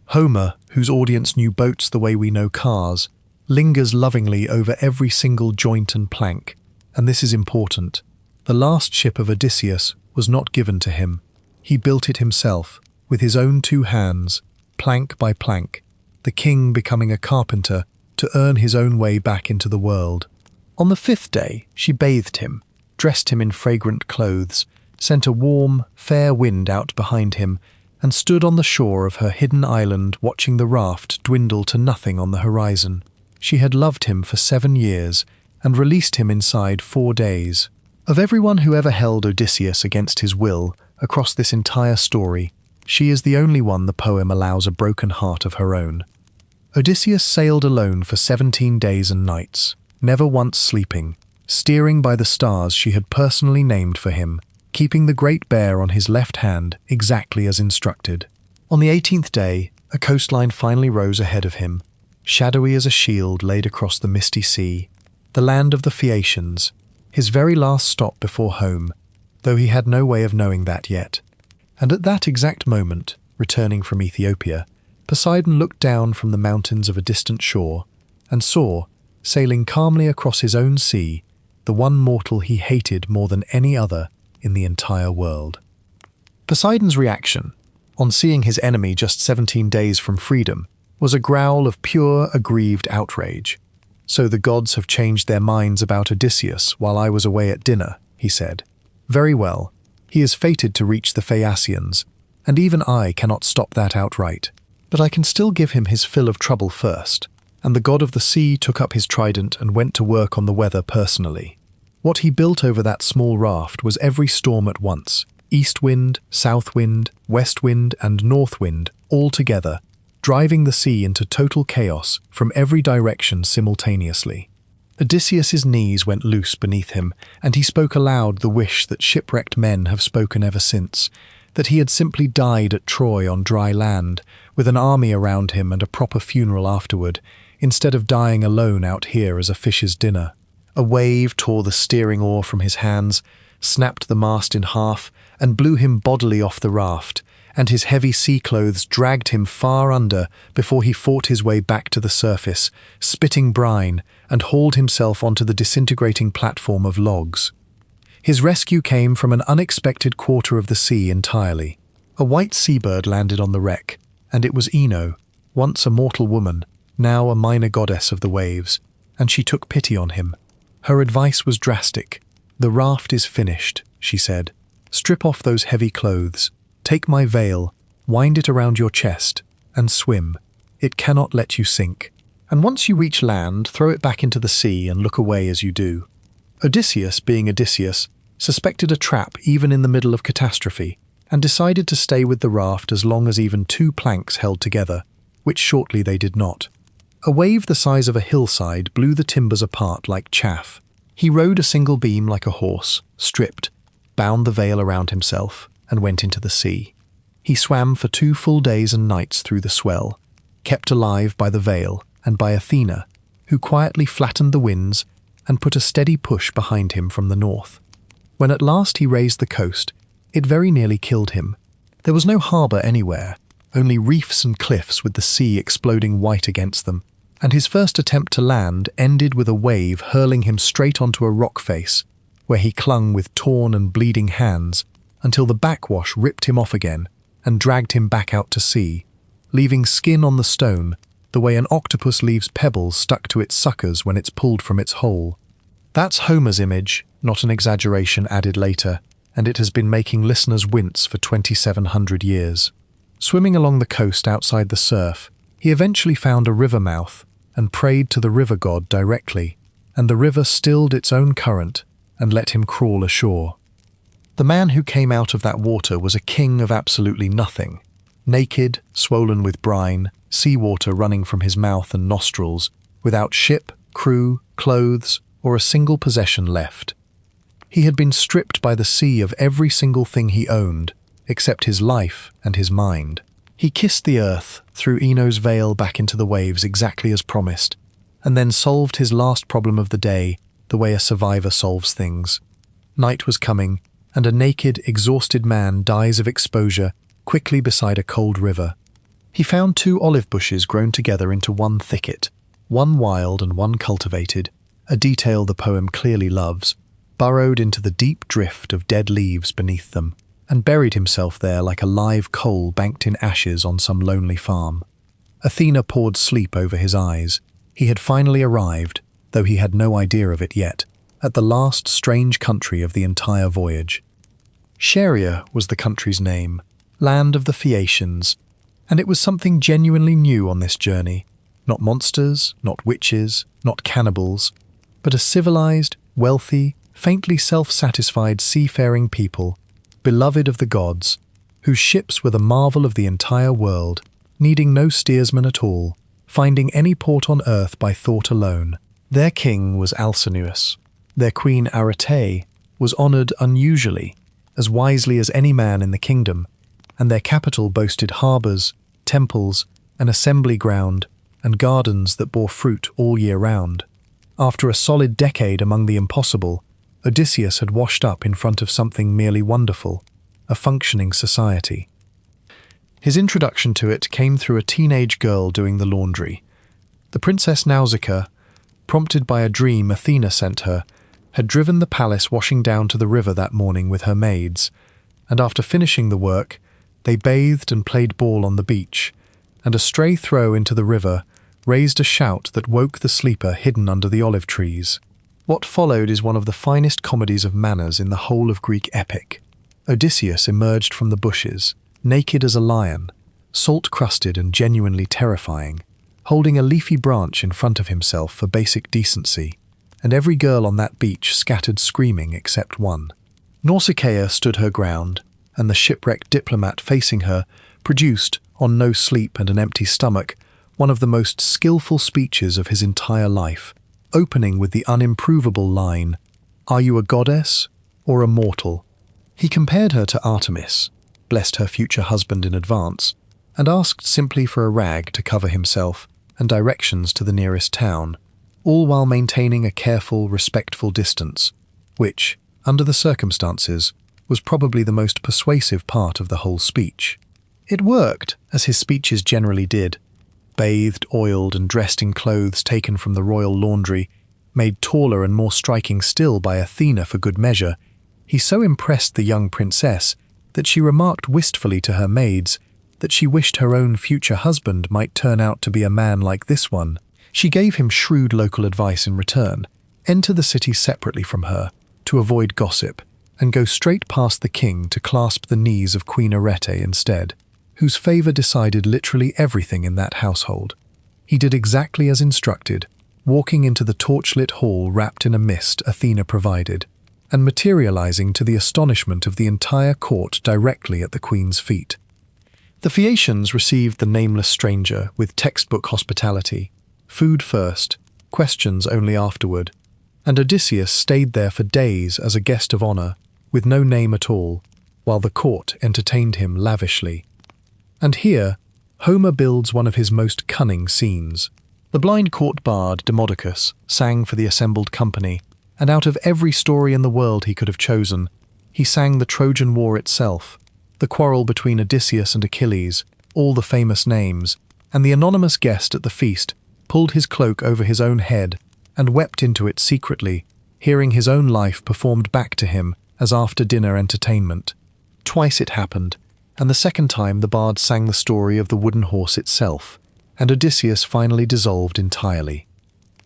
Homer, whose audience knew boats the way we know cars, lingers lovingly over every single joint and plank, and this is important. The last ship of Odysseus was not given to him. He built it himself, with his own 2 hands, plank by plank, the king becoming a carpenter to earn his own way back into the world. On the 5th day, she bathed him, dressed him in fragrant clothes, sent a warm, fair wind out behind him, and stood on the shore of her hidden island watching the raft dwindle to nothing on the horizon. She had loved him for 7 years, and released him inside 4 days. Of everyone who ever held Odysseus against his will, across this entire story, she is the only one the poem allows a broken heart of her own. Odysseus sailed alone for 17 days and nights, never once sleeping, steering by the stars she had personally named for him, keeping the Great Bear on his left hand exactly as instructed. On the 18th day, a coastline finally rose ahead of him, shadowy as a shield laid across the misty sea, the land of the Phaeacians, his very last stop before home, though he had no way of knowing that yet. And at that exact moment, returning from Ethiopia, Poseidon looked down from the mountains of a distant shore and saw, sailing calmly across his own sea, the one mortal he hated more than any other in the entire world. Poseidon's reaction, on seeing his enemy just 17 days from freedom, was a growl of pure, aggrieved outrage. "So the gods have changed their minds about Odysseus while I was away at dinner," he said. "Very well, he is fated to reach the Phaeacians, and even I cannot stop that outright. But I can still give him his fill of trouble first." And the god of the sea took up his trident and went to work on the weather personally. What he built over that small raft was every storm at once, east wind, south wind, west wind, and north wind, all together, driving the sea into total chaos from every direction simultaneously. Odysseus's knees went loose beneath him, and he spoke aloud the wish that shipwrecked men have spoken ever since, that he had simply died at Troy on dry land, with an army around him and a proper funeral afterward, instead of dying alone out here as a fish's dinner. A wave tore the steering oar from his hands, snapped the mast in half, and blew him bodily off the raft, and his heavy sea clothes dragged him far under before he fought his way back to the surface, spitting brine, and hauled himself onto the disintegrating platform of logs. His rescue came from an unexpected quarter of the sea entirely. A white seabird landed on the wreck, and it was Ino, once a mortal woman, now a minor goddess of the waves, and she took pity on him. Her advice was drastic. "The raft is finished," she said. "Strip off those heavy clothes, take my veil, wind it around your chest, and swim. It cannot let you sink. And once you reach land, throw it back into the sea and look away as you do." Odysseus, being Odysseus, suspected a trap even in the middle of catastrophe, and decided to stay with the raft as long as even two planks held together, which shortly they did not. A wave the size of a hillside blew the timbers apart like chaff. He rode a single beam like a horse, stripped, bound the veil around himself, and went into the sea. He swam for 2 full days and nights through the swell, kept alive by the veil and by Athena, who quietly flattened the winds and put a steady push behind him from the north. When at last he raised the coast, it very nearly killed him. There was no harbour anywhere, only reefs and cliffs with the sea exploding white against them, and his first attempt to land ended with a wave hurling him straight onto a rock face, where he clung with torn and bleeding hands until the backwash ripped him off again and dragged him back out to sea, leaving skin on the stone the way an octopus leaves pebbles stuck to its suckers when it's pulled from its hole. That's Homer's image, not an exaggeration added later, and it has been making listeners wince for 2,700 years. Swimming along the coast outside the surf, he eventually found a river mouth and prayed to the river god directly, and the river stilled its own current and let him crawl ashore. The man who came out of that water was a king of absolutely nothing. Naked, swollen with brine, seawater running from his mouth and nostrils, without ship, crew, clothes, or a single possession left. He had been stripped by the sea of every single thing he owned, except his life and his mind. He kissed the earth, threw Ino's veil back into the waves exactly as promised, and then solved his last problem of the day the way a survivor solves things. Night was coming, and a naked, exhausted man dies of exposure quickly beside a cold river. He found 2 olive bushes grown together into one thicket, one wild and one cultivated, a detail the poem clearly loves, burrowed into the deep drift of dead leaves beneath them, and buried himself there like a live coal banked in ashes on some lonely farm. Athena poured sleep over his eyes. He had finally arrived, though he had no idea of it yet, at the last strange country of the entire voyage. Scheria was the country's name, land of the Phaeacians, and it was something genuinely new on this journey. Not monsters, not witches, not cannibals, but a civilized, wealthy, faintly self-satisfied seafaring people, beloved of the gods, whose ships were the marvel of the entire world, needing no steersman at all, finding any port on earth by thought alone. Their king was Alcinous. Their queen Arete was honoured unusually, as wisely as any man in the kingdom, and their capital boasted harbours, temples, an assembly ground, and gardens that bore fruit all year round. After a solid decade among the impossible, Odysseus had washed up in front of something merely wonderful, a functioning society. His introduction to it came through a teenage girl doing the laundry. The Princess Nausicaa, prompted by a dream Athena sent her, had driven the palace washing down to the river that morning with her maids, and after finishing the work, they bathed and played ball on the beach, and a stray throw into the river raised a shout that woke the sleeper hidden under the olive trees. What followed is one of the finest comedies of manners in the whole of Greek epic. Odysseus emerged from the bushes, naked as a lion, salt-crusted and genuinely terrifying, holding a leafy branch in front of himself for basic decency, and every girl on that beach scattered screaming except one. Nausicaa stood her ground, and the shipwrecked diplomat facing her produced, on no sleep and an empty stomach, one of the most skillful speeches of his entire life, opening with the unimprovable line, "Are you a goddess or a mortal?" He compared her to Artemis, blessed her future husband in advance, and asked simply for a rag to cover himself and directions to the nearest town. all while maintaining a careful, respectful distance, which, under the circumstances, was probably the most persuasive part of the whole speech. It worked, as his speeches generally did. Bathed, oiled, and dressed in clothes taken from the royal laundry, made taller and more striking still by Athena for good measure, he so impressed the young princess that she remarked wistfully to her maids that she wished her own future husband might turn out to be a man like this one. She gave him shrewd local advice in return: enter the city separately from her, to avoid gossip, and go straight past the king to clasp the knees of Queen Arete instead, whose favour decided literally everything in that household. He did exactly as instructed, walking into the torchlit hall wrapped in a mist Athena provided, and materializing to the astonishment of the entire court directly at the queen's feet. The Phaeacians received the nameless stranger with textbook hospitality, food first, questions only afterward, and Odysseus stayed there for days as a guest of honour, with no name at all, while the court entertained him lavishly. And here, Homer builds one of his most cunning scenes. The blind court bard Demodocus sang for the assembled company, and out of every story in the world he could have chosen, he sang the Trojan War itself, the quarrel between Odysseus and Achilles, all the famous names, and the anonymous guest at the feast pulled his cloak over his own head and wept into it secretly, hearing his own life performed back to him as after-dinner entertainment. Twice it happened, and the second time the bard sang the story of the wooden horse itself, and Odysseus finally dissolved entirely.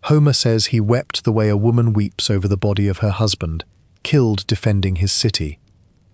Homer says he wept the way a woman weeps over the body of her husband, killed defending his city,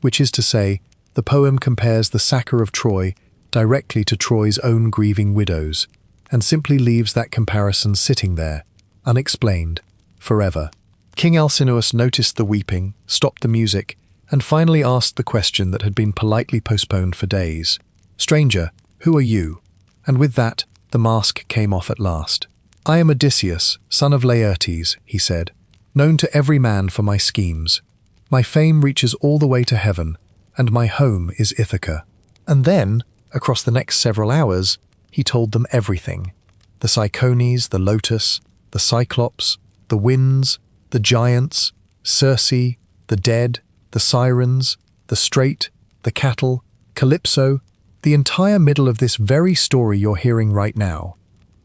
which is to say, the poem compares the sacker of Troy directly to Troy's own grieving widows, and simply leaves that comparison sitting there, unexplained, forever. King Alcinous noticed the weeping, stopped the music, and finally asked the question that had been politely postponed for days. "Stranger, who are you?" And with that, the mask came off at last. "I am Odysseus, son of Laertes," he said, "known to every man for my schemes. My fame reaches all the way to heaven, and my home is Ithaca." And then, across the next several hours, he told them everything. The Cicones, the Lotus, the Cyclops, the winds, the giants, Circe, the dead, the Sirens, the strait, the cattle, Calypso, the entire middle of this very story you're hearing right now.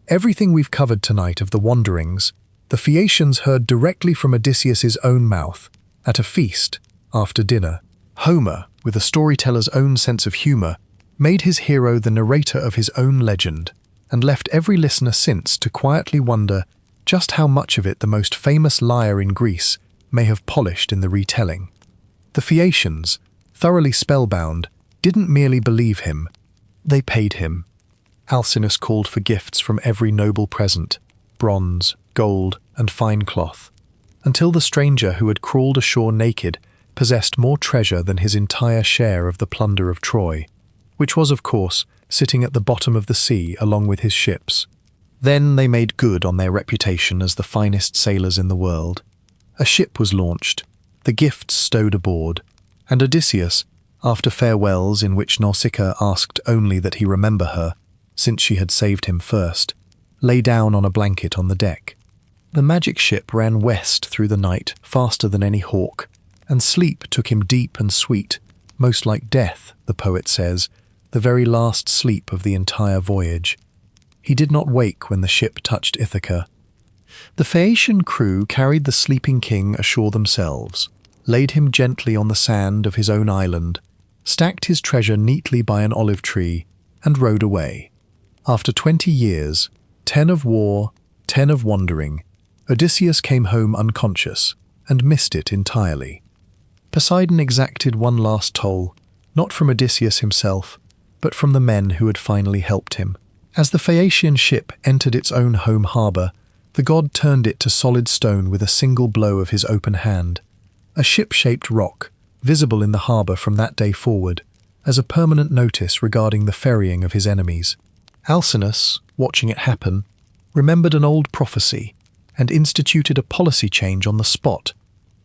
Everything we've covered tonight of the wanderings, the Phaeacians heard directly from Odysseus's own mouth, at a feast, after dinner. Homer, with a storyteller's own sense of humour, made his hero the narrator of his own legend, and left every listener since to quietly wonder just how much of it the most famous liar in Greece may have polished in the retelling. The Phaeacians, thoroughly spellbound, didn't merely believe him, they paid him. Alcinous called for gifts from every noble present, bronze, gold, and fine cloth, until the stranger who had crawled ashore naked possessed more treasure than his entire share of the plunder of Troy, which was, of course, sitting at the bottom of the sea along with his ships. Then they made good on their reputation as the finest sailors in the world. A ship was launched, the gifts stowed aboard, and Odysseus, after farewells in which Nausicaa asked only that he remember her, since she had saved him first, lay down on a blanket on the deck. The magic ship ran west through the night faster than any hawk, and sleep took him deep and sweet, most like death, the poet says, the very last sleep of the entire voyage. He did not wake when the ship touched Ithaca. The Phaeacian crew carried the sleeping king ashore themselves, laid him gently on the sand of his own island, stacked his treasure neatly by an olive tree, and rowed away. After 20 years, 10 of war, 10 of wandering, Odysseus came home unconscious and missed it entirely. Poseidon exacted one last toll, not from Odysseus himself, but from the men who had finally helped him. As the Phaeacian ship entered its own home harbour, the god turned it to solid stone with a single blow of his open hand, a ship-shaped rock, visible in the harbour from that day forward, as a permanent notice regarding the ferrying of his enemies. Alcinous, watching it happen, remembered an old prophecy and instituted a policy change on the spot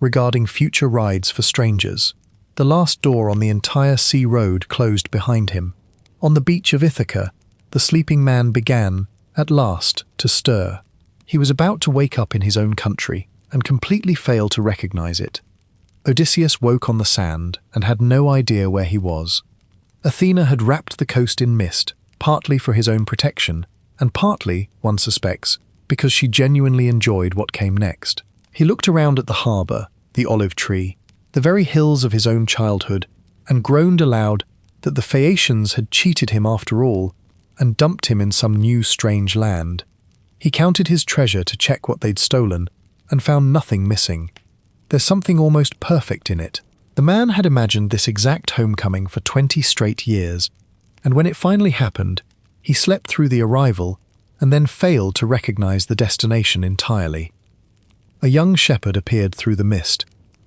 regarding future rides for strangers. The last door on the entire sea road closed behind him. On the beach of Ithaca, the sleeping man began, at last, to stir. He was about to wake up in his own country and completely fail to recognize it. Odysseus woke on the sand and had no idea where he was. Athena had wrapped the coast in mist, partly for his own protection, and partly, one suspects, because she genuinely enjoyed what came next. He looked around at the harbour, the olive tree, the very hills of his own childhood, and groaned aloud that the Phaeacians had cheated him after all and dumped him in some new strange land. He counted his treasure to check what they'd stolen and found nothing missing. There's something almost perfect in it. The man had imagined this exact homecoming for 20 straight years, and when it finally happened, he slept through the arrival and then failed to recognize the destination entirely. A young shepherd appeared through the mist,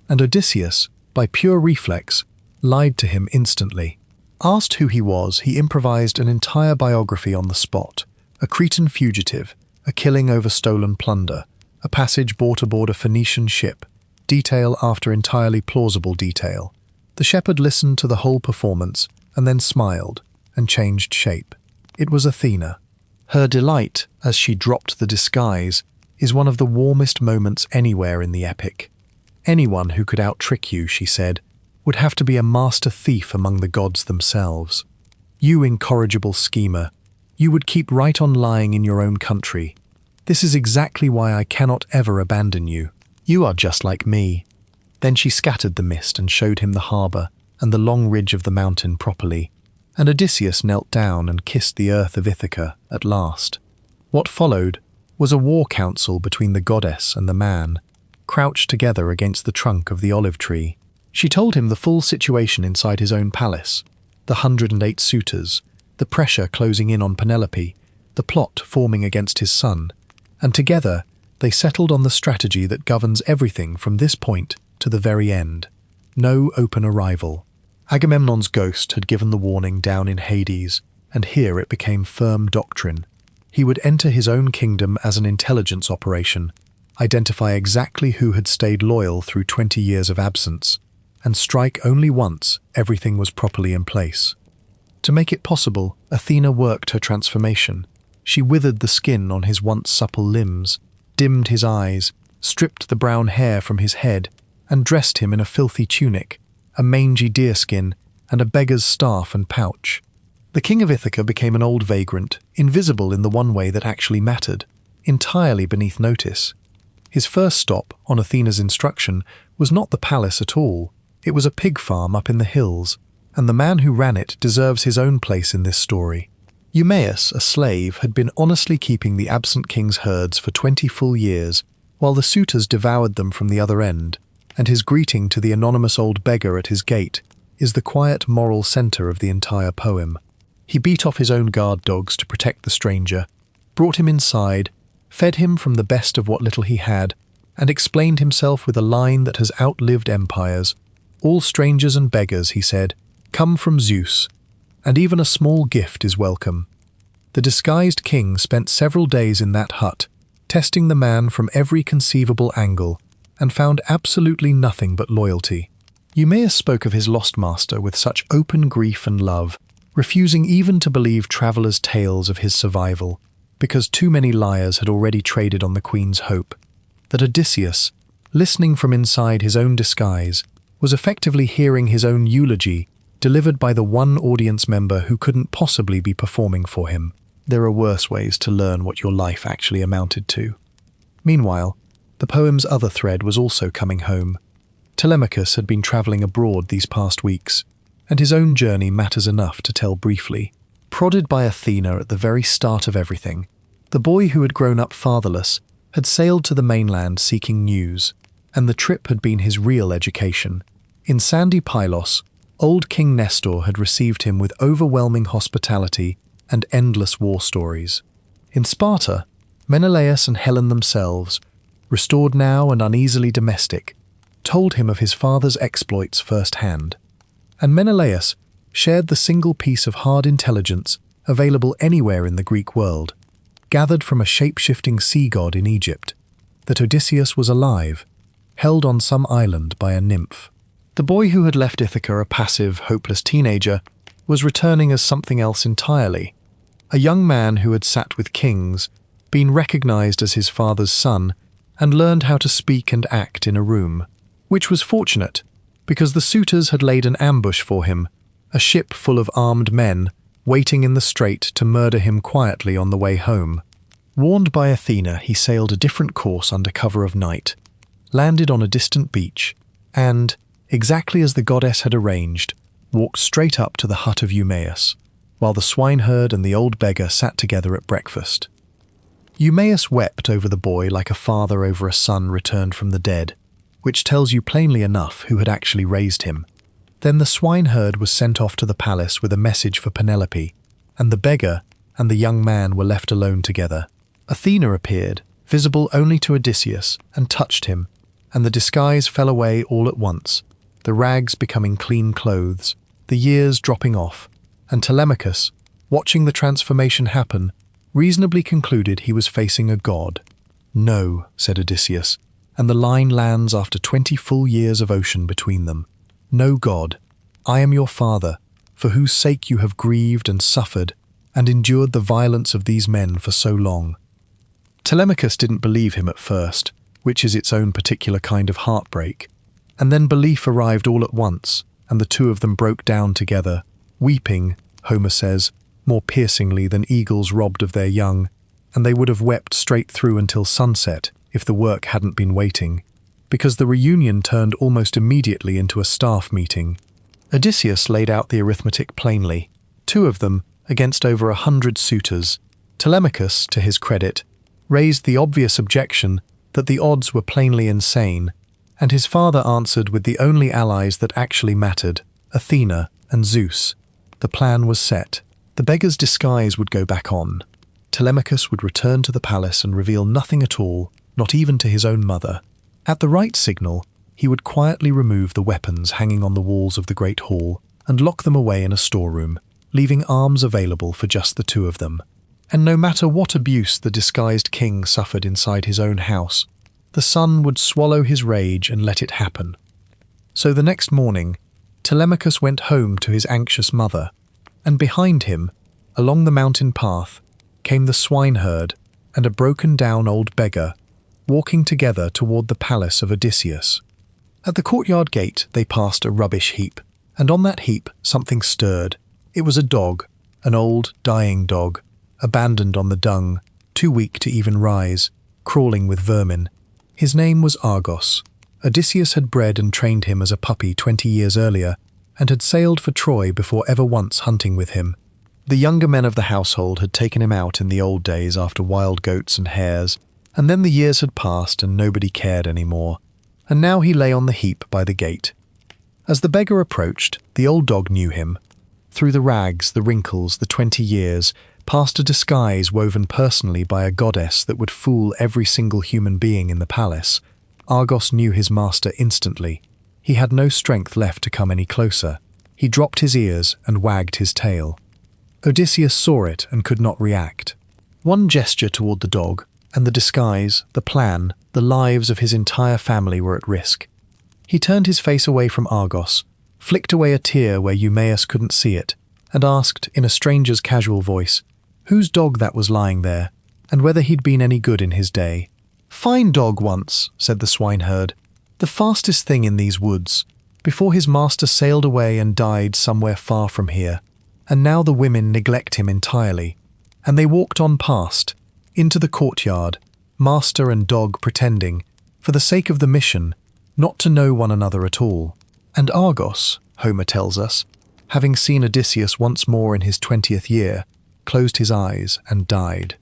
and Odysseus, by pure reflex, lied to him instantly. Asked who he was, he improvised an entire biography on the spot: a Cretan fugitive, a killing over stolen plunder, a passage bought aboard a Phoenician ship, detail after entirely plausible detail. The shepherd listened to the whole performance and then smiled and changed shape. It was Athena. Her delight, as she dropped the disguise, is one of the warmest moments anywhere in the epic. Anyone who could out-trick you, she said, would have to be a master thief among the gods themselves. You incorrigible schemer, you would keep right on lying in your own country. This is exactly why I cannot ever abandon you. You are just like me. Then she scattered the mist and showed him the harbour and the long ridge of the mountain properly, and Odysseus knelt down and kissed the earth of Ithaca at last. What followed was a war council between the goddess and the man, crouched together against the trunk of the olive tree. She told him the full situation inside his own palace, the 108 suitors, the pressure closing in on Penelope, the plot forming against his son, and together they settled on the strategy that governs everything from this point to the very end. No open arrival. Agamemnon's ghost had given the warning down in Hades, and here it became firm doctrine. He would enter his own kingdom as an intelligence operation, identify exactly who had stayed loyal through 20 years of absence, and strike only once everything was properly in place. To make it possible, Athena worked her transformation. She withered the skin on his once supple limbs, dimmed his eyes, stripped the brown hair from his head, and dressed him in a filthy tunic, a mangy deerskin, and a beggar's staff and pouch. The king of Ithaca became an old vagrant, invisible in the one way that actually mattered, entirely beneath notice. His first stop, on Athena's instruction, was not the palace at all. It was a pig farm up in the hills, and the man who ran it deserves his own place in this story. Eumaeus, a slave, had been honestly keeping the absent king's herds for 20 full years, while the suitors devoured them from the other end, and his greeting to the anonymous old beggar at his gate is the quiet moral centre of the entire poem. He beat off his own guard dogs to protect the stranger, brought him inside, fed him from the best of what little he had, and explained himself with a line that has outlived empires. All strangers and beggars, he said, come from Zeus, and even a small gift is welcome. The disguised king spent several days in that hut, testing the man from every conceivable angle, and found absolutely nothing but loyalty. Eumaeus spoke of his lost master with such open grief and love, refusing even to believe travellers' tales of his survival, because too many liars had already traded on the queen's hope, that Odysseus, listening from inside his own disguise, was effectively hearing his own eulogy delivered by the one audience member who couldn't possibly be performing for him. There are worse ways to learn what your life actually amounted to. Meanwhile, the poem's other thread was also coming home. Telemachus had been travelling abroad these past weeks, and his own journey matters enough to tell briefly. Prodded by Athena at the very start of everything, the boy who had grown up fatherless had sailed to the mainland seeking news, and the trip had been his real education. In sandy Pylos, old King Nestor had received him with overwhelming hospitality and endless war stories. In Sparta, Menelaus and Helen themselves, restored now and uneasily domestic, told him of his father's exploits firsthand. And Menelaus shared the single piece of hard intelligence available anywhere in the Greek world, gathered from a shape-shifting sea god in Egypt, that Odysseus was alive, held on some island by a nymph. The boy who had left Ithaca a passive, hopeless teenager was returning as something else entirely, a young man who had sat with kings been recognized as his father's son, and learned how to speak and act in a room, which was fortunate, because the suitors had laid an ambush for him, a ship full of armed men, waiting in the strait to murder him quietly on the way home. Warned by Athena, he sailed a different course under cover of night, landed on a distant beach, and, exactly as the goddess had arranged, walked straight up to the hut of Eumaeus, while the swineherd and the old beggar sat together at breakfast. Eumaeus wept over the boy like a father over a son returned from the dead, which tells you plainly enough who had actually raised him. Then the swineherd was sent off to the palace with a message for Penelope, and the beggar and the young man were left alone together. Athena appeared, visible only to Odysseus, and touched him, and the disguise fell away all at once, the rags becoming clean clothes, the years dropping off, and Telemachus, watching the transformation happen, reasonably concluded he was facing a god. "No," said Odysseus, and the line lands after 20 full years of ocean between them. "No god, I am your father, for whose sake you have grieved and suffered, and endured the violence of these men for so long." Telemachus didn't believe him at first, which is its own particular kind of heartbreak, and then belief arrived all at once, and the two of them broke down together, weeping, Homer says, more piercingly than eagles robbed of their young, and they would have wept straight through until sunset if the work hadn't been waiting, because the reunion turned almost immediately into a staff meeting. Odysseus laid out the arithmetic plainly, 2 of them against over 100 suitors. Telemachus, to his credit, raised the obvious objection that the odds were plainly insane, and his father answered with the only allies that actually mattered, Athena and Zeus. The plan was set. The beggar's disguise would go back on. Telemachus would return to the palace and reveal nothing at all, not even to his own mother. At the right signal, he would quietly remove the weapons hanging on the walls of the great hall and lock them away in a storeroom, leaving arms available for just the 2 of them. And no matter what abuse the disguised king suffered inside his own house, the son would swallow his rage and let it happen. So the next morning, Telemachus went home to his anxious mother, and behind him, along the mountain path, came the swineherd and a broken-down old beggar, walking together toward the palace of Odysseus. At the courtyard gate they passed a rubbish heap, and on that heap something stirred. It was a dog, an old, dying dog, abandoned on the dung, too weak to even rise, crawling with vermin. His name was Argos. Odysseus had bred and trained him as a puppy 20 years earlier, and had sailed for Troy before ever once hunting with him. The younger men of the household had taken him out in the old days after wild goats and hares, and then the years had passed and nobody cared anymore, and now he lay on the heap by the gate. As the beggar approached, the old dog knew him. Through the rags, the wrinkles, the 20 years, past a disguise woven personally by a goddess that would fool every single human being in the palace, Argos knew his master instantly. He had no strength left to come any closer. He dropped his ears and wagged his tail. Odysseus saw it and could not react. One gesture toward the dog, and the disguise, the plan, the lives of his entire family were at risk. He turned his face away from Argos, flicked away a tear where Eumaeus couldn't see it, and asked, in a stranger's casual voice, whose dog that was lying there, and whether he'd been any good in his day. "Fine dog once," said the swineherd, "the fastest thing in these woods, before his master sailed away and died somewhere far from here, and now the women neglect him entirely." And they walked on past, into the courtyard, master and dog pretending, for the sake of the mission, not to know one another at all. And Argos, Homer tells us, having seen Odysseus once more in his 20th year, closed his eyes and died.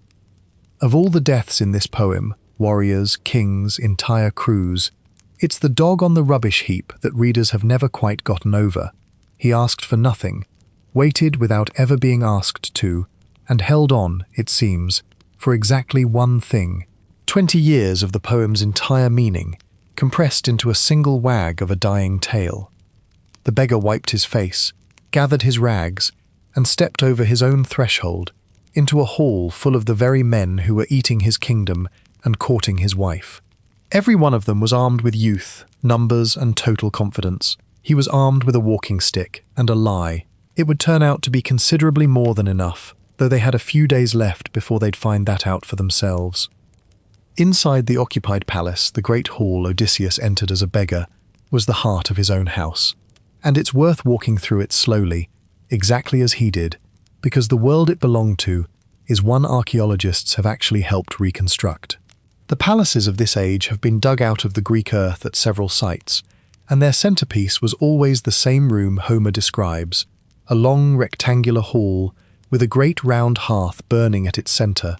Of all the deaths in this poem, warriors, kings, entire crews, it's the dog on the rubbish heap that readers have never quite gotten over. He asked for nothing, waited without ever being asked to, and held on, it seems, for exactly one thing. 20 years of the poem's entire meaning, compressed into a single wag of a dying tail. The beggar wiped his face, gathered his rags, and stepped over his own threshold, into a hall full of the very men who were eating his kingdom and courting his wife. Every one of them was armed with youth, numbers, and total confidence. He was armed with a walking stick and a lie. It would turn out to be considerably more than enough, though they had a few days left before they'd find that out for themselves. Inside the occupied palace, the great hall Odysseus entered as a beggar was the heart of his own house, and it's worth walking through it slowly, exactly as he did, because the world it belonged to is one archaeologists have actually helped reconstruct. The palaces of this age have been dug out of the Greek earth at several sites, and their centerpiece was always the same room Homer describes, a long rectangular hall with a great round hearth burning at its center,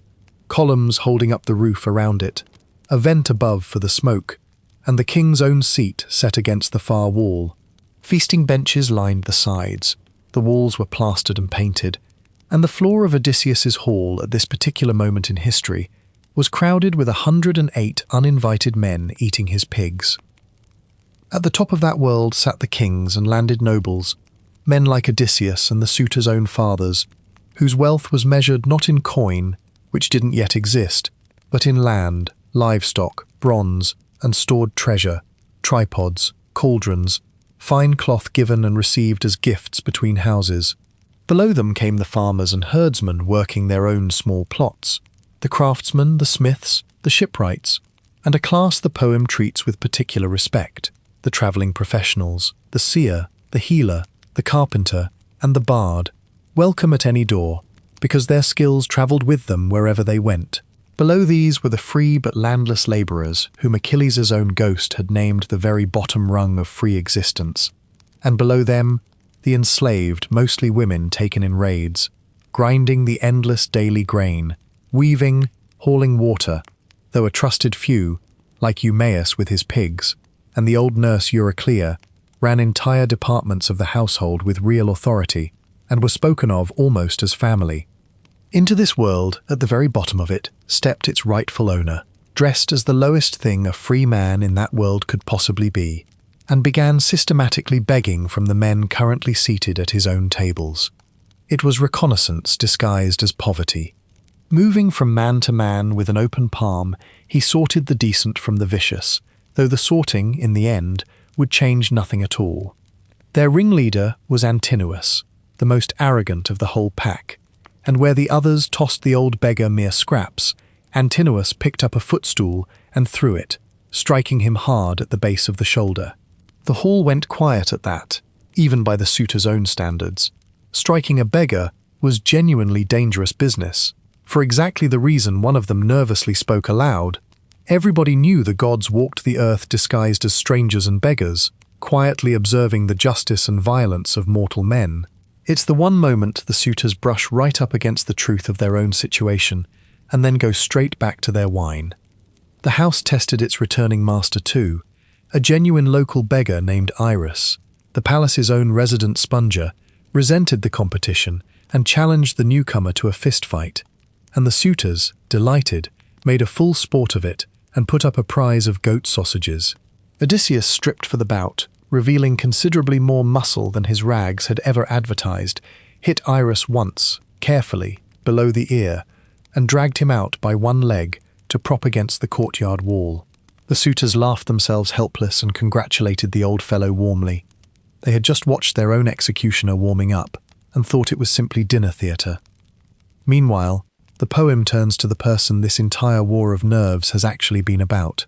columns holding up the roof around it, a vent above for the smoke, and the king's own seat set against the far wall. Feasting benches lined the sides, the walls were plastered and painted, and the floor of Odysseus's hall at this particular moment in history was crowded with 108 uninvited men eating his pigs. At the top of that world sat the kings and landed nobles, men like Odysseus and the suitors' own fathers, whose wealth was measured not in coin, which didn't yet exist, but in land, livestock, bronze, and stored treasure, tripods, cauldrons, fine cloth given and received as gifts between houses. Below them came the farmers and herdsmen working their own small plots, the craftsmen, the smiths, the shipwrights, and a class the poem treats with particular respect, the travelling professionals, the seer, the healer, the carpenter, and the bard, welcome at any door, because their skills travelled with them wherever they went. Below these were the free but landless labourers, whom Achilles' own ghost had named the very bottom rung of free existence, and below them, the enslaved, mostly women taken in raids, grinding the endless daily grain, weaving, hauling water, though a trusted few, like Eumaeus with his pigs, and the old nurse Euryclea, ran entire departments of the household with real authority, and were spoken of almost as family. Into this world, at the very bottom of it, stepped its rightful owner, dressed as the lowest thing a free man in that world could possibly be, and began systematically begging from the men currently seated at his own tables. It was reconnaissance disguised as poverty. Moving from man to man with an open palm, he sorted the decent from the vicious, though the sorting, in the end, would change nothing at all. Their ringleader was Antinous, the most arrogant of the whole pack, and where the others tossed the old beggar mere scraps, Antinous picked up a footstool and threw it, striking him hard at the base of the shoulder. The hall went quiet at that, even by the suitor's own standards. Striking a beggar was genuinely dangerous business, for exactly the reason one of them nervously spoke aloud. Everybody knew the gods walked the earth disguised as strangers and beggars, quietly observing the justice and violence of mortal men. It's the one moment the suitors brush right up against the truth of their own situation, and then go straight back to their wine. The house tested its returning master too, a genuine local beggar named Iris. The palace's own resident sponger resented the competition and challenged the newcomer to a fistfight, and the suitors, delighted, made a full sport of it and put up a prize of goat sausages. Odysseus stripped for the bout, revealing considerably more muscle than his rags had ever advertised, hit Iris once, carefully, below the ear, and dragged him out by one leg to prop against the courtyard wall. The suitors laughed themselves helpless and congratulated the old fellow warmly. They had just watched their own executioner warming up and thought it was simply dinner theatre. Meanwhile, the poem turns to the person this entire war of nerves has actually been about.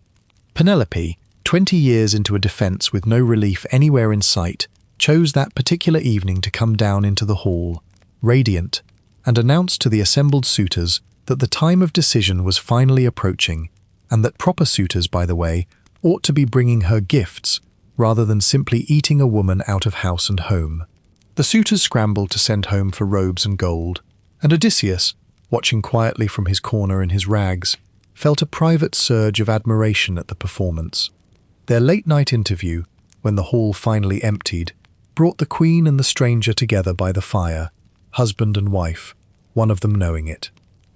Penelope, 20 years into a defence with no relief anywhere in sight, chose that particular evening to come down into the hall, radiant, and announced to the assembled suitors that the time of decision was finally approaching, and that proper suitors, by the way, ought to be bringing her gifts rather than simply eating a woman out of house and home. The suitors scrambled to send home for robes and gold, and Odysseus, watching quietly from his corner in his rags, felt a private surge of admiration at the performance. Their late-night interview, when the hall finally emptied, brought the queen and the stranger together by the fire, husband and wife, one of them knowing it.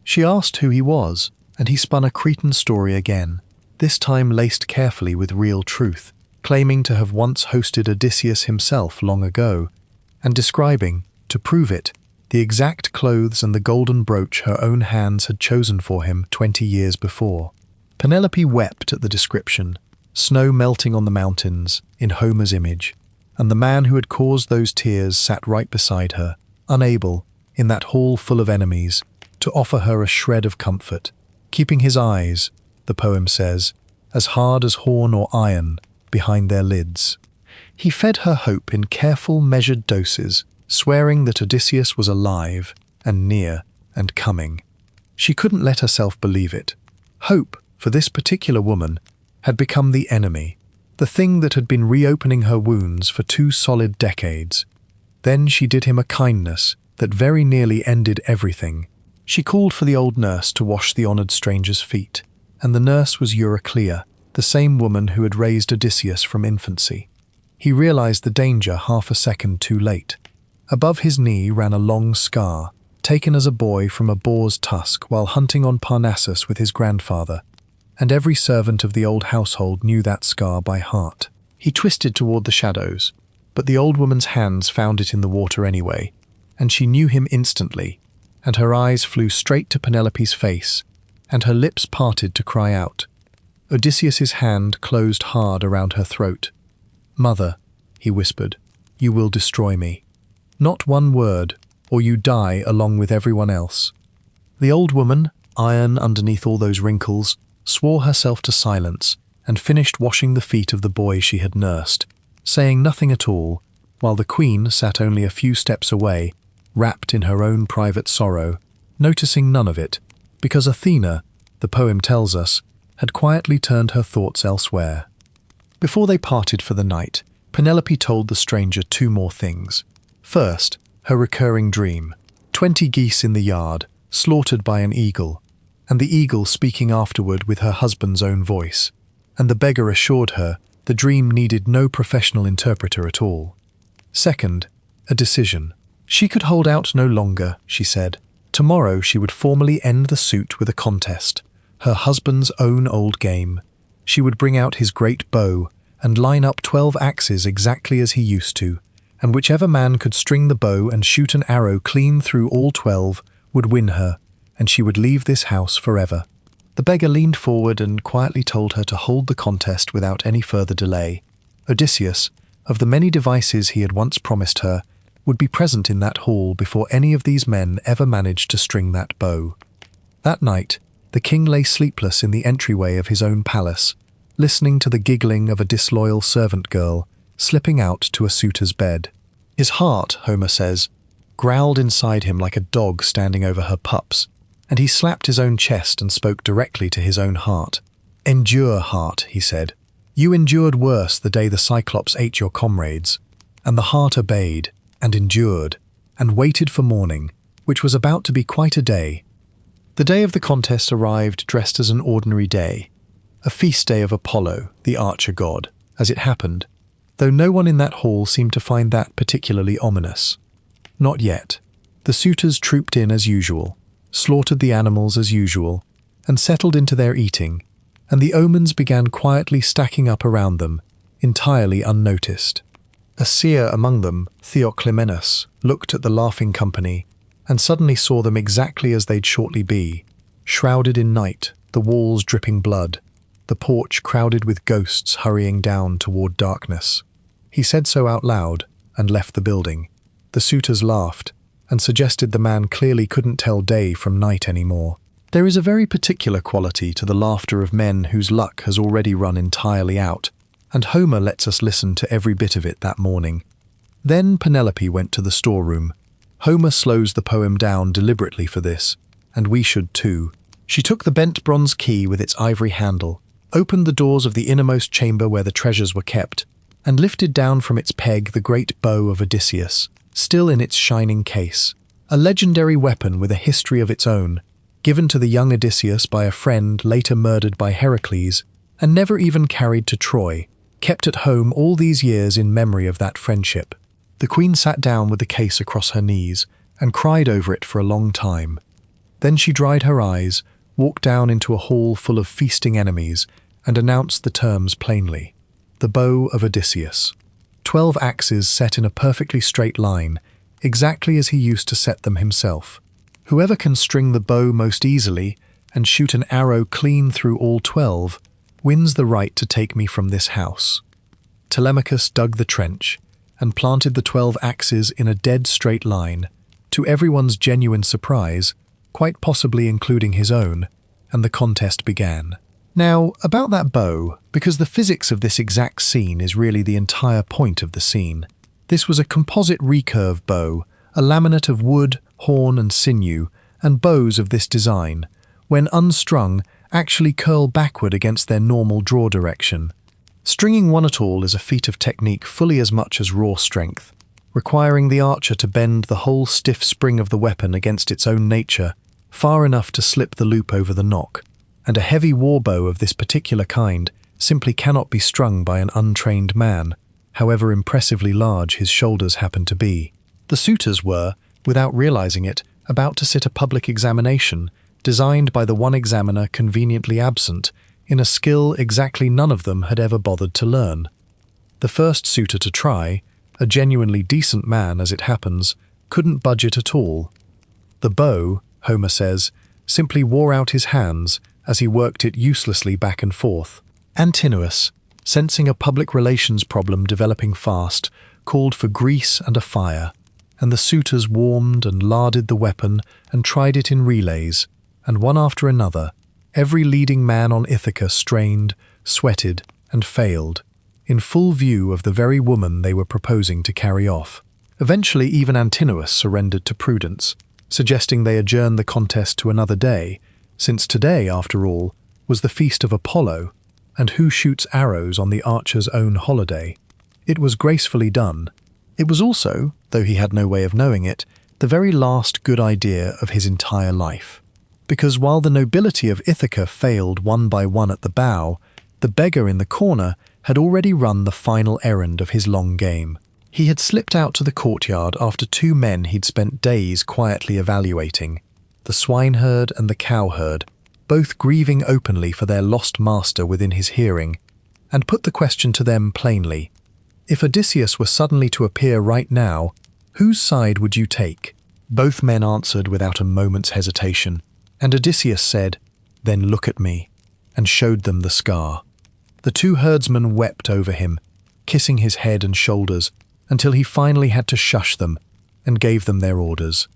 She asked who he was, and he spun a Cretan story again, this time laced carefully with real truth, claiming to have once hosted Odysseus himself long ago, and describing, to prove it, the exact clothes and the golden brooch her own hands had chosen for him 20 years before. Penelope wept at the description, snow melting on the mountains, in Homer's image, and the man who had caused those tears sat right beside her, unable, in that hall full of enemies, to offer her a shred of comfort, keeping his eyes, the poem says, as hard as horn or iron behind their lids. He fed her hope in careful, measured doses, swearing that Odysseus was alive and near and coming. She couldn't let herself believe it. Hope, for this particular woman, had become the enemy, the thing that had been reopening her wounds for 2 solid decades. Then she did him a kindness that very nearly ended everything. She called for the old nurse to wash the honored stranger's feet, and the nurse was Euryclea, the same woman who had raised Odysseus from infancy. He realized the danger half a second too late. Above his knee ran a long scar, taken as a boy from a boar's tusk while hunting on Parnassus with his grandfather, and every servant of the old household knew that scar by heart. He twisted toward the shadows, but the old woman's hands found it in the water anyway, and she knew him instantly, and her eyes flew straight to Penelope's face, and her lips parted to cry out. Odysseus's hand closed hard around her throat. "Mother," he whispered, "you will destroy me. Not one word, or you die along with everyone else." The old woman, iron underneath all those wrinkles, swore herself to silence and finished washing the feet of the boy she had nursed, saying nothing at all, while the queen sat only a few steps away, wrapped in her own private sorrow, noticing none of it, because Athena, the poem tells us, had quietly turned her thoughts elsewhere. Before they parted for the night, Penelope told the stranger 2 more things. First, her recurring dream, 20 geese in the yard, slaughtered by an eagle, and the eagle speaking afterward with her husband's own voice, and the beggar assured her the dream needed no professional interpreter at all. Second, a decision. She could hold out no longer, she said. Tomorrow she would formally end the suit with a contest, her husband's own old game. She would bring out his great bow and line up 12 axes exactly as he used to, and whichever man could string the bow and shoot an arrow clean through all 12 would win her, and she would leave this house forever. The beggar leaned forward and quietly told her to hold the contest without any further delay. Odysseus, of the many devices he had once promised her, would be present in that hall before any of these men ever managed to string that bow. That night, the king lay sleepless in the entryway of his own palace, listening to the giggling of a disloyal servant girl slipping out to a suitor's bed. His heart, Homer says, growled inside him like a dog standing over her pups, and he slapped his own chest and spoke directly to his own heart. "Endure, heart," he said. "You endured worse the day the Cyclops ate your comrades." And the heart obeyed, and endured, and waited for morning, which was about to be quite a day. The day of the contest arrived dressed as an ordinary day, a feast day of Apollo, the archer god, as it happened, though no one in that hall seemed to find that particularly ominous. Not yet. The suitors trooped in as usual, slaughtered the animals as usual, and settled into their eating, and the omens began quietly stacking up around them, entirely unnoticed. A seer among them, Theoclymenus, looked at the laughing company and suddenly saw them exactly as they'd shortly be, shrouded in night, the walls dripping blood, the porch crowded with ghosts hurrying down toward darkness. He said so out loud and left the building. The suitors laughed and suggested the man clearly couldn't tell day from night anymore. There is a very particular quality to the laughter of men whose luck has already run entirely out, and Homer lets us listen to every bit of it that morning. Then Penelope went to the storeroom. Homer slows the poem down deliberately for this, and we should too. She took the bent bronze key with its ivory handle, opened the doors of the innermost chamber where the treasures were kept, and lifted down from its peg the great bow of Odysseus, still in its shining case, a legendary weapon with a history of its own, given to the young Odysseus by a friend later murdered by Heracles, and never even carried to Troy, kept at home all these years in memory of that friendship. The queen sat down with the case across her knees and cried over it for a long time. Then she dried her eyes, walked down into a hall full of feasting enemies, and announced the terms plainly. The bow of Odysseus. 12 axes set in a perfectly straight line, exactly as he used to set them himself. Whoever can string the bow most easily and shoot an arrow clean through all 12 wins the right to take me from this house. Telemachus dug the trench and planted the 12 axes in a dead straight line, to everyone's genuine surprise, quite possibly including his own, and the contest began. Now, about that bow, because the physics of this exact scene is really the entire point of the scene. This was a composite recurve bow, a laminate of wood, horn and sinew, and bows of this design, when unstrung, actually curl backward against their normal draw direction. Stringing one at all is a feat of technique fully as much as raw strength, requiring the archer to bend the whole stiff spring of the weapon against its own nature, far enough to slip the loop over the nock, and a heavy warbow of this particular kind simply cannot be strung by an untrained man, however impressively large his shoulders happen to be. The suitors were, without realizing it, about to sit a public examination, designed by the one examiner conveniently absent, in a skill exactly none of them had ever bothered to learn. The first suitor to try, a genuinely decent man as it happens, couldn't budge it at all. The bow, Homer says, simply wore out his hands as he worked it uselessly back and forth. Antinous, sensing a public relations problem developing fast, called for grease and a fire, and the suitors warmed and larded the weapon and tried it in relays, and one after another, every leading man on Ithaca strained, sweated, and failed, in full view of the very woman they were proposing to carry off. Eventually even Antinous surrendered to prudence, suggesting they adjourn the contest to another day, since today, after all, was the feast of Apollo, and who shoots arrows on the archer's own holiday? It was gracefully done. It was also, though he had no way of knowing it, the very last good idea of his entire life. Because while the nobility of Ithaca failed one by one at the bow, the beggar in the corner had already run the final errand of his long game. He had slipped out to the courtyard after two men he'd spent days quietly evaluating, the swineherd and the cowherd, both grieving openly for their lost master within his hearing, and put the question to them plainly. If Odysseus were suddenly to appear right now, whose side would you take? Both men answered without a moment's hesitation, and Odysseus said, "Then look at me," and showed them the scar. The two herdsmen wept over him, kissing his head and shoulders, until he finally had to shush them and gave them their orders.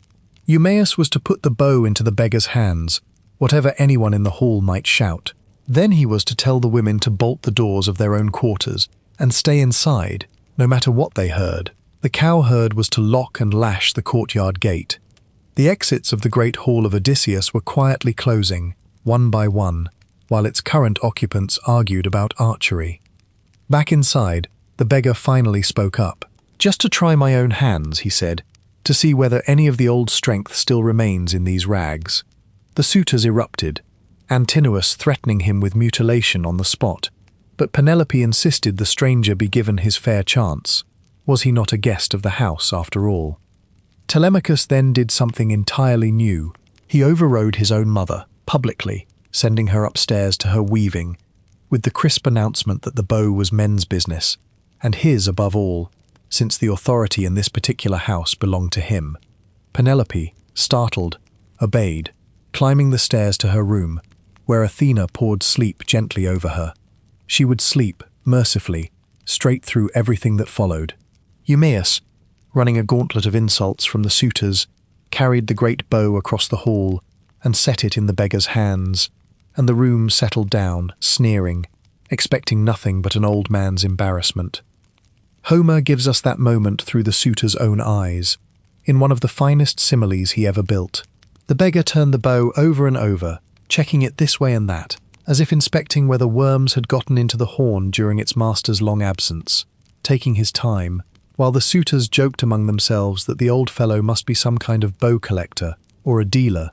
Eumaeus was to put the bow into the beggar's hands, whatever anyone in the hall might shout. Then he was to tell the women to bolt the doors of their own quarters and stay inside, no matter what they heard. The cowherd was to lock and lash the courtyard gate. The exits of the great hall of Odysseus were quietly closing, one by one, while its current occupants argued about archery. Back inside, the beggar finally spoke up. "Just to try my own hands," he said, "to see whether any of the old strength still remains in these rags." The suitors erupted, Antinous threatening him with mutilation on the spot, but Penelope insisted the stranger be given his fair chance. Was he not a guest of the house, after all? Telemachus then did something entirely new. He overrode his own mother, publicly, sending her upstairs to her weaving, with the crisp announcement that the bow was men's business, and his above all, since the authority in this particular house belonged to him. Penelope, startled, obeyed, climbing the stairs to her room, where Athena poured sleep gently over her. She would sleep, mercifully, straight through everything that followed. Eumaeus, running a gauntlet of insults from the suitors, carried the great bow across the hall and set it in the beggar's hands, and the room settled down, sneering, expecting nothing but an old man's embarrassment. Homer gives us that moment through the suitor's own eyes, in one of the finest similes he ever built. The beggar turned the bow over and over, checking it this way and that, as if inspecting whether worms had gotten into the horn during its master's long absence, taking his time, while the suitors joked among themselves that the old fellow must be some kind of bow collector or a dealer.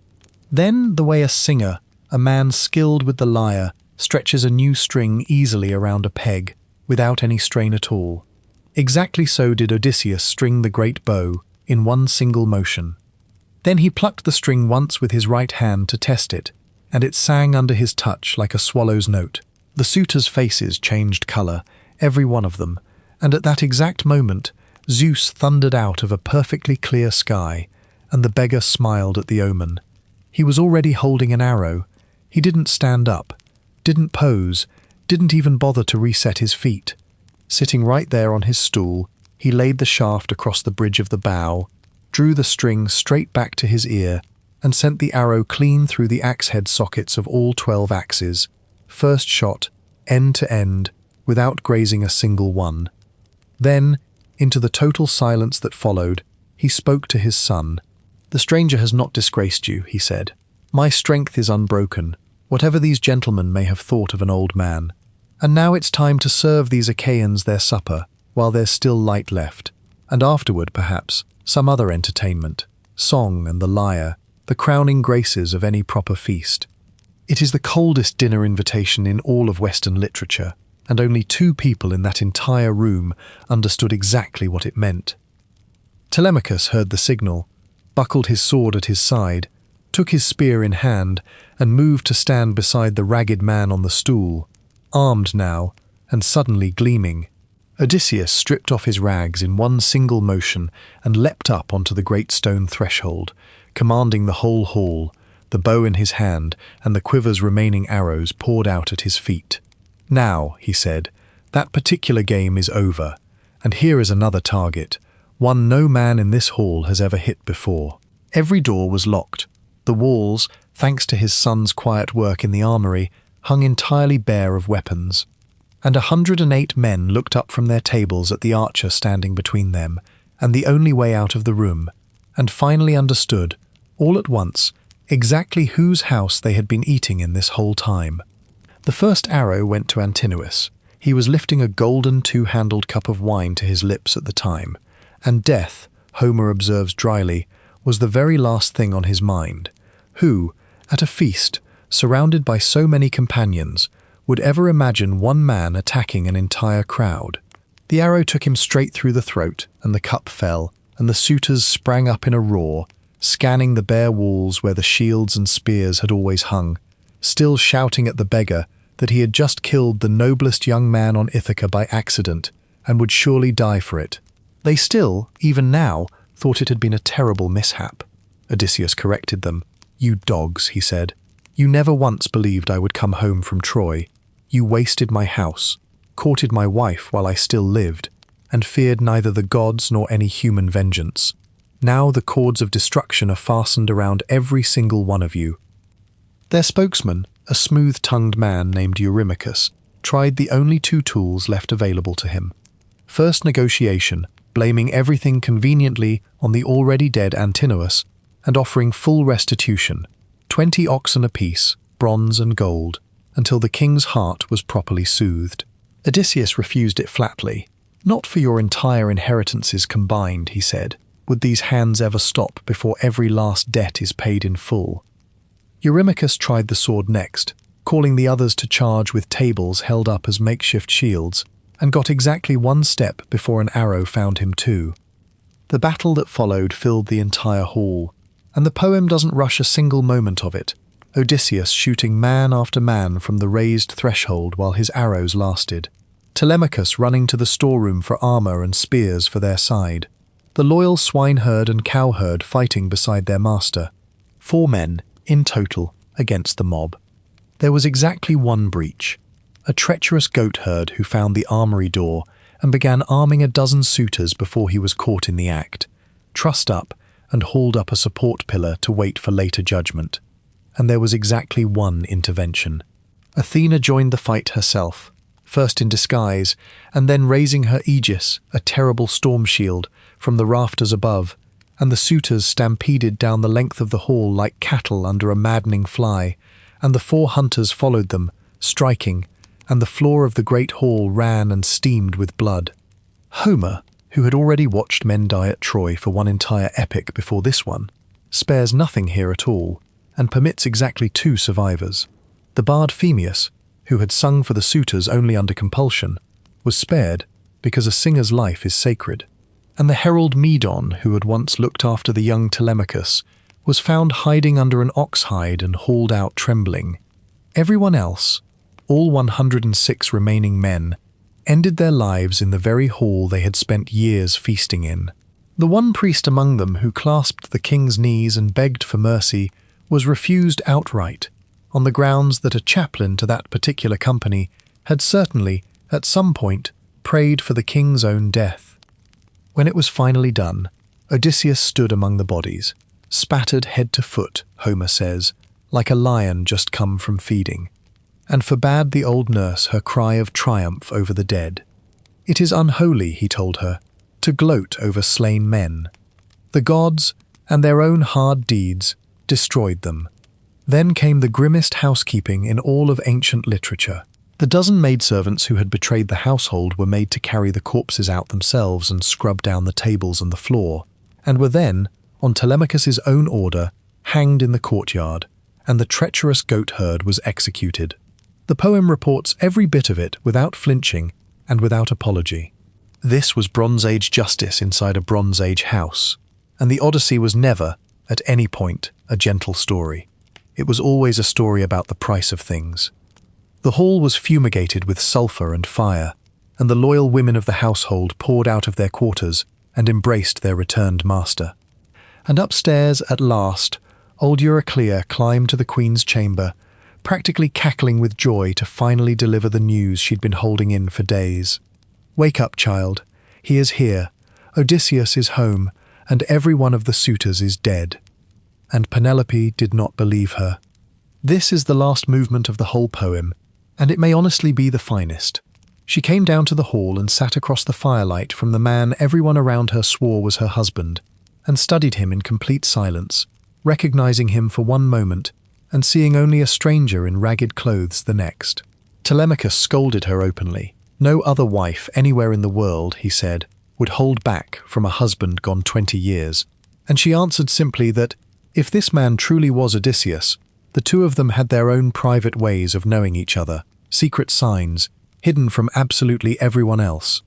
Then the way a singer, a man skilled with the lyre, stretches a new string easily around a peg, without any strain at all. Exactly so did Odysseus string the great bow in one single motion. Then he plucked the string once with his right hand to test it, and it sang under his touch like a swallow's note. The suitors' faces changed colour, every one of them, and at that exact moment Zeus thundered out of a perfectly clear sky, and the beggar smiled at the omen. He was already holding an arrow. He didn't stand up, didn't pose, didn't even bother to reset his feet. Sitting right there on his stool, he laid the shaft across the bridge of the bow, drew the string straight back to his ear, and sent the arrow clean through the axe-head sockets of all 12 axes, first shot, end to end, without grazing a single one. Then, into the total silence that followed, he spoke to his son. "The stranger has not disgraced you," he said. "My strength is unbroken, whatever these gentlemen may have thought of an old man. And now it's time to serve these Achaeans their supper, while there's still light left, and afterward, perhaps, some other entertainment, song and the lyre, the crowning graces of any proper feast. It is the coldest dinner invitation in all of Western literature, and only 2 people in that entire room understood exactly what it meant." Telemachus heard the signal, buckled his sword at his side, took his spear in hand, and moved to stand beside the ragged man on the stool, armed now, and suddenly gleaming. Odysseus stripped off his rags in one single motion and leapt up onto the great stone threshold, commanding the whole hall, the bow in his hand and the quiver's remaining arrows poured out at his feet. "Now," he said, "that particular game is over, and here is another target, one no man in this hall has ever hit before." Every door was locked. The walls, thanks to his son's quiet work in the armory, hung entirely bare of weapons. And 108 men looked up from their tables at the archer standing between them, and the only way out of the room, and finally understood, all at once, exactly whose house they had been eating in this whole time. The first arrow went to Antinous. He was lifting a golden 2-handled cup of wine to his lips at the time, and death, Homer observes dryly, was the very last thing on his mind. Who, at a feast, surrounded by so many companions, would ever imagine one man attacking an entire crowd? The arrow took him straight through the throat, and the cup fell, and the suitors sprang up in a roar, scanning the bare walls where the shields and spears had always hung, still shouting at the beggar that he had just killed the noblest young man on Ithaca by accident, and would surely die for it. They still, even now, thought it had been a terrible mishap. Odysseus corrected them. "You dogs," he said. "You never once believed I would come home from Troy. You wasted my house, courted my wife while I still lived, and feared neither the gods nor any human vengeance. Now the cords of destruction are fastened around every single one of you." Their spokesman, a smooth-tongued man named Eurymachus, tried the only 2 tools left available to him. First, negotiation, blaming everything conveniently on the already dead Antinous, and offering full restitution, 20 oxen apiece, bronze and gold, until the king's heart was properly soothed. Odysseus refused it flatly. "Not for your entire inheritances combined," he said, "would these hands ever stop before every last debt is paid in full." Eurymachus tried the sword next, calling the others to charge with tables held up as makeshift shields, and got exactly 1 step before an arrow found him too. The battle that followed filled the entire hall, and the poem doesn't rush a single moment of it, Odysseus shooting man after man from the raised threshold while his arrows lasted, Telemachus running to the storeroom for armor and spears for their side, the loyal swineherd and cowherd fighting beside their master, 4 men, in total, against the mob. There was exactly 1 breach, a treacherous goatherd who found the armory door and began arming a dozen suitors before he was caught in the act, trussed up and hauled up a support pillar to wait for later judgment. And there was exactly 1 intervention. Athena joined the fight herself, first in disguise, and then raising her aegis, a terrible storm shield, from the rafters above, and the suitors stampeded down the length of the hall like cattle under a maddening fly, and the 4 hunters followed them, striking, and the floor of the great hall ran and steamed with blood. Homer, who had already watched men die at Troy for 1 entire epic before this one, spares nothing here at all, and permits exactly 2 survivors. The bard Phemius, who had sung for the suitors only under compulsion, was spared because a singer's life is sacred. And the herald Medon, who had once looked after the young Telemachus, was found hiding under an ox hide and hauled out trembling. Everyone else, all 106 remaining men, ended their lives in the very hall they had spent years feasting in. The one priest among them who clasped the king's knees and begged for mercy was refused outright, on the grounds that a chaplain to that particular company had certainly, at some point, prayed for the king's own death. When it was finally done, Odysseus stood among the bodies, spattered head to foot, Homer says, like a lion just come from feeding, and forbade the old nurse her cry of triumph over the dead. It is unholy, he told her, to gloat over slain men. The gods, and their own hard deeds, destroyed them. Then came the grimmest housekeeping in all of ancient literature. The dozen maidservants who had betrayed the household were made to carry the corpses out themselves and scrub down the tables and the floor, and were then, on Telemachus's own order, hanged in the courtyard, and the treacherous goatherd was executed. The poem reports every bit of it without flinching and without apology. This was Bronze Age justice inside a Bronze Age house, and the Odyssey was never, at any point, a gentle story. It was always a story about the price of things. The hall was fumigated with sulphur and fire, and the loyal women of the household poured out of their quarters and embraced their returned master. And upstairs, at last, old Euryclea climbed to the queen's chamber, practically cackling with joy to finally deliver the news she'd been holding in for days. "Wake up, child. He is here. Odysseus is home, and every one of the suitors is dead." And Penelope did not believe her. This is the last movement of the whole poem, and it may honestly be the finest. She came down to the hall and sat across the firelight from the man everyone around her swore was her husband, and studied him in complete silence, recognizing him for one moment and seeing only a stranger in ragged clothes the next. Telemachus scolded her openly. No other wife anywhere in the world, he said, would hold back from a husband gone 20 years, and she answered simply that, if this man truly was Odysseus, the two of them had their own private ways of knowing each other, secret signs, hidden from absolutely everyone else.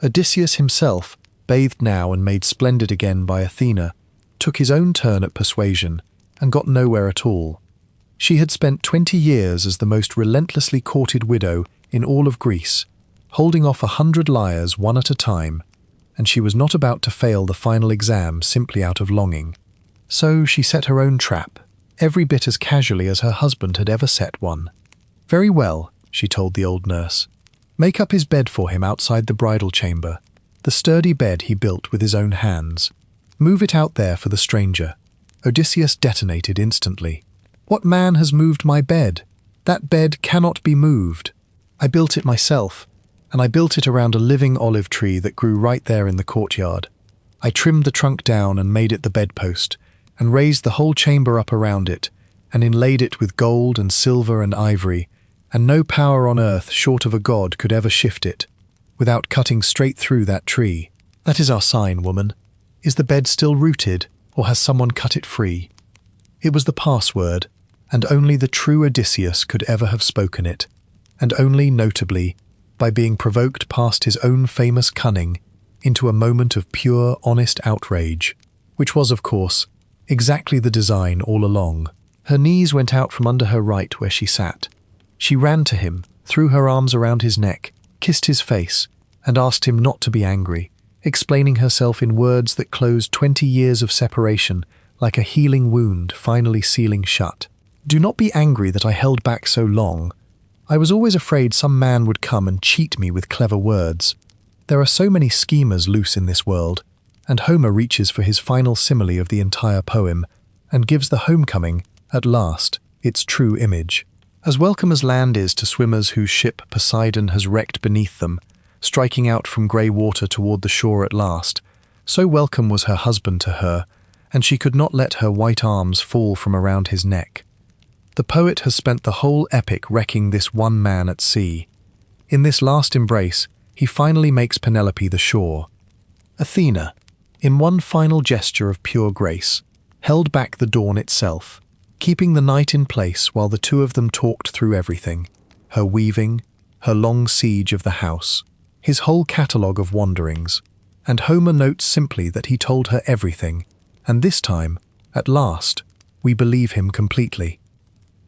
Odysseus himself, bathed now and made splendid again by Athena, took his own turn at persuasion and got nowhere at all. She had spent 20 years as the most relentlessly courted widow in all of Greece, holding off 100 liars one at a time, and she was not about to fail the final exam simply out of longing. So she set her own trap, every bit as casually as her husband had ever set one. "Very well," she told the old nurse. "Make up his bed for him outside the bridal chamber, the sturdy bed he built with his own hands. Move it out there for the stranger." Odysseus detonated instantly. "What man has moved my bed? That bed cannot be moved. I built it myself, and I built it around a living olive tree that grew right there in the courtyard. I trimmed the trunk down and made it the bedpost, and raised the whole chamber up around it, and inlaid it with gold and silver and ivory, and no power on earth short of a god could ever shift it, without cutting straight through that tree. That is our sign, woman. Is the bed still rooted, or has someone cut it free?" It was the password, and only the true Odysseus could ever have spoken it, and only, notably, by being provoked past his own famous cunning into a moment of pure, honest outrage, which was, of course, exactly the design all along. Her knees went out from under her right where she sat. She ran to him, threw her arms around his neck, kissed his face, and asked him not to be angry, explaining herself in words that closed 20 years of separation like a healing wound finally sealing shut. "Do not be angry that I held back so long. I was always afraid some man would come and cheat me with clever words. There are so many schemers loose in this world, and Homer reaches for his final simile of the entire poem and gives the homecoming, at last, its true image. As welcome as land is to swimmers whose ship Poseidon has wrecked beneath them, striking out from grey water toward the shore at last, so welcome was her husband to her, and she could not let her white arms fall from around his neck. The poet has spent the whole epic wrecking this one man at sea. In this last embrace, he finally makes Penelope the shore. Athena, in one final gesture of pure grace, held back the dawn itself, keeping the night in place while the two of them talked through everything, her weaving, her long siege of the house, his whole catalogue of wanderings, and Homer notes simply that he told her everything, and this time, at last, we believe him completely.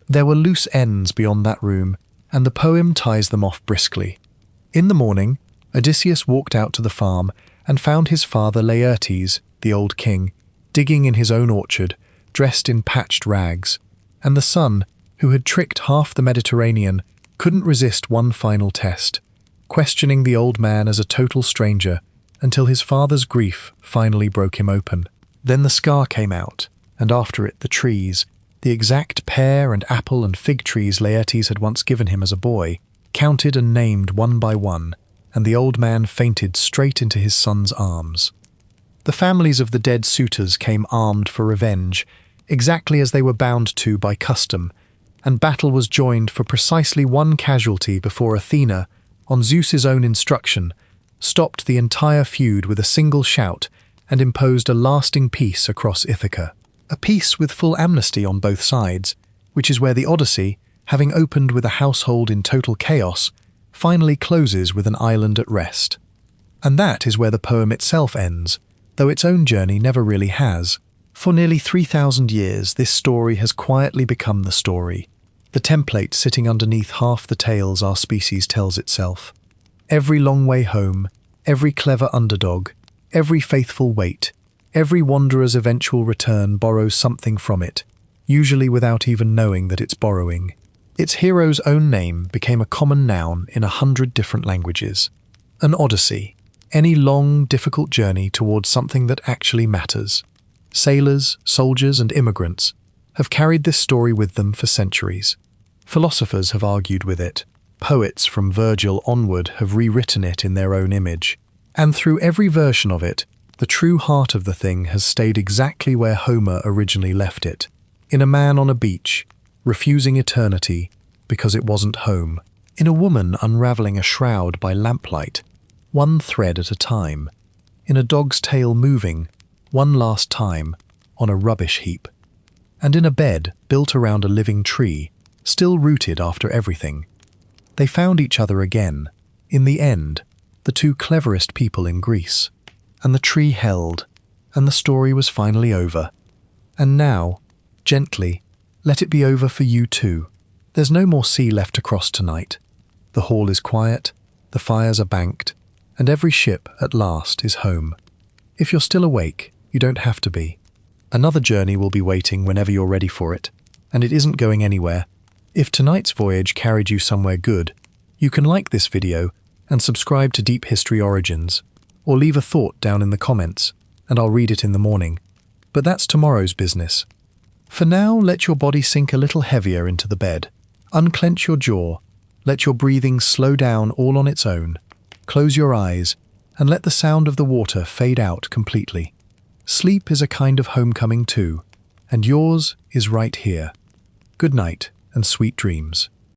There were loose ends beyond that room, and the poem ties them off briskly. In the morning, Odysseus walked out to the farm and found his father Laertes, the old king, digging in his own orchard, dressed in patched rags, and the son, who had tricked half the Mediterranean, couldn't resist one final test, questioning the old man as a total stranger until his father's grief finally broke him open. Then the scar came out, and after it the trees, the exact pear and apple and fig trees Laertes had once given him as a boy, counted and named one by one, and the old man fainted straight into his son's arms. The families of the dead suitors came armed for revenge, exactly as they were bound to by custom, and battle was joined for precisely one casualty before Athena, on Zeus's own instruction, stopped the entire feud with a single shout and imposed a lasting peace across Ithaca. A peace with full amnesty on both sides, which is where the Odyssey, having opened with a household in total chaos, finally closes with an island at rest. And that is where the poem itself ends, though its own journey never really has. For nearly 3,000 years, this story has quietly become the story, the template sitting underneath half the tales our species tells itself. Every long way home, every clever underdog, every faithful wait, every wanderer's eventual return borrows something from it, usually without even knowing that it's borrowing. Its hero's own name became a common noun in 100 different languages. An Odyssey, any long, difficult journey towards something that actually matters. Sailors, soldiers, and immigrants have carried this story with them for centuries. Philosophers have argued with it. Poets from Virgil onward have rewritten it in their own image. And through every version of it, the true heart of the thing has stayed exactly where Homer originally left it, in a man on a beach, refusing eternity because it wasn't home, in a woman unraveling a shroud by lamplight, one thread at a time, in a dog's tail moving, one last time, on a rubbish heap, and in a bed built around a living tree, still rooted after everything. They found each other again, in the end, the two cleverest people in Greece, and the tree held, and the story was finally over. And now, gently, let it be over for you too. There's no more sea left to cross tonight. The hall is quiet, the fires are banked, and every ship, at last, is home. If you're still awake, you don't have to be. Another journey will be waiting whenever you're ready for it, and it isn't going anywhere. If tonight's voyage carried you somewhere good, you can like this video and subscribe to Deep History Origins, or leave a thought down in the comments, and I'll read it in the morning. But that's tomorrow's business. For now, let your body sink a little heavier into the bed. Unclench your jaw, let your breathing slow down all on its own. Close your eyes, and let the sound of the water fade out completely. Sleep is a kind of homecoming too, and yours is right here. Good night and sweet dreams.